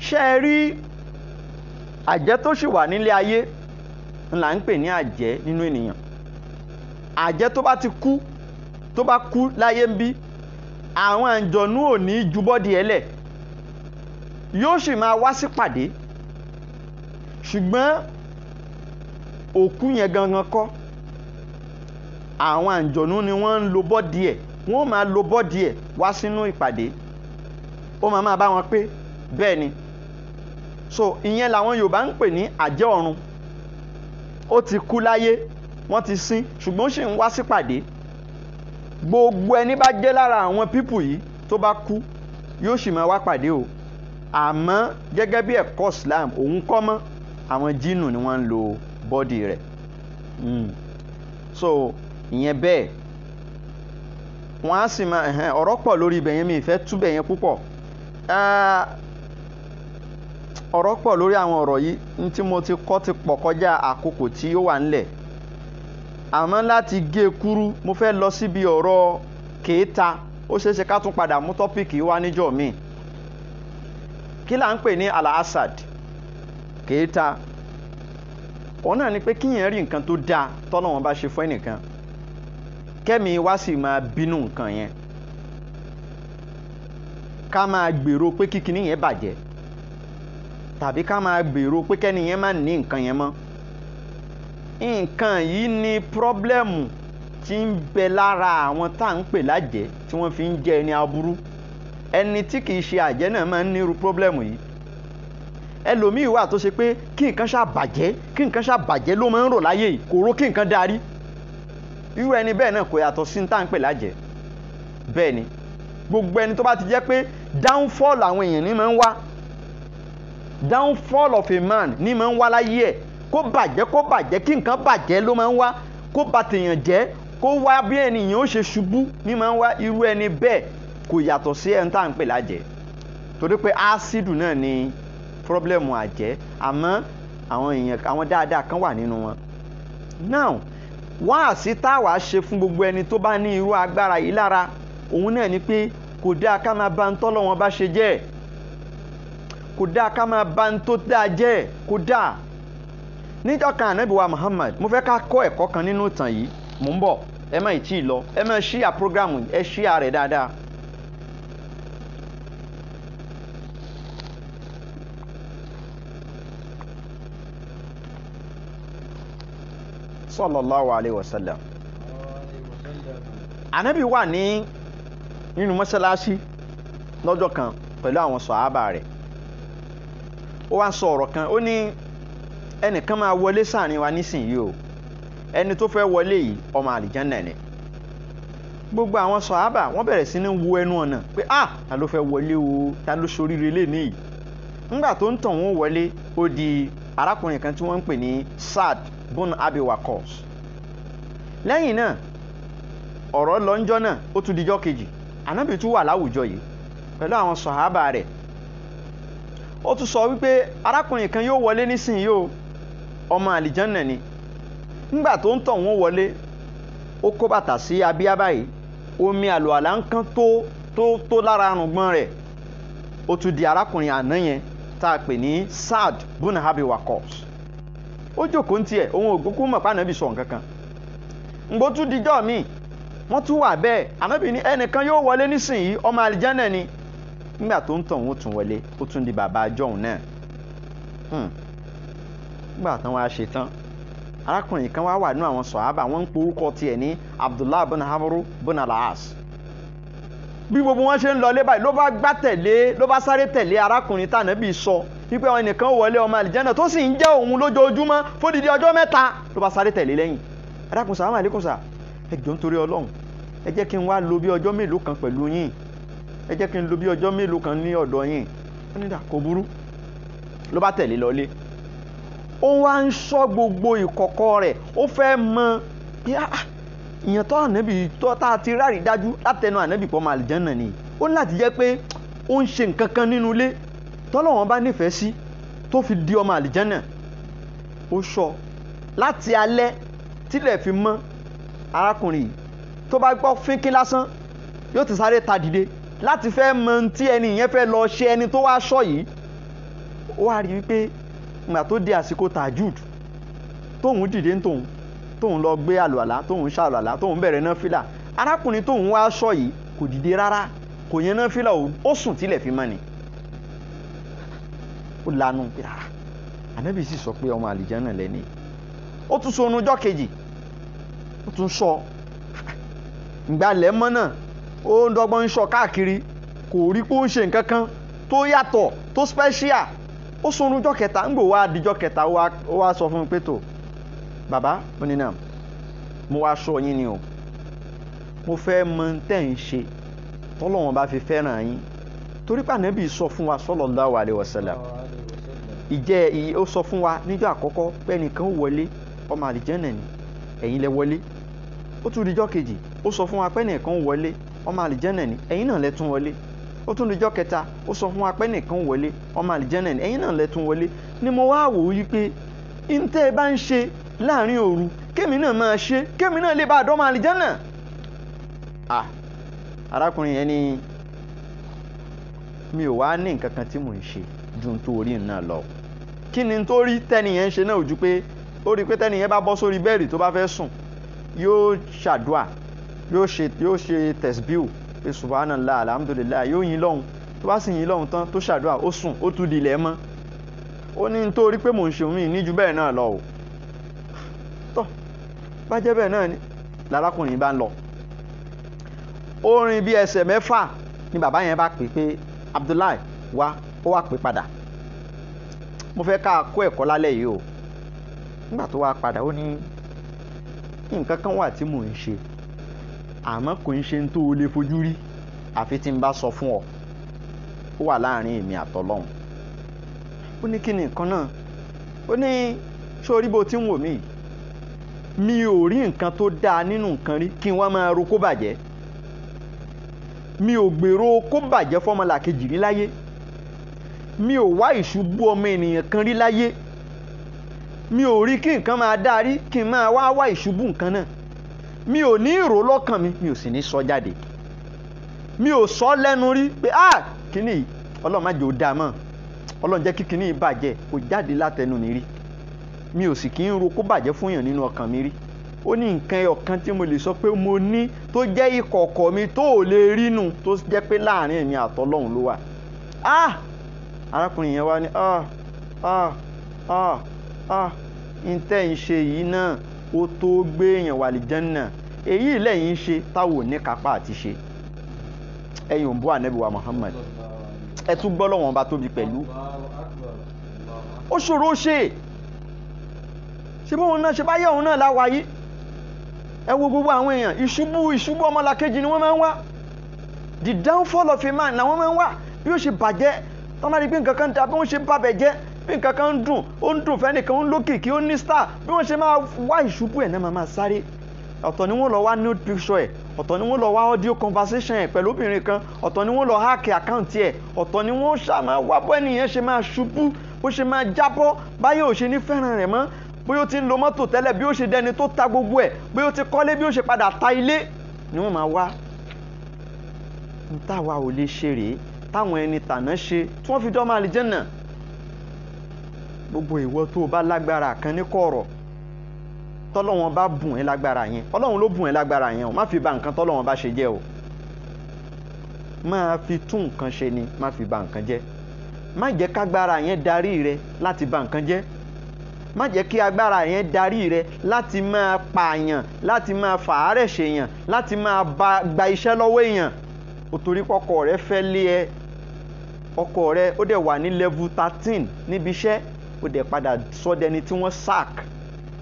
ṣé ẹ rí àjẹ́ tó sì wà nílé ayé là ń pè ní àjẹ́ nínú ènìyàn. àjẹ́ tó bá ti kú tó bá kú láyé ń bí àwọn àǹjọ̀nú ò ní ju bọ́dì ẹ̀ lẹ̀ yóò sì máa wá sí pàdé ṣùgbọ́n òkú yẹn gangan kọ́ àwọn àǹjọ̀nú ni wọ́n ń lo bọ́dì ẹ̀ wọ́n máa lo bọ́dì ẹ̀ wá sínú ìpàdé ó máa bá wọn pé bẹ́ẹ̀ ni so ìyẹn làwọn Yorùbá ń pè ní àjẹ́ ọ̀run ó ti kú láyé wọ́n ti sin ṣùgbọ́n ó sì ń wá sípàdé gbogbo ẹni bá jẹ́ lára àwọn pípù yìí tó bá kú yóò sì máa wá pàdé o àmọ́ gẹ́gẹ́ bí ẹ̀kọ́ Islam òun kọ́ mọ́ àwọn jínù ni wọ́n ń lo bọ́dì rẹ̀ so ìyẹn bẹ́ẹ̀ wọ́n á sì máa ọ̀rọ̀ pọ̀ lórí ibẹ̀ yẹn mi ìfẹ́ túbẹ̀ yẹn púpọ̀ ọ̀rọ̀ pọ̀ lórí àwọn ọ̀rọ̀ yìí ní tí mo ti kọ́ ti pọ̀ kọjá àkókò tí ó wà ńlẹ̀ àmọ́ láti gé e kúrú mo fẹ́ lọ síbi ọ̀rọ̀ kéèta ó ṣeéṣe ká tún padà mú tọ́pìkì wá níjọ́ míì kí là ń pè ní al-hasad kéèta òun náà ni pé kíyàn rí nǹkan tó dáa tọ́nà wọn bá ṣe fún ẹnìkan kẹ́mi wá sì máa bínú nǹkan yẹn ká máa gbèrò pé kíkiní yẹn bàjẹ́ tàbí ká máa gbèrò pé kẹ́ni yẹn má ní nǹkan yẹn mọ́ nǹkan yìí ni pírọ́blẹ́mù tí ń bẹ lára àwọn tá à ń pè lájẹ́ tí wọ́n fi ń jẹ ẹni aburú ẹni tí kìí ṣe àjẹ́ náà máa ń nírú pírọ́blẹ́mù yìí ẹlòmíì wà tó ṣe pé kí nǹkan ṣá bàjẹ́ ló máa ń rò láyé yìí kò rò kí nǹkan darí irú ẹni bẹ́ẹ̀ náà kò yàtọ̀ sí tá à ń pè lájẹ́ bẹ́ẹ̀ ni gbogbo ẹni tó bá ti jẹ́ pé downfall àwọn èèyàn ní máa ń wá downfall of a man ní máa ń wá láyé ẹ̀ kó bàjẹ́ kí nǹkan bàjẹ́ ló máa ń wá kó bà tèèyàn jẹ́ kó wá bí ènìyàn ó ṣe ṣubú ní máa ń wá irú ẹni bẹ́ẹ̀ kò yàtọ̀ sí ẹni tá à ń pè lájẹ́ torí pé ásídù náà ni pírọ́blẹ́mù àjẹ́ àmọ́ àwọn èèyàn àwọn dáadáa kan wà nínú wọn. now wáàsí táwa ṣe fún gbogbo ẹni tó bá ní irú agbára yìí lára òun náà ni pé kò dáa ká máa bá ń tọ́lọ́ wọn bá ṣe jẹ́ kò dáa ká máa bá ń tó dáa jẹ́ kò dáa. níjọ́ kan ànábì wa Muhammad mo fẹ́ ká kọ́ ẹ̀kọ́ kan nínú ìtàn yìí mò ń bọ̀ ẹ má ì tí ì lọ ẹ má ṣíà prógrámù ẹ ṣíà rẹ̀ dáadáa. sallallahu alayhi wa sallam ànábì wà nínú mọ́sálásí lọ́jọ́ kan pẹ̀lú àwọn sàhábà rẹ̀ ó wá sọ ọ̀rọ̀ kan ó ní ẹnìkan máa wọlé sáàrin wa nísìnyí o ẹni tó fẹ́ wọlé yìí ọmọ àlìjánà ni gbogbo àwọn sàhábà wọ́n bẹ̀rẹ̀ sí ní wo ẹnu ọ̀nà pé ta ló fẹ́ wọlé o ta ló ṣoríire lénìí yìí ńgbà tó ń tàn wọ́n wọlé ó di arákùnrin kan tí wọ́n ń pè ní Saad bun Abi Waqqas lẹ́yìn náà ọ̀rọ̀ lọ́njọ́ náà ó tún dijọ́ kejì ànábì tún wà láwùjọ yìí pẹ̀lú àwọn sàhábà rẹ̀ ó tún sọ wípé arákùnrin kan yóò wọlé nísìnyí o ọmọ àlìjánà ni nígbà tó ń tọ̀ wọ́n wọlé ó kó bàtà sí abíyá báyìí omi àlùwàlá ń kán tó lára arùngbọ̀n rẹ̀ ó tún di arákùnrin àná yẹn tá a pè ní Saad bun Abi Waqqas ó jókòó ń tiẹ̀ òun ò gbókú mọ̀ pé ànábì sọ nǹkan kan ǹgbó tún dijọ́ míì wọ́n tún wà bẹ́ẹ̀ ànábì ní ẹnìkan yóò wọlé nísìnyí ọmọ àlìjánà ni nígbà tó ń tàn wọ́n tún wọlé ó tún di bàbá àjọhùn náà nígbà tán wá ṣe tán arákùnrin kan wá wà nínú àwọn sàhábà wọ́n ń porúkọ tiẹ̀ ní Abdullah bin Amru bin al-As bí gbogbo wọn ṣe ń lọlé báyìí ló bá sáré tẹ̀lé arákùnrin tànábì sọ wípé àwọn ẹnìkan wọlé ọmọ àlìjánà tó sì ń jẹ́ òun lójoojúmọ́ fódìdí ọjọ́ mẹ́ta ló bá sáré tẹ̀lé lẹ́yìn arákùnrin sàlámù àlékún sà ẹ jọ̀ọ́ nítorí Ọlọ́run ẹ jẹ́ kí n wá lo bí ọjọ́ mélòó kan pẹ̀lú yín ẹ jẹ́ kí n lo bí ọjọ́ mélòó kan ní ọ̀dọ̀ yín ó ní dà kò burú ló bá tẹ̀lé lọlé ó wá ń sọ gbogbo ìkọ̀kọ̀ rẹ̀ ó fẹ́ mọ bí ìyẹn tó ànábì tó tá a ti rárí dájú látẹnu ànábì pọ̀ mọ́ àlìjánà ni ó ní láti jẹ́ pé ó ń ṣe nǹkan kan nínú ilé tọ́lọ́wọ́n bá nífẹ̀ẹ́ sí tó fi di ọmọ àlìjánà ó sọ láti alẹ́ tílẹ̀ fi mọ́ arákùnrin yìí tó bá gbọ́ fínkín lásán yóò ti sáré ta dìde láti fẹ́ mọ tí ẹni yẹn fẹ́ lọ ṣe ẹni tó wá ṣọ́ yìí. Ó wá rí wípé ìgbà tó dé àsìkò tajud tóun dìde tóun lọ gbé àlùwàlá tóun ṣàlùwàlá tóun bẹ̀rẹ̀ náfìlà, arákùnrin tóun wá ṣọ́ yìí kò dìde rárá, kò yẹn náfìlà, ó sùn tílẹ̀ fi mọ́ ni. Ó lanu pé ànábì sì sọ pé ọmọ àlìjánnà lẹ́ni. Ó tún sọnù ọjọ́ kejì, ó tún sọ ìgbàlẹ̀ mọ́ náà, ó ń dọ́gbọ́n ń sọ káàkiri, kò rí pé ó ń ṣe nǹkan kan tó yàtọ̀ tó special. Ó sọnù ọjọ́ kẹta, ń gbò wá dijọ́ kẹta ó wá sọ fún mi pé tó bàbá mo ní náà mo wá sọ yín ni o, mo fẹ́ mọ tẹ́ ń ṣe tọ́lọ́wọ́n bá fi fẹ́ràn yín, torí pé ànábì sọ fún wa sallallahu alaihi wasallam. Ó sọ fún wa níjọ́ àkọ́kọ́ pé ẹnìkan ó wọlé ọmọ àlìjánnà ni, ẹ̀yin lẹ wọlé. Ó tún dijọ́ kejì ó sọ fún wa pé ẹnìkan ó wọlé ọmọ àlìjánnà ni, ẹ̀yin náà lẹ tún wọlé. Ó tún dijọ́ kẹta ó sọ fún wa pé ẹnìkan ó wọlé ọmọ àlìjánnà ni, ẹ̀yin náà lẹ tún wọlé. Ni mo wá wò ó yí pé ntẹ́ ẹ bá ń ṣe láàrin òru kémi náà máa ṣe, kémi náà lè bá àdọ́mọ àlìjánnà. Arákùnrin yẹn ni mi ò wá ní nǹkan kan tí mò ń ṣe ju nítorí náà lọ. Kí ni nítorí tẹ́ni yẹn ń ṣe náà ojú pé ó rí i pé tẹ́ni yẹn bá bọ́ sórí bẹ́ẹ̀dì tó bá fẹ́ sùn yóò ṣàdúà, yóò ṣe tẹ̀sbíù pé subhanallah alhamdulillah, yóò yìn lọ́hùn, tó bá sì yìn lọ́hùn tán tó ṣàdúà ó sùn, ó tún di ilẹ̀ mọ́. Ó ní nítorí pé mò ń ṣe òun ní ju bẹ́ẹ̀ náà lọ o. Tọ́ bá jẹ́ bẹ́ẹ̀ náà ni lárákùnrin bá ń lọ. Ó rìn bí ẹsẹ̀ 6 ni bàbá yẹn bá pè pé Abdullahi wá, ó wá pè padà, mo fẹ́ ká kó ẹ̀kọ́ lálẹ́ yìí o. Nígbà tó wá padà ó ní nǹkan kan wà tí mò ń ṣe àmọ́ kò ń ṣe tó o lè fojú rí àfi tí n bá sọ fún ọ, ó wà láàrin èmi àtọlọ́hun. Ó ní kí ni nǹkan náà? Ó ní sórí bó tí ń wò mí, mi ò rí nǹkan tó dáa nínú nǹkan rí kí n wá máa ro kó bàjẹ́. Mi ò gbèrò kó bàjẹ́ fọ́mọlàkejì rí láyé. Mi ò wá ìṣubú ọmọ ènìyàn kan rí láyé. Mi ò rí kí nǹkan máa dáa rí kí n máa wá ìṣubú nǹkan náà. Mi ò ní ìrò lọ́kàn mi ò sì ní sọ jáde. Mi ò sọ lẹ́nu rí pé kíní Ọlọ́run má jẹ́ ó dáa mọ́, Ọlọ́run jẹ́ kí kíní bàjẹ́, kò jáde látẹnu mi rí. Mi ò sì kí ń ro kó bàjẹ́ fún èèyàn nínú ọkàn mi rí. Ó ní nǹkan ọ̀kan tí mo lè sọ pé mo ní tó jẹ́ ìkọ̀kọ̀ mi tó ò lè rí nù, tó jẹ́ pé láàrin èmi àtọlọ́hun ló wà. Arákùnrin yẹn wá ní ntẹ́ ń ṣe yìí náà ó tó gbé èèyàn wà àlìjánnà, èyí lẹ́yìn ṣe táwọn ò ní kápá àti ṣe. Ẹ̀yin ò ń bọ́ ànábì wa Muhammad, ẹ tún gbọ́ lọ́wọ́n bá tóbi pẹ̀lú. Ó ṣòro ṣe bóun náà ṣe bá yẹ òun náà láwa yìí. Ẹ wo gbogbo àwọn èèyàn, ìṣubú ọmọlàkejì ni wọ́n máa ń wá. The downfall of a man na wọ́n máa ń wá. Bí ó ṣe bàjẹ́ tọ́ máa rí pé nǹkan kan da, bí wọ́n ṣe bàbẹ̀ jẹ́, bí nǹkan kan ń dùn, ó ń dùn fẹ́nìkan, ó ń lókìkí, ó ní star, bí wọ́n ṣe máa wá ìṣubú ẹ̀ náà máa sáré. Ọ̀tọ̀ ni wọ́n lọ wá nude picture ẹ̀, ọ̀tọ̀ ni wọ́n lọ wá audio conversation ẹ̀ pẹ̀lú obìnrin kan, ọ̀tọ̀ ni wọ́n lọ hack account ẹ̀, ọ̀tọ̀ ni wọ́n ṣàmà wá bọ́ ẹnìyẹn ṣe máa ṣubú, bó ṣe máa jábọ́, báyọ̀ ò ṣe ní fẹ́ràn rẹ̀ mọ́, bóyá ó ti ń lo mọ́tò tẹ́lẹ̀, bí ó ṣe dẹni tó ta gbogbo ẹ̀, bóyá ó ti kọ́lé, bí ó ṣe padà ta ilé ni wọ́n máa wá. Táwa ò lè ṣe rèé táwọn ẹni tàná ṣe tí wọ́n fi dọ́mọ àlìjánnà. Gbogbo ìwọ tó o bá lágbára kan ní kọ̀rọ̀, tọ́lọ́wọ́n bá bùn ẹ́ lágbára yẹn, Ọlọ́run ló bùn ẹ́ lágbára yẹn o, má fi bà nǹkan tọ́lọ́wọ́n bá ṣe jẹ́ o. Máa fi tún nǹkan ṣe ni, má fi bà nǹkan jẹ́. Má jẹ́ kágbára yẹn darí rẹ láti bà nǹkan jẹ́. Má jẹ́ kí agbára yẹn darí rẹ láti máa pààyàn, láti máa fàárẹ̀ ṣèyàn, láti máa gba iṣẹ́ lọ́wọ́ èèyàn. Ó torí pọ́kọ rẹ fẹ́ lé ẹ, ọkọ rẹ ó dẹ̀ wà ní level 13 níbi iṣẹ́, ó dẹ̀ padà sọ́dẹni tí wọ́n sack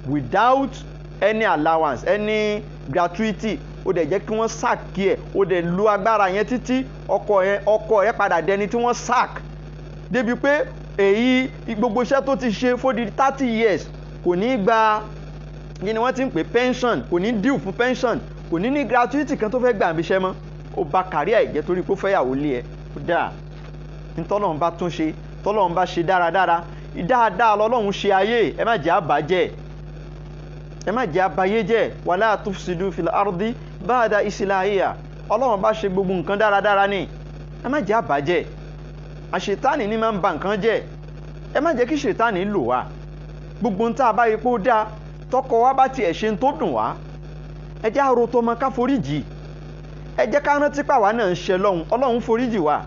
without any allowance, any gratuity, ó dẹ̀ jẹ́ kí wọ́n sack kí ẹ̀, ó dẹ̀ lo agbára yẹn títí ọkọ rẹ padà dẹni tí wọ́n sack débi pé èyí gbogbo iṣẹ́ tó ti ṣe for the 30 years kò ní gba kí ni wọ́n ti ń pè pension, kò ní due fún pension, kò ní gratuity kan tó fẹ́ gbà níbi iṣẹ́ mọ́. Ó bà career ẹ̀ jẹ́ torí pé ó fẹ́ yàwó lé ẹ. Ó dáa ní tọ́lọ́run bá tún ṣe, tọ́lọ́run bá ṣe dáradára, dáadáa lọ́lọ́run ṣe ayé, ẹ má jẹ́ àbàjẹ́. ẹ má jẹ́ abayé jẹ́ wala tufsidu fil ardi ba'da islahiha. Ọlọ́run bá ṣe gbogbo nǹkan dáradára ni, ẹ má jẹ́ àbàjẹ́. Àṣetánì ní máa ń ba nǹkan jẹ́, ẹ má jẹ́ kí ṣètánì lò wá. Gbogbo ń tá a bá rí pé ó dáa, tọkọ wa bá tiẹ̀ ṣe ń tó dùn wá, ẹ jẹ́ àrò tọmọ ká foríjì. Ẹ jẹ́ ká rántí pàwá náà ń ṣe lọ́hùn, Ọlọ́run foríjì wá.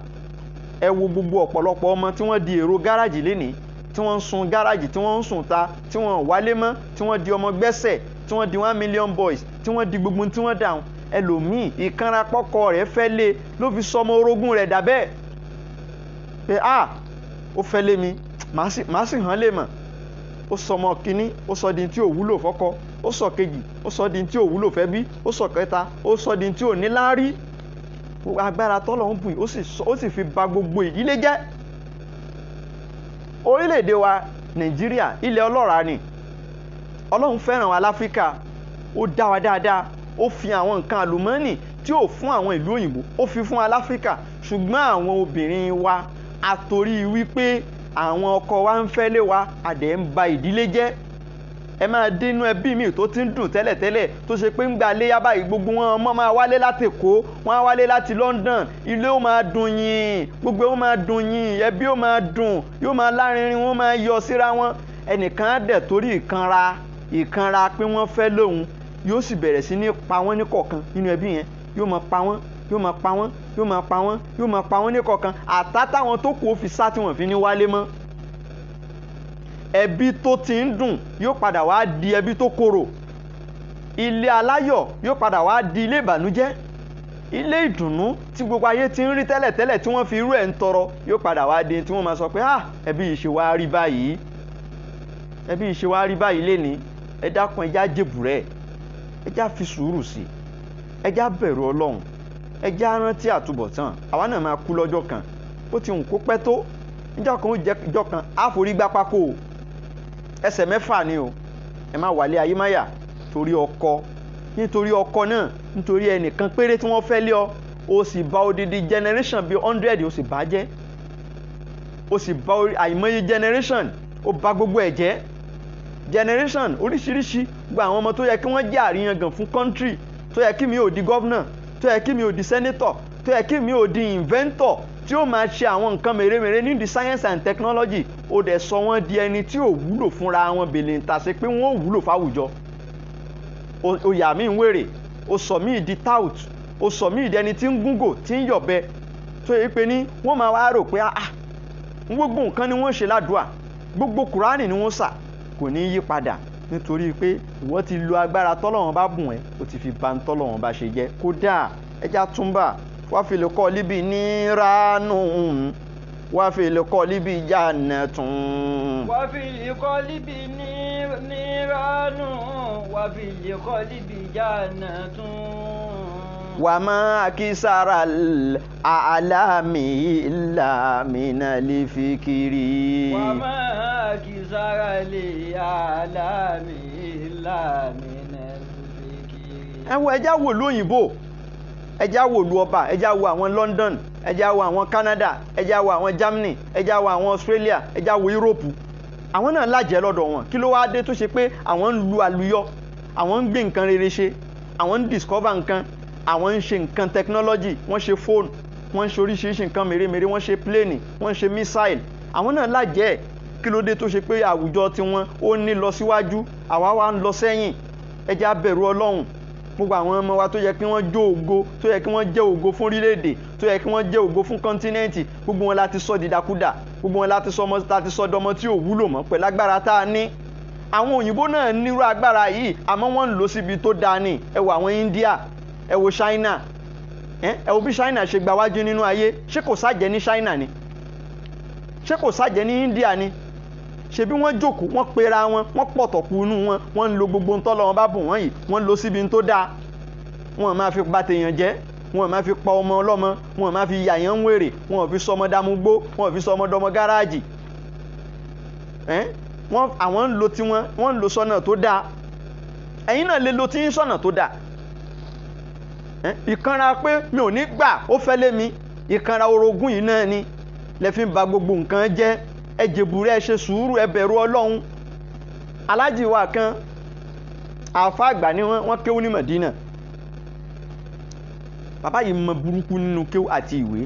Ẹ wo gbogbo ọ̀pọ̀lọpọ̀ ọmọ tí wọ́n di èrò gáràjì lénìí, tí wọ́n ń sun gáràjì, tí wọ́n ń sùn ta, tí wọ́n wálé mọ́, tí wọ́n di ọmọ gbẹ́sẹ̀, tí wọ́n di 1 million boys, tí wọ́n di gbogbo tí wọ́n dáhùn. Ẹlòmíì ìkanra pọ́kọ rẹ̀ fẹ́ lé ló fi sọmọ orogún rẹ̀ dàbẹ́. Pé ó fẹ́ lé mi, màá sì hàn lè mọ̀. Ó sọmọ kínní, ó sọ di tí ò wúlò fọ́kọ, ó sọ kejì, ó sọ di tí ò wúlò fẹ́ bí, ó sọ kẹta, ó sọ di tí ò ní láárí. Agbára tọ́lọ̀ ń bùn ó sì fi ba gbogbo ìdílé jẹ́. Orílẹ̀-èdè wa Nàìjíríà ilẹ̀ ọlọ́ràá ni. Ọlọ́run fẹ́ràn wa láfíríkà, ó dá wa dáadáa, ó fi àwọn nǹkan àlùmọ́ọ́nì tí ò fún àwọn ìlú òyìnbó ó fi fún wa láfíríkà. Ṣùgbọ́n àwọn obìnrin wa àtorí wípé àwọn ọkọ wa ń fẹ́ lé wa, àdẹ̀ ń ba ìdílé jẹ́. Ẹ máa dénú ẹbí mi tó ti ń dùn tẹ́lẹ̀tẹ́lẹ̀ tó ṣe pé ń gba léyà báyìí gbogbo wọn ọmọ máa wálé láti Èkó, wọ́n á wálé láti London, ilé ó máa dùn yìn, gbogbo ó máa dùn yìn, ẹbí ó máa dùn, yóò máa lárinrin, wọ́n máa yọ síra wọn. Ẹnìkan á dẹ̀ torí ìkanra pé wọ́n fẹ́ lóhun, yóò sì bẹ̀rẹ̀ sí ní pa wọ́n ní kọ̀ọ̀kan nínú ẹbí yẹn, yóò máa pa wọ́n, yóò máa pa wọ́n, yóò máa pa wọ́n, yóò máa pa wọ́n ní kọ̀ọ̀kan. Àtàtàwọn tó kù ó fi sá tí wọ́n fi ní wálé mọ́. Ẹbí tó ti ń dùn yóò padà wá di ẹbí tó korò. Ilé aláyọ̀ yóò padà wá di ilé ìbànújẹ́. Ilé ìdùnnú tí gbogbo ayé ti ń rí tẹ́lẹ̀tẹ́lẹ̀ tí wọ́n fi irú ẹ̀ ń tọrọ yóò padà wá di tí wọ́n máa sọ pé ẹbí yìí ṣe wá rí báyìí, ẹbí yìí ṣe wá rí báyìí lénìí. Ẹ dákun ẹjá jèbù rẹ̀, ẹjá fi sùúrù sí, ẹjá bẹ̀rù Ọlọ́run, ẹjá rántí àtúbọ̀tán. Àwa náà máa kú lọ́jọ́ kan, ó ti hùn kó pẹ́ tó, níjọ́ kan ó jẹ́ ìjọ́ kan á forí gbá pákó o. Ẹsẹ̀ 6 ni o. Ẹ má wálé ayé máyà torí ọkọ, nítorí ọkọ náà, nítorí ẹnìkan péré tí wọ́n fẹ́ lé ọ, o sì bà odidi generation bíi 100 o sì bà jẹ́, o sì bà àìmọye generation, o bà gbogbo ẹ̀ jẹ́. Generation oríṣiríṣi, gba àwọn ọmọ tó yẹ kí wọ́n jẹ́ àríyàngàn fún country, tó yẹ kí mi ò di governor, tó yẹ kí mi ò di senator, tó yẹ kí mi ò di inventor tí ó máa ṣe àwọn nǹkan mèremère ní the science and technology. Ó dẹ̀ sọ wọ́n di ẹni tí ò wúlò fúnra wọn, bèlè ń ta sí pé wọ́n ò wúlò fáwùjọ. Ó yà mí ń wèrè, ó sọ mí di tout, ó sọ mí di ẹni tí ń gúngò, tí ń yọ̀bẹ, tó yẹ pé ní wọ́n máa wá rò pé gbogbo nǹkan ni wọ́n ṣe ládùúà, gbogbo kùránì ni wọ́n sà, kò ní yí padà nítorí pé ìwọ ti lo agbára tọ́lọ́run bá bùn ẹ́, ó ti fi ba ń tọ́lọ́run bá ṣe jẹ́. Kódà ẹja túnbà wá fi lè kọ́ líbi níránù, wá fi lè kọ́ líbi jannatun. Wá fi lè kọ́ líbi níránù, wá fi lè kọ́ líbi jannatun. Wa ma kisara alami illa minal fikiri. Wa ma kisara alami illa minal fikiri. Ẹ wo ẹja wo lóyìnbó, ẹja wo lu ọba, ẹja wo àwọn London, ẹja wo àwọn Canada, ẹja wo àwọn Germany, ẹja wo àwọn Australia, ẹja wo Europe. Àwọn náà lájẹ́ lọ́dọ̀ wọn. Kí ló wá dé tó ṣe pé àwọn ń lu àlùyọ, àwọn ń gbé nǹkan rere ṣe, àwọn ń discover nǹkan, àwọn ń ṣe nǹkan technology, wọ́n ṣe phone, wọ́n ń ṣe oríṣiríṣi nǹkan mèremère, wọ́n ṣe plane, wọ́n ṣe missile. Àwọn náà lájẹ́. Kí ló dé tó ṣe pé àwùjọ tiwọn ó ní lọ síwájú, àwa wá ń lọ sẹ́yìn. Ẹ jẹ́ á bẹ̀rù Ọlọ́run. Gbogbo àwọn ọmọ wa tó yẹ kí wọ́n jó ògo, tó yẹ kí wọ́n jẹ́ ògo fún orílẹ̀-èdè, tó yẹ kí wọ́n jẹ́ ògo fún kọ́ńtínẹ́ǹtì, gbogbo wọn láti sọ dìdàkudà, gbogbo wọn láti sọ dọmọ tí ò wúlò mọ́ pẹ̀lú agbára tá a ní. Àwọn òyìnbó náà nírú agbára yìí, àmọ́ wọ́n ń lò síbi tó dáa ni. Ẹ wo àwọn India, ẹ wo China, ẹ wo bí China ṣe gba wájú nínú ayé. Ṣé kò sájẹ́ ní China ni? Ṣé kò sájẹ́ ní India ni? Ṣebí wọ́n jókòó, wọ́n pera wọn, wọ́n pọ̀tọ̀kù inú wọn, wọ́n ń lo gbogbo ń tọ́lọ́run bá bùn wọ́n yìí, wọ́n ń lo síbi tó dáa. Wọ́n máa fi bà tèèyàn jẹ́, wọ́n máa fi pa ọmọ ọlọ́mọ, wọ́n máa fi yàyàn ń wèrè, wọ́n fi sọmọ dámúgbó, wọ́n fi sọmọ dọmọ gáràjì. Àwọn ń lo tiwọn, wọ́n ń lo sọ́nà tó dáa. Ẹ̀yin náà lè lo tí ń sọ́nà tó dáa. Ìkanra pé mi ò ní gbà ó fẹ́ lé mi, ìkanra orogún yìí náà ni lẹ fi ń ba gbogbo nǹkan jẹ́. Ẹ jèbùrẹ́, ẹ ṣe sùúrù, ẹ bẹ̀rù Ọlọ́run. Aláàjì wa kan, àfa àgbà ni wọ́n kéwú ní Madina. Bàbá yìí mọ burúkú nínú kéwú àti ìwé.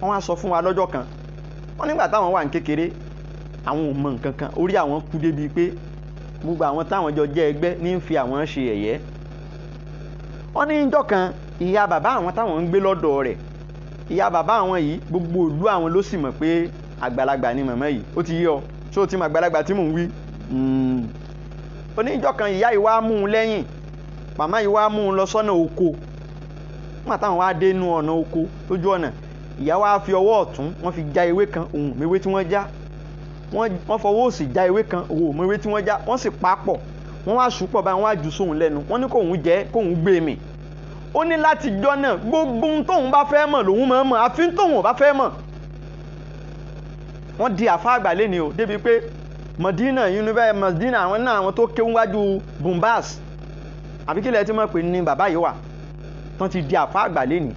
Wọ́n wá sọ fún wa lọ́jọ́ kan, wọ́n nígbà táwọn wà ní kékeré àwọn ò mọ nǹkan kan, orí àwọn kú débi pé gbogbo àwọn táwọn jọ jẹ́ ẹgbẹ́ ní ń fi àwọn ṣe ẹ̀yẹ́. Wọ́n ní ìjọ́ kan ìyá bàbá àwọn táwọn ń gbé lọ́dọ̀ rẹ̀, ìyá bàbá àwọn yìí gbogbo ìlú àwọn ló sì mọ̀ pé àgbàlagbà ni màmá yìí. Ó ti yé ọ, ṣé o ti mọ àgbàlagbà tí mò ń wí? Ó ní ìjọ́ kan ìyá yìí wá mú un lẹ́yìn, màmá yìí wá mú un lọ sọ́nà oko. Nígbà táwọn wá dé inú ọ̀nà oko lójú ọ̀nà, ìyá wa fi ọwọ́ ọ̀tún wọ́n fi já ewé kan, òun mewé tí wọ́n já, wọ́n fọwọ́ òsì já ewé kan, òun mewé tí wọ́n já, wọ́n sì papọ̀, wọ́n wá ṣùpọ̀ báyìí, wọ́n wá jù sóhun lẹ́nu, wọ́n ní kóhun jẹ́ kóhun gbé mì. Ó ní láti jọ́ náà gbogbo ohun tóhun bá fẹ́ mọ̀ lòun máa ń mọ̀, àfi tóhun ò bá fẹ́ mọ̀. Wọ́n di àfa àgbà lẹ́ni o, débi pé Madina University Madina àwọn náà àwọn tó kéwú wájú Bombas àbí kílẹ̀ tí wọ́n pè ní bàbá yìí wà tán ti di àfa àgbà lẹ́ni.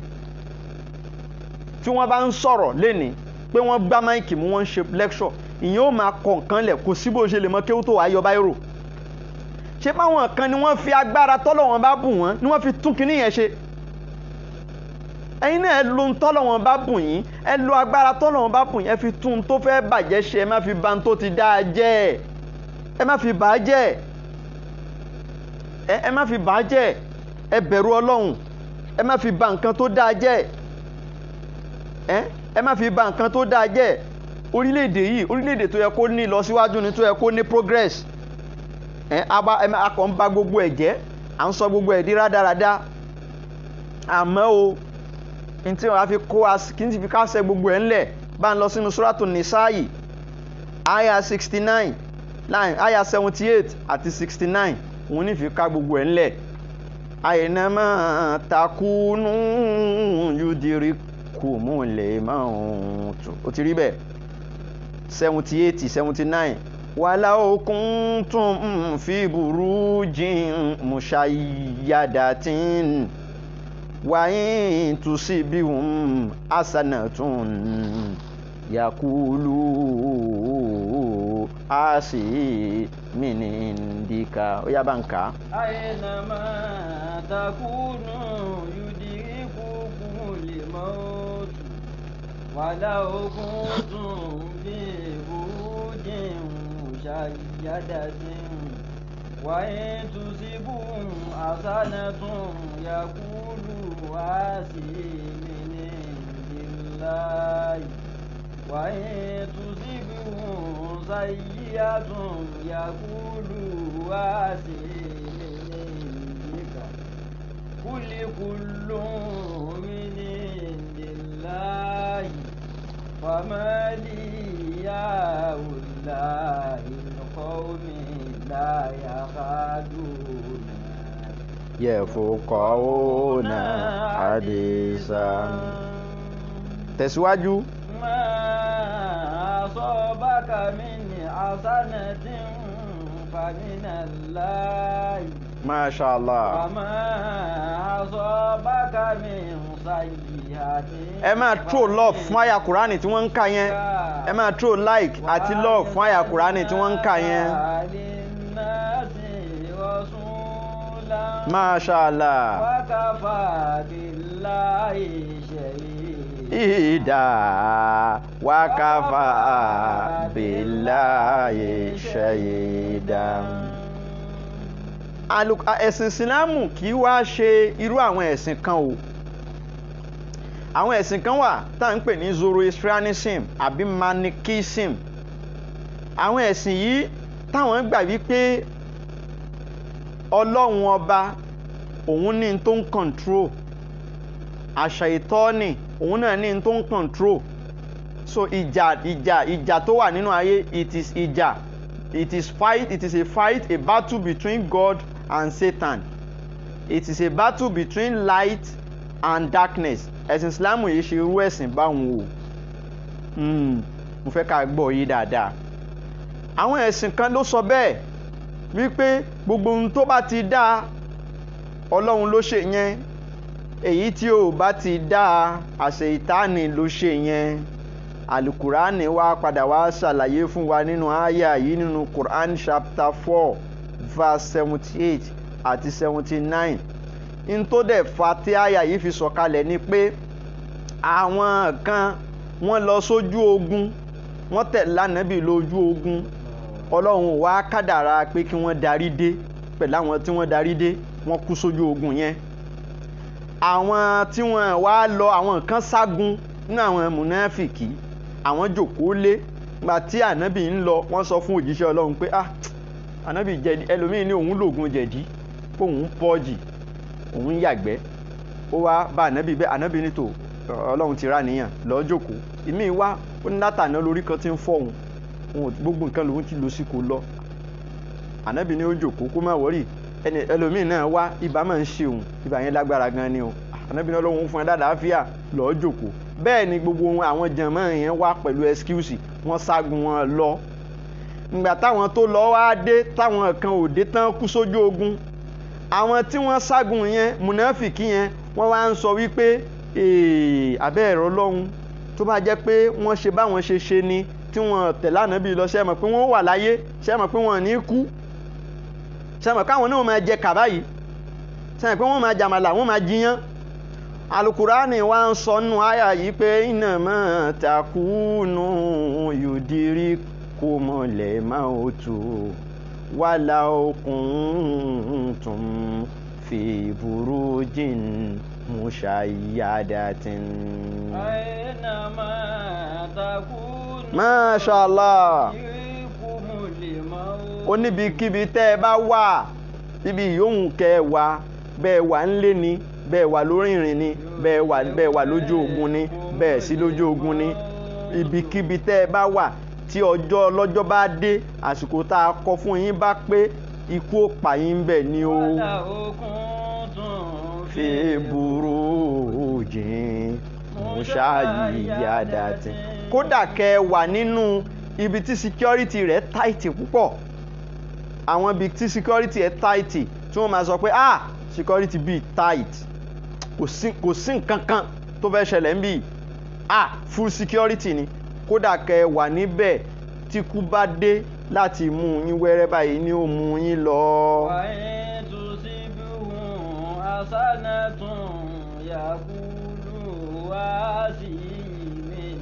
Tí wọ́n bá ń sọ̀rọ̀ lẹ́ni pé wọ́n gbá máìkì mú wọ́n ń ṣe lecture, ìyẹn ó máa kọ nǹkan lẹ̀, kò sí bó ṣe lè mọ kéwú tó wàá yọ báírò. Ṣé báwọn kan ni wọ́n fi agbára tọ́lọ̀ wọn bá bù wọ́n ni wọ́n fi tún kinní yẹn ṣe? Ẹ̀yin náà ẹ lo tọ́lọ̀ wọn bá bù yín, ẹ lo agbára tọ́lọ̀ wọn bá bù yín, ẹ fi tún tó fẹ́ bàjẹ́ ṣe, ẹ má fi ba tó ti dáa jẹ́, ẹ má fi bà á jẹ́, ẹ má fi bà á jẹ́, ẹ bẹ̀rù Ọlọ́run, ẹ má fi ba nǹkan tó dáa jẹ́, ẹ má fi ba nǹkan tó dáa jẹ́. Orílẹ̀-èdè yìí orílẹ̀-èdè tó yẹ kó ní ìlọsíwájú ni, tó yẹ kó ní progress. A kàn ń ba gbogbo ẹ̀ jẹ́, à ń sọ gbogbo ẹ̀ di rádaràda. Àmọ́ o n tí wọ́n á fi kó kí n ti fi kásẹ̀ gbogbo ẹ̀ ńlẹ̀, bá ń lọ sínú Suratu Nisa'i aya 69 aya 78 àti 69, òun ní fi ká gbogbo ẹ̀ ńlẹ̀. Aynama takunu yudrikumul maut. Ó ti rí bẹ́ẹ̀ 78 79. Walau kuntum fi burujin mushayyadatin wa in tusibihum hasanatun yaqulu asi min indika. Ó yá bá ń kà. Aynama takunu yudrikumul maut walau kuntum fi burujin mushayyadatin wa in tusibhum hasanatun yaqulu hasi min indillahi wa in tusibhum sayyi'atun yaqulu hasi min indika qul kullun min indillahi fama li ha'ula'i qawmi la yakaduna yafqahuna hadisan. Tẹ̀síwájú. Ma asabaka min hasanatin faminallahi. Masha Allah. Wa ma asabaka min sayyi'atin. Ẹ máa throw love fún àyà Kùránì tí wọ́n ń kà yẹn. Ẹ máa throw like àti love fún àyà Kùránì tí wọ́n ń kà yẹn. Masha Allah. Wa kafa billahi shahida. Wa kafa billahi shahida. Ẹ̀sìn Ìsìlámù kì í wá ṣe irú àwọn ẹ̀sìn kan o. Àwọn ẹ̀sìn kan wà tá à ń pè ní Zoroastrianism àbí Manichaeism. Àwọn ẹ̀sìn yìí táwọn gbà wípé Ọlọ́run ọba òun ní tó ń control, àṣà ìtọ́ni òun náà ní tó ń control. So ìjà tó wà nínú ayé, it is a fight, a battle between God and Satan. It is a battle between light and darkness. Ẹ̀sìn Ìsìlámù yìí ṣe irú ẹ̀sìn báwọn o. Mo fẹ́ ká gbọ́ yìí dáadáa. Àwọn ẹ̀sìn kan ló sọ bẹ́ẹ̀ wípé gbogbo ohun tó bá ti dá Ọlọ́run ló ṣe yẹn, èyí tí ò bá ti dá àṣeyìtánì ló ṣe yẹn. Al-Qur'ani wá padà wá ṣàlàyé fún wa nínú àyà yìí nínú Quran chapter 4 verse 78 àti 79 in tó dẹ̀ fa tí àyà yìí fi sọ̀kalẹ̀ ni pé àwọn kan wọ́n lọ sójú ogun wọ́n tẹ̀lé Ànábì lójú ogun Ọlọ́run wá kádàrá pé kí wọ́n darí dé pẹ̀lú àwọn tí wọ́n darí dé wọ́n kú sójú ogun yẹn àwọn tí wọ́n wá lọ àwọn kan ságun nínú àwọn mùnáfìkì àwọn jókòó lé gbà tí Ànábì ń lọ wọ́n sọ fún òjíṣẹ́ Ọlọ́run pé Ànábì jẹ̀dí ẹlòmíì ní òun lògùn jẹ̀dí òun pọ́ọ̀jì òun yàgbẹ́ ó wá bá Ànábì bẹ́ẹ̀ Ànábì ní tò Ọlọ́run ti rà níyàn lọ́ọ́ jókòó ìmí wá ó ní látàná lórí kan tí ń fọ́ òun gbogbo nǹkan lòun ti lò sí kò lọ Ànábì ní ó jókòó kó má wọ́rì ẹlòmíì náà wá ibà máa ń ṣe òun ibà yẹn lágbára gan ni o Ànábì ní Ọlọ́run fún ẹ dáadáa fíà lọ́ọ́ jókòó bẹ́ẹ̀ ni gbogbo àwọn jàmáà yẹn wá pẹ̀lú ẹskíùsì wọ́n ságun wọn lọ ìgbà táwọn tó lọ wá dé táwọn kan ò dé tán kú sójú ogun àwọn tí wọ́n ságun yẹn mùnáfìkì yẹn wọ́n wá ń sọ wípé abẹ́ ẹ̀rọ Ọlọ́run tó bá jẹ́ pé wọ́n ṣe báwọn ṣe ni tí wọ́n tẹ̀lé Ànábì lọ ṣe mọ̀ pé wọ́n wà láyé ṣe mọ̀ pé wọ́n ní kú ṣe mọ̀ káwọn náà máa jẹ kàbá yìí ṣe mọ̀ pé wọ́n máa jàmàlà wọ́n máa jiyán Al-Qur'ani wa ń sọ nù àyà yìí pé innama takunu yudirikumul mautu walau kuntum fi burujin mushayyadatin. Aynama takunu Masha Allah. yudirikumul mautu. Ó níbikíbi tẹ́ ẹ bá wà ibi yòówù kẹ́ ẹ wà bẹ́ẹ̀ wà ń lé ni bẹ́ẹ̀ wà lórí ìrìn ni bẹ́ẹ̀ wà lójú ogun ni bẹ́ẹ̀ sí lójú ogun ni ibikíbi tẹ́ ẹ bá wà tí ọjọ́ ọlọ́jọ́ bá dé àsìkò tá a kọ fún yín bá pé ikú ó pa yín bẹ̀ ni o. Wala kuntum fi burujin mushayyadatin. Kódà kẹ́ ẹ wà nínú ibi tí security rẹ̀ tight púpọ̀ àwọn ibi tí security rẹ̀ tight tí wọ́n máa sọ pé security bíi tight kò sí nǹkan kan tó fẹ́ ṣẹlẹ̀ ń bí full security ni kódà kẹ́ ẹ wà níbẹ̀ tí kú bá dé láti mú yín wẹ́rẹ́ báyìí ni ó mú yín lọ. wa in tusibhum hasanatun yaqulu hadhihi min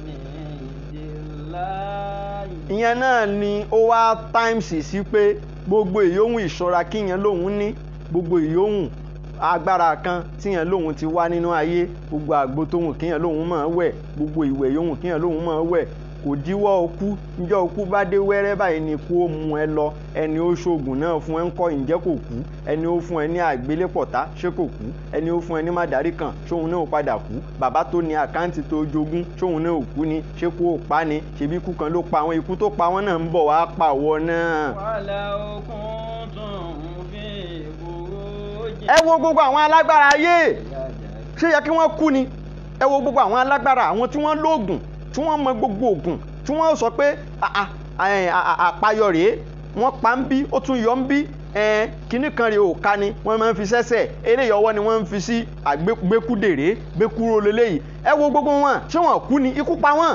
indillahi. ìyẹn náà ni ó wá times sí pé gbogbo ìyóhùn ìṣọ́ra kíyẹn lòun ní gbogbo ìyóhùn agbára kan tíyẹn lòun ti wá nínú ayé gbogbo àgbo tóhùn kíyẹn lòun máa wẹ̀ gbogbo ìwẹ̀ yòhùn kíyẹn lòun máa wẹ̀ kò díwọ́ okú ǹjọ́ okú bá dé wẹ́rẹ́ báyìí ni kú ó mú ẹ lọ ẹni ó ṣoògùn náà fún ẹ ń kọ́ ǹjẹ́ kò kú ẹni ó fún ẹ ní àgbélépọ̀tá ṣé kò kú ẹni ó fún ẹ ní mádàrí kan ṣóhun náà ó padà kú bàbá tó ní àkáǹtì tó jogún ṣóhun náà ò kú ni ṣé kú ó pa ni ṣebí ikú kan ló pa àwọn ikú tó pa wọ́n náà ń bọ̀ wá pa wọ́ náà. Wala kuntum fi burujin. ẹ wo gbogbo àwọn alágbára ayé ṣé yẹ kí wọ́n kú ni ẹ wo gbogbo àwọn alágbára àwọn tí wọ́n lóògùn tí wọ́n mọ gbogbo ògùn tí wọ́n sọ pé àpayọ rèé wọ́n pa ń bí ó tún yọ ń bí kinní kan rèé òka ni wọ́n máa ń fi sẹ́sẹ̀ eléyìí ọwọ́ ni wọ́n ń fi sí àgbékúdèrè gbékúrò lélẹ́yìí ẹ wo gbogbo wọn ṣé wọn kú ni ikú pa wọn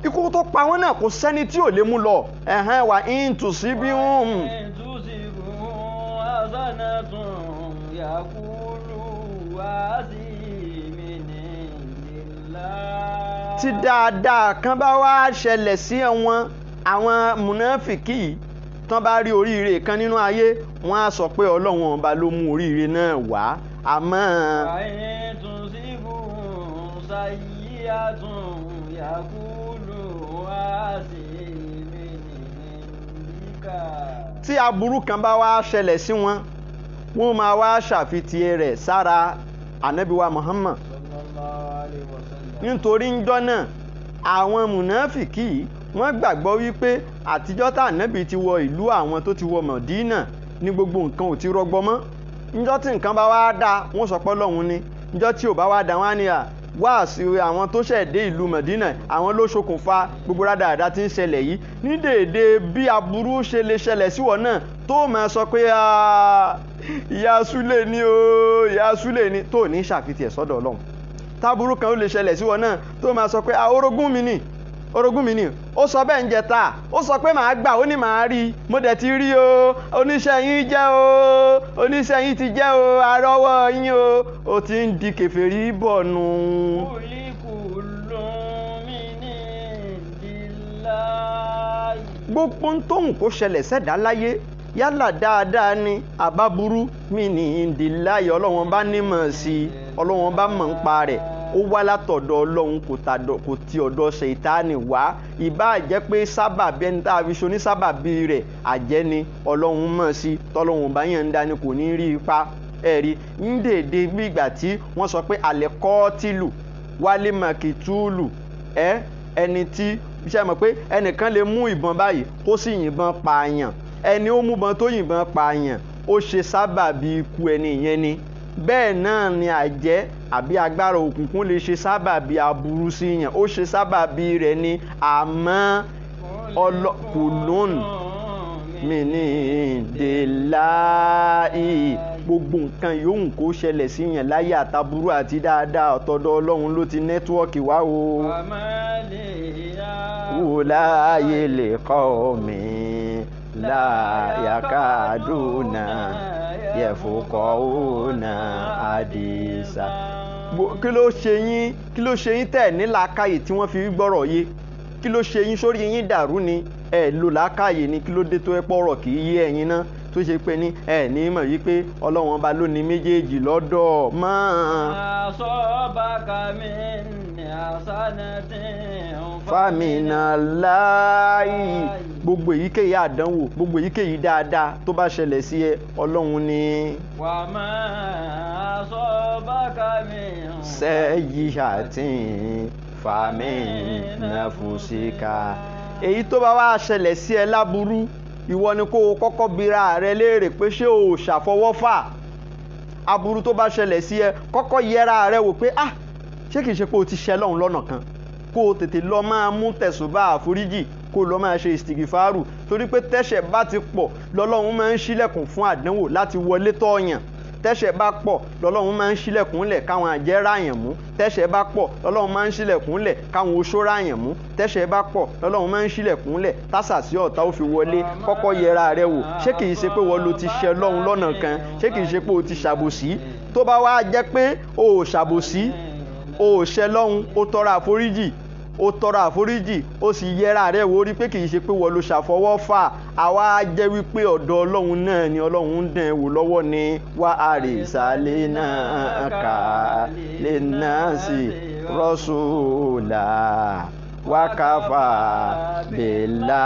ikú tó pa wọn náà kò sẹ́ni tí ò lè mú lọ wà ń tù sí bí wọn. tí dáadáa kan bá wá ṣẹlẹ̀ sí àwọn mùnáfìkì yìí tán bá rí oríire kan nínú ayé wọ́n á sọ pé ọlọ́run ọba ló mú oríire náà wá àmọ́. tí aburú kan bá wá ṣẹlẹ̀ sí wọn wọ́n máa wá ṣàfitì rẹ̀ sára ànábì wa Muhammad nítorí ńjọ́ náà àwọn mùnáfìkì wọ́n gbàgbọ́ wípé àtijọ́ tá ànábì ti wọ ìlú àwọn tó ti wọ Mọ̀dínà ní gbogbo nǹkan ò ti rọgbọ mọ́ ńjọ́ tí nǹkan bá wá dá wọ́n sọ pé Ọlọ́run ni ńjọ́ tí ò bá wá dá wọn á ní wá sí àwọn tó ṣẹ̀ dé ìlú Mọ̀dínà àwọn ló ṣokùnfà gbogbo rádaràda tí ń ṣẹlẹ̀ yìí ní dèédé bí aburú ṣe lè ṣẹlẹ̀ síwọ náà tó máa sọ pé ìyá Súlè ni o ìyá Súlè ni tó ní ṣàfitì ẹ̀ sọ́dọ̀ Ọlọ́run táburú kan ó lè ṣẹlẹ̀ síwọ náà tó máa sọ pé orogún mi ni orogún mi ni ó sọ bẹ́ẹ̀ ń jẹta ó sọ pé màá gbà ó ní màá rí mo dẹ̀ ti rí o oníṣẹ́ yín jẹ́ o oníṣẹ́ yín ti jẹ́ o arọ́wọ́ yín o ó ti ń di kèfèrí bọ̀ nù. gbogbo ń tóhùn kó ṣẹlẹ̀ sẹ́dá láyé yálà dáadáa ni àbábúrú mi ní ìdíláyé ọlọ́wọ́n bá nímọ̀ sí i ọlọ́wọ́n bá mọ̀ ń pa rẹ̀ ó wá látọ̀dọ̀ ọlọ́run kò ti ọ̀dọ̀ ṣèitánì wá ìbá jẹ́ pé sábàbí ẹni tá a fi ṣoní sábàbí rẹ̀ àjẹ́ ni ọlọ́run mọ̀ sí tọ́lọ́run bá yàn ń dání kò ní rí ipa ẹ̀rí ń dèédé bí ìgbà tí wọ́n sọ pé àlẹ́ kọ́ọ́tìlù wálé màkìtúùlù ẹni tí ṣe mọ̀ pé ẹnìkan lè mú ìbọn báyìí kó sì yìnbọn pààyàn ẹni ó múbọn tó yìnbọn pààyàn ó ṣe sábàbí ikú ẹni ìyẹn ni bẹ́ẹ̀ náà ni àjẹ́ àbí agbára òkùnkùn lè ṣe sábàbí aburú sí yàn ó ṣe sábàbí rẹ̀ ni àmọ́ kùlùn mi ní ìdèláì gbogbo nǹkan yòówù kó ṣẹlẹ̀ sí yàn láyé àtàbúrú àti dáadáa ọ̀tọ̀dọ̀ ọlọ́run ló ti nẹ́tíwọ́ọ̀kì wá o. wùláyé lè kọ́ mi láyàkádùnà yẹ̀fọ́kọ̀ọ́nà àdìsá. kí ló ṣe yín tẹ̀ ní làákàyè tí wọ́n fi gbọ́rọ̀ yé kí ló ṣe yín sórí yín dàrú ni ẹ lò làákàyè ni kí ló dé tó ẹ pọ̀rọ̀ kì í yé ẹ̀yin náà tó ṣe pé ní ẹ ní mọ̀ yí pé ọlọ́run ọba ló ní méjèèjì lọ́dọ̀ mọ́. àsọ̀bàkà mi ní àsánẹ́tì fámìnà láàyè gbogbo èyíkéyìí àdánwò gbogbo èyíkéyìí dáadáa tó bá ṣẹlẹ̀ sí ẹ ọlọ́run ni. wà á máa àsọ̀bàkà mi. sẹ́yìí àti fámìnà fúnṣíkà èyí tó bá wá ṣẹlẹ̀ sí ẹ láburú ìwọ ni kó o kọ́kọ́ bira rẹ léèrè pé ṣé o ṣàfọwọ́fà aburú tó bá ṣẹlẹ̀ sí ẹ kọ́kọ́ yẹra rẹ wò pé ṣé kìí ṣe pé o ti ṣẹ lọ́hùn lọ́nà kan kó o tètè lọ máa mú tẹ̀sùbá àforíjì kó o lọ máa ṣe ìsìtìgìfàárù torí pé tẹ́ṣẹ̀ bá ti pọ̀ lọ́lọ́run máa ń ṣílẹ̀kùn fún àdánwò láti wọlé tọ̀yàn tẹ́ṣẹ̀ bá pọ̀ lọ́lọ́run máa ń ṣílẹ̀kùn lẹ̀ káwọn àjẹ́ ráyàn mú tẹ́ṣẹ̀ bá pọ̀ lọ́lọ́run máa ń ṣílẹ̀kùn lẹ̀ káwọn oṣó ráyàn mú tẹ́ṣẹ̀ bá pọ̀ lọ́lọ́run máa ń ṣílẹ̀kùn lẹ̀ tásàsí ọ̀tá ó fi wọlé kọ́kọ́ yẹra rẹ wò ṣé kìí ṣe pé wọ́n lo ti ṣẹ lọ́hun lọ́nà kan ṣé kìí ṣe pé o ti ṣàbòsí tó bá wá jẹ́ pé o ò ṣàbòsí o ò ṣẹ lọ́hun o tọrọ àforíjì ó sì yẹra rẹ̀ wò rí pé kì í ṣe pé wọ́n ló ṣàfọwọ́fà àwa jẹ́ wípé ọ̀dọ̀ ọlọ́run náà ni ọlọ́run ń dẹ̀ wò lọ́wọ́ ni wá àrèsálẹ̀ náà kà lè náà sí rọ́ṣùlà wákàfà bèlà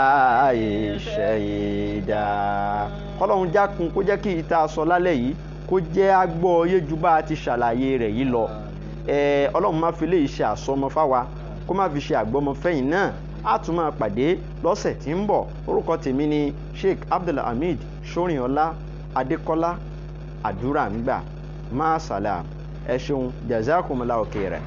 ìṣẹ̀yìdà. kọ́lọ́run jákun kó jẹ́ kí ìta sọ lálẹ́ yìí kó jẹ́ agbọ́ yéjú bá a ti ṣàlàyé rẹ̀ yìí lọ ọlọ́run má fi lè ṣe àsọmọ fáwa kó má fi ṣe àgbọ́mọ fẹ́yìn náà á tún máa pàdé lọ́sẹ̀ tí ń bọ̀ orúkọ tèmi ni Sheikh Abdulhamid Sorinọlá Adékọ́lá àdúrà ń gbà máa sàlám ẹ ṣeun jazakumullahu khairan.